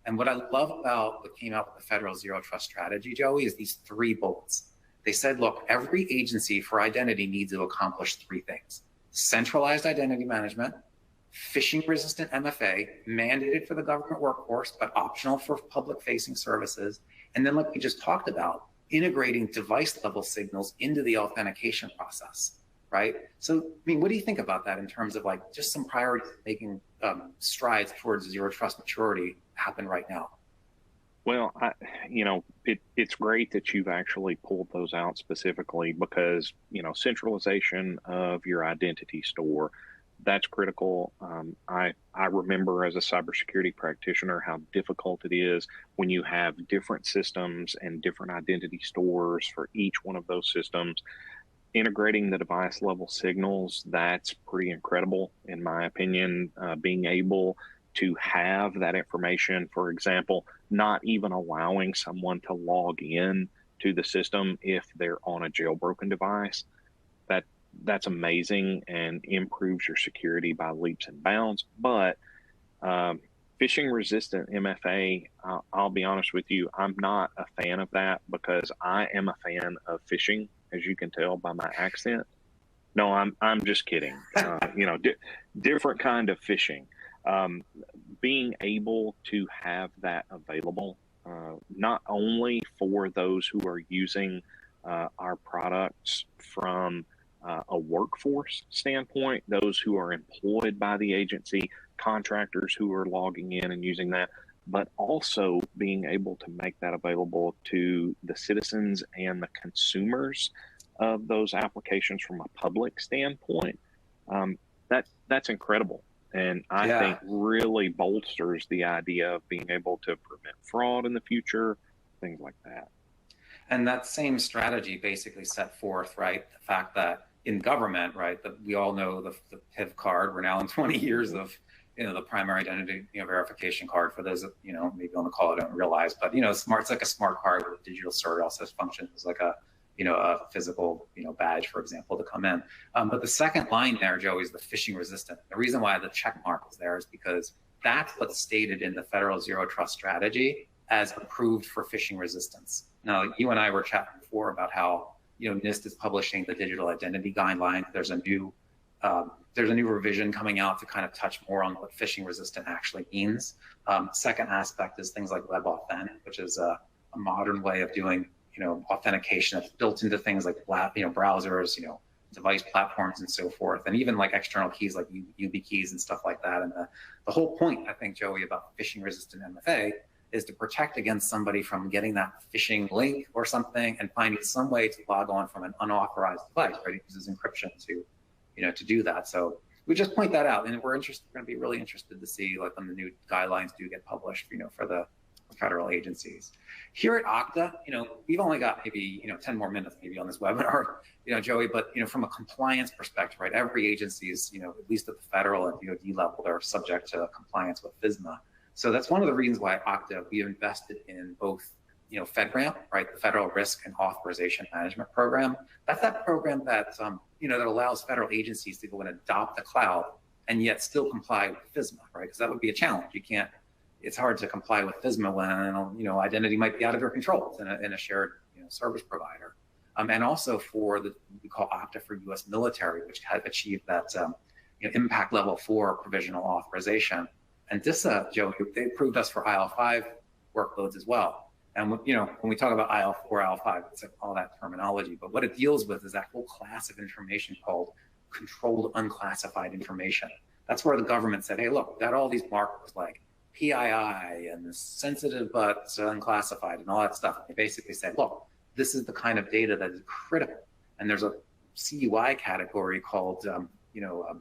I: And what I love about what came out with the federal zero trust strategy, Joey, is these 3 bullets. They said, look, every agency for identity needs to accomplish 3 things: centralized identity management, phishing resistant MFA, mandated for the government workforce, but optional for public facing services. And then, like we just talked about, integrating device level signals into the authentication process, right? So, I mean, what do you think about that in terms of like just some priorities making strides towards zero trust maturity happen right now?
J: Well, it's great that you've actually pulled those out specifically, because, centralization of your identity store, that's critical. I remember as a cybersecurity practitioner how difficult it is when you have different systems and different identity stores for each one of those systems. Integrating the device level signals, that's pretty incredible, in my opinion. Being able to have that information, for example, not even allowing someone to log in to the system if they're on a jailbroken device, that's amazing and improves your security by leaps and bounds. But phishing resistant MFA, I'll be honest with you, I'm not a fan of that, because I am a fan of phishing, as you can tell by my accent. No, I'm just kidding. Different kind of phishing. Being able to have that available, not only for those who are using our products from a workforce standpoint, those who are employed by the agency, contractors who are logging in and using that, but also being able to make that available to the citizens and the consumers of those applications from a public standpoint. That's incredible. And I think really bolsters the idea of being able to prevent fraud in the future, things like that.
I: And that same strategy basically set forth, right, the fact that in government, right, that we all know the PIV card, we're now in 20 years of, the primary identity verification card. For those, maybe on the call I don't realize, but, it's like a smart card with digital cert, also functions as like a physical, badge, for example, to come in. But the second line there, Joey, is the phishing resistant. The reason why the check mark is there is because that's what's stated in the federal zero trust strategy as approved for phishing resistance. Now, you and I were chatting before about how, NIST is publishing the digital identity guideline. There's a new revision coming out to kind of touch more on what phishing resistant actually means. Second aspect is things like WebAuthn, which is a modern way of doing authentication that's built into things like browsers, device platforms, and so forth, and even like external keys like YubiKeys and stuff like that. And the whole point, I think, Joey, about phishing resistant MFA is to protect against somebody from getting that phishing link or something and finding some way to log on from an unauthorized device, right? It uses encryption to do that. So we just point that out, and we're going to be really interested to see like when the new guidelines do get published, for the federal agencies. Here at Okta, we've only got maybe 10 more minutes maybe on this webinar, Joey, but from a compliance perspective, right, every agency is, at least at the federal and DoD level, they're subject to compliance with FISMA. So that's one of the reasons why at Okta we invested in both FedRAMP, right, the Federal Risk and Authorization Management Program. That's that program that that allows federal agencies to go and adopt the cloud and yet still comply with FISMA, right? Because that would be a challenge. You can't it's hard to comply with FISMA when, you know, identity might be out of your control in a shared, you know, service provider. And also for the, we call Okta for US military, which had achieved that you know, impact level 4 provisional authorization. And DISA, Joe, they approved us for IL5 workloads as well. And you know, when we talk about IL4, IL5, it's like all that terminology, but what it deals with is that whole class of information called controlled unclassified information. That's where the government said, hey, look, we got all these markers like PII and sensitive but unclassified and all that stuff. They basically said, look, this is the kind of data that is critical. And there's a CUI category called, you know,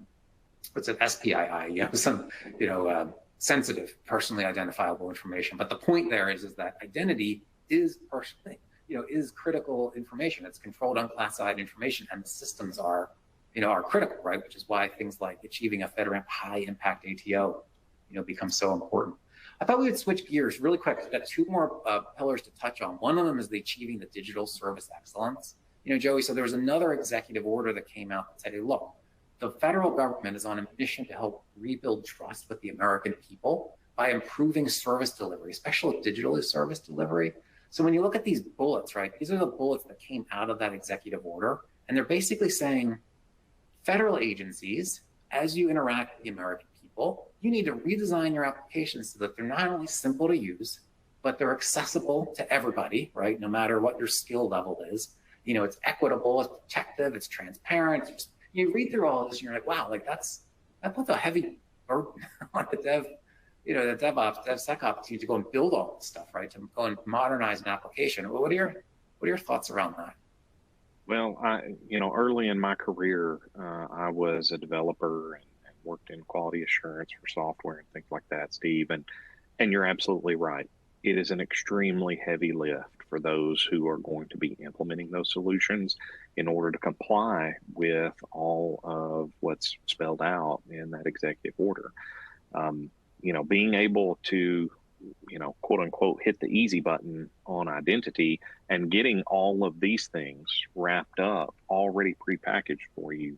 I: what's it, SPII, you know, some, you know, sensitive, personally identifiable information. But the point there is that identity is personally, you know, is critical information. It's controlled unclassified information, and the systems are, you know, are critical, right? Which is why things like achieving a FedRAMP high impact ATO, you know, become so important. I thought we would switch gears really quick. We've got 2 more pillars to touch on. One of them is the achieving the digital service excellence. You know, Joey, so there was another executive order that came out that said, hey, look, the federal government is on a mission to help rebuild trust with the American people by improving service delivery, especially digital service delivery. So when you look at these bullets, right, these are the bullets that came out of that executive order. And they're basically saying, federal agencies, as you interact with the American people, you need to redesign your applications so that they're not only simple to use, but they're accessible to everybody, right? No matter what your skill level is. You know, it's equitable, it's protective, it's transparent. You read through all of this and you're like, wow, like that puts a heavy burden on the dev, you know, the DevOps, DevSecOps team to go and build all this stuff, right? To go and modernize an application. What are your thoughts around that?
J: Well, you know, early in my career, I was a developer and worked in quality assurance for software and things like that, Steve. And you're absolutely right. It is an extremely heavy lift for those who are going to be implementing those solutions in order to comply with all of what's spelled out in that executive order. You know, being able to, you know, quote unquote, hit the easy button on identity and getting all of these things wrapped up, already prepackaged for you.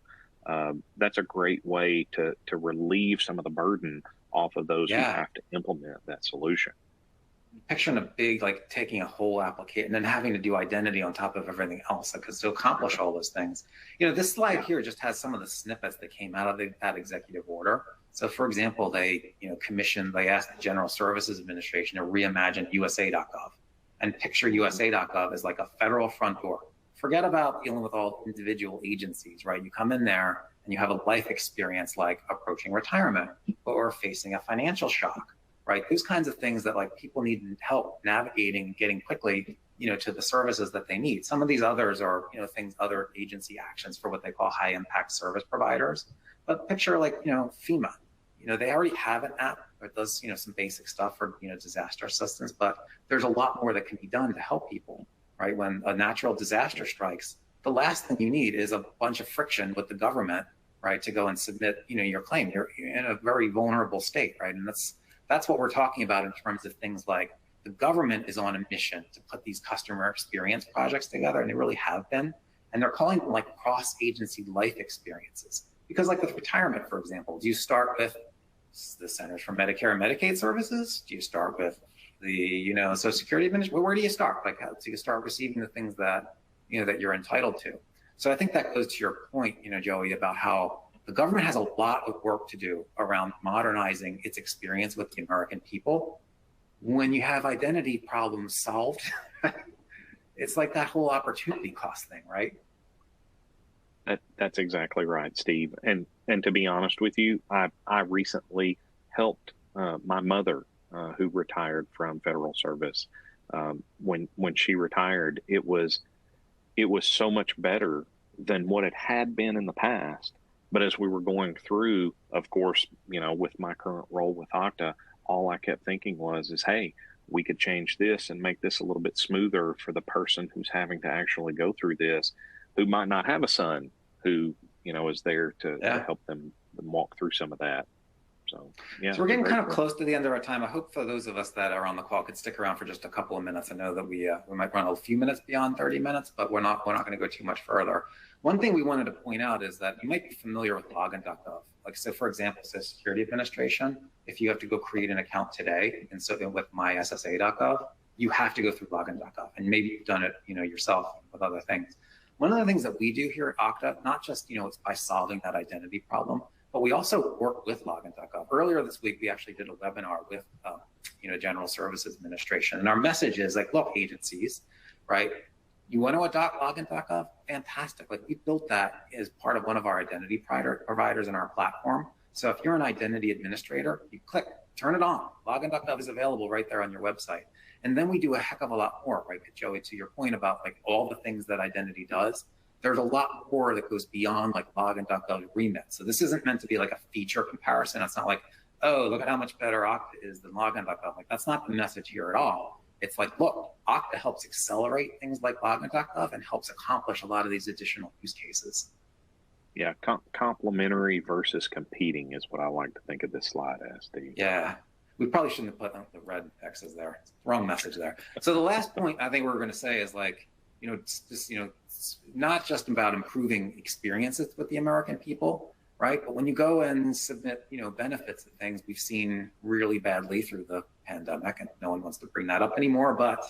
J: That's a great way to relieve some of the burden off of those who have to implement that solution.
I: Picturing a big, like taking a whole application and then having to do identity on top of everything else, like, to accomplish all those things. You know, this slide here just has some of the snippets that came out of that executive order. So for example, they, you know, they asked the General Services Administration to reimagine USA.gov and picture USA.gov as like a federal front door. Forget about dealing with all individual agencies, right? You come in there and you have a life experience like approaching retirement or facing a financial shock, right? Those kinds of things that like people need help navigating, getting quickly, you know, to the services that they need. Some of these others are, you know, other agency actions for what they call high impact service providers. But picture like, you know, FEMA, you know, they already have an app that does, you know, some basic stuff for, you know, disaster assistance, but there's a lot more that can be done to help people, right? When a natural disaster strikes, the last thing you need is a bunch of friction with the government, right? To go and submit, you know, your claim. You're in a very vulnerable state, right? And that's what we're talking about in terms of things like the government is on a mission to put these customer experience projects together, and they really have been. And they're calling them like cross-agency life experiences. Because like with retirement, for example, do you start with the Centers for Medicare and Medicaid Services? Do you start with the, you know, Social Security Administration? Where do you start? Like, how do you start receiving the things that, you know, that you're entitled to? So I think that goes to your point, you know, Joey, about how the government has a lot of work to do around modernizing its experience with the American people. When you have identity problems solved, it's like that whole opportunity cost thing, right?
J: That's exactly right, Steve. And to be honest with you, I recently helped my mother, who retired from federal service. When she retired, it was so much better than what it had been in the past. But as we were going through, of course, you know, with my current role with Okta, all I kept thinking is, hey, we could change this and make this a little bit smoother for the person who's having to actually go through this, who might not have a son who, you know, is there to help them walk through some of that. So, yeah.
I: So we're getting kind of close to the end of our time. I hope for those of us that are on the call could stick around for just a couple of minutes. I know that we might run a few minutes beyond 30 minutes, but we're not going to go too much further. One thing we wanted to point out is that you might be familiar with login.gov. Like, so for example, Social Security Administration, if you have to go create an account today, and so with myssa.gov, you have to go through login.gov, and maybe you've done it, yourself with other things. One of the things that we do here at Okta, not just, it's by solving that identity problem, but we also work with login.gov. Earlier this week, we actually did a webinar with, General Services Administration. And our message is like, look, agencies, right? You want to adopt login.gov? Fantastic. Like, we built that as part of one of our identity providers in our platform. So if you're an identity administrator, you click, turn it on. Login.gov is available right there on your website. And then we do a heck of a lot more, right, Joey, to your point about like all the things that identity does. There's a lot more that goes beyond like login.gov remit. So this isn't meant to be like a feature comparison. It's not like, oh, look at how much better Okta is than login.gov. Like, that's not the message here at all. It's like, look, Okta helps accelerate things like login.gov and helps accomplish a lot of these additional use cases.
J: Yeah, complementary versus competing is what I like to think of this slide as, Steve.
I: Yeah, we probably shouldn't have put the red X's there. Wrong message there. So the last point I think we're going to say is like, it's just, it's not just about improving experiences with the American people, right? But when you go and submit, benefits and things, we've seen really badly through the pandemic, and no one wants to bring that up anymore. But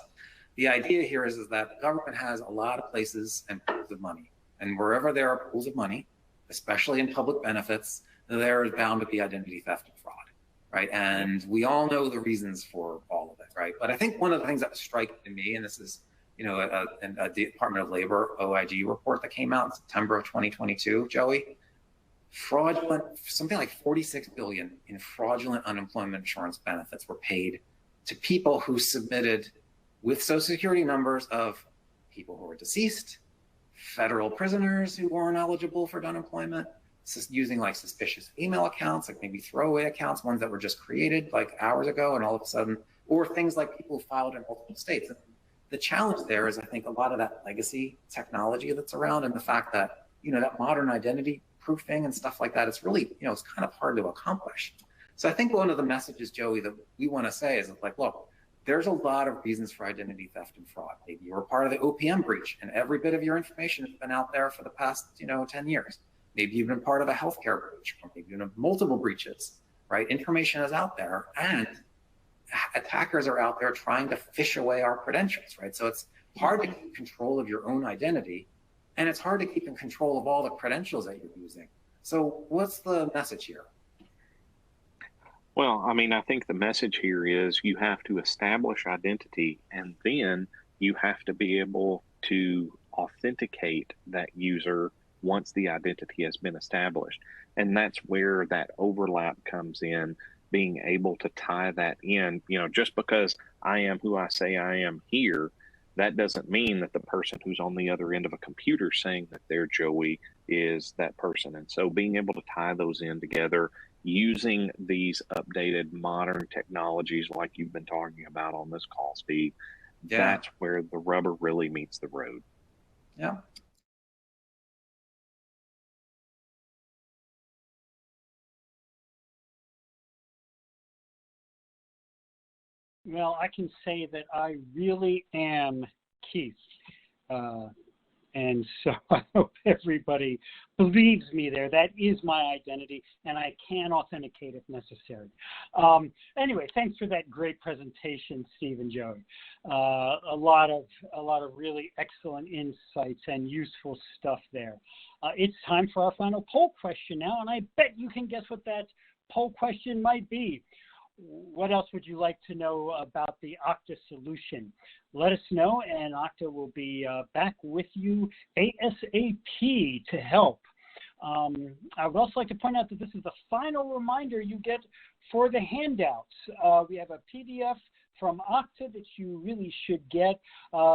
I: the idea here is that the government has a lot of places and pools of money. And wherever there are pools of money, especially in public benefits, there is bound to be identity theft and fraud, right? And we all know the reasons for all of it, right? But I think one of the things that was striking to me, and this is, a Department of Labor OIG report that came out in September of 2022, Joey, fraudulent, something like 46 billion in fraudulent unemployment insurance benefits were paid to people who submitted with Social Security numbers of people who were deceased, federal prisoners who weren't eligible for unemployment, using like suspicious email accounts, like maybe throwaway accounts, ones that were just created like hours ago, and all of a sudden, or things like people who filed in multiple states. The challenge there is, I think, a lot of that legacy technology that's around, and the fact that, that modern identity proofing and stuff like that, it's really, it's kind of hard to accomplish. So I think one of the messages, Joey, that we want to say is like, look, there's a lot of reasons for identity theft and fraud. Maybe you were part of the OPM breach and every bit of your information has been out there for the past, 10 years. Maybe you've been part of a healthcare breach, or maybe you have multiple breaches, right? Information is out there, and attackers are out there trying to fish away our credentials, right? So it's hard to keep control of your own identity, and it's hard to keep in control of all the credentials that you're using. So what's the message here?
J: Well, I mean, I think the message here is you have to establish identity, and then you have to be able to authenticate that user once the identity has been established. And that's where that overlap comes in, being able to tie that in. Just because I am who I say I am here, that doesn't mean that the person who's on the other end of a computer saying that they're Joey is that person. And so being able to tie those in together using these updated modern technologies like you've been talking about on this call, Steve, that's where the rubber really meets the road.
I: Yeah.
D: Well, I can say that I really am Keith. And so I hope everybody believes me there. That is my identity, and I can authenticate if necessary. Anyway, thanks for that great presentation, Steve and Joey. A lot of really excellent insights and useful stuff there. It's time for our final poll question now, and I bet you can guess what that poll question might be. What else would you like to know about the Okta solution? Let us know, and Okta will be back with you ASAP to help. I would also like to point out that this is the final reminder you get for the handouts. We have a PDF from Okta that you really should get.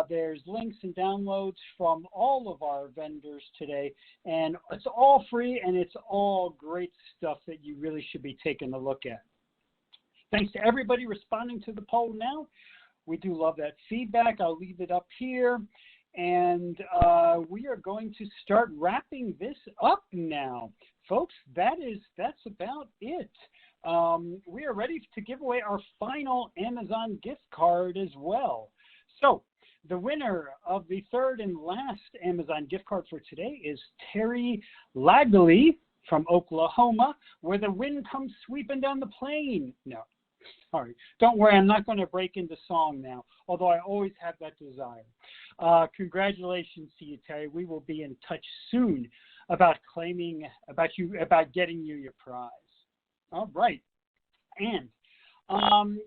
D: There's links and downloads from all of our vendors today, and it's all free, and it's all great stuff that you really should be taking a look at. Thanks to everybody responding to the poll now. We do love that feedback. I'll leave it up here. And we are going to start wrapping this up now. Folks, that's about it. We are ready to give away our final Amazon gift card as well. So
B: The winner of the third and last Amazon gift card for today is Terry Lagley from Oklahoma, where the wind comes sweeping down the plain. No, all right. Don't worry, I'm not going to break into song now, although I always have that desire. Congratulations to you, Terry. We will be in touch soon about getting you your prize. All right. And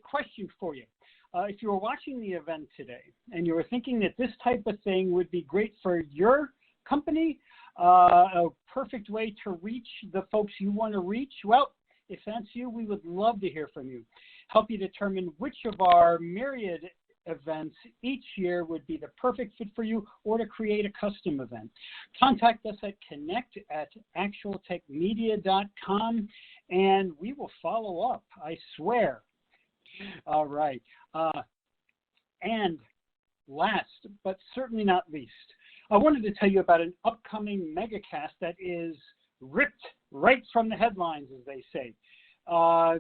B: question for you. If you were watching the event today and you were thinking that this type of thing would be great for your company, a perfect way to reach the folks you want to reach, well, if that's you, we would love to hear from you. Help you determine which of our myriad events each year would be the perfect fit for you, or to create a custom event. Contact us at connect@actualtechmedia.com and we will follow up, I swear. All right. And last, but certainly not least, I wanted to tell you about an upcoming megacast that is ripped right from the headlines, as they say.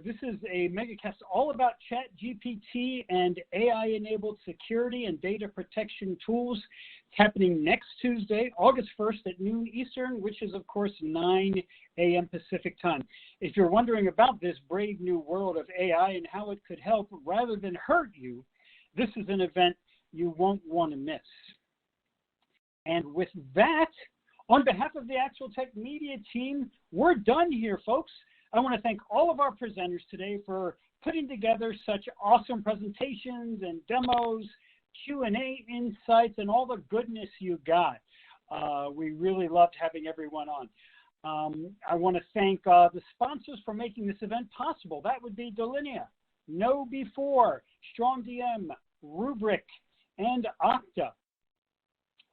B: This is a megacast all about ChatGPT and AI-enabled security and data protection tools. It's happening next Tuesday, August 1st at noon Eastern, which is, of course, 9 a.m. Pacific time. If you're wondering about this brave new world of AI and how it could help rather than hurt you, this is an event you won't want to miss. And with that, on behalf of the Actual Tech Media team, we're done here, folks. I want to thank all of our presenters today for putting together such awesome presentations and demos, Q&A insights, and all the goodness you got. We really loved having everyone on. I want to thank the sponsors for making this event possible. That would be Delinea, KnowBe4, StrongDM, Rubrik, and Okta.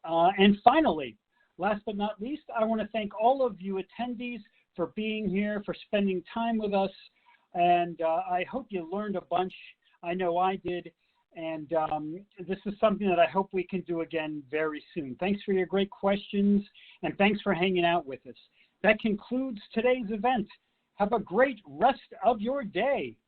B: And finally, last but not least, I want to thank all of you attendees for being here, for spending time with us, and I hope you learned a bunch. I know I did, and this is something that I hope we can do again very soon. Thanks for your great questions, and thanks for hanging out with us. That concludes today's event. Have a great rest of your day.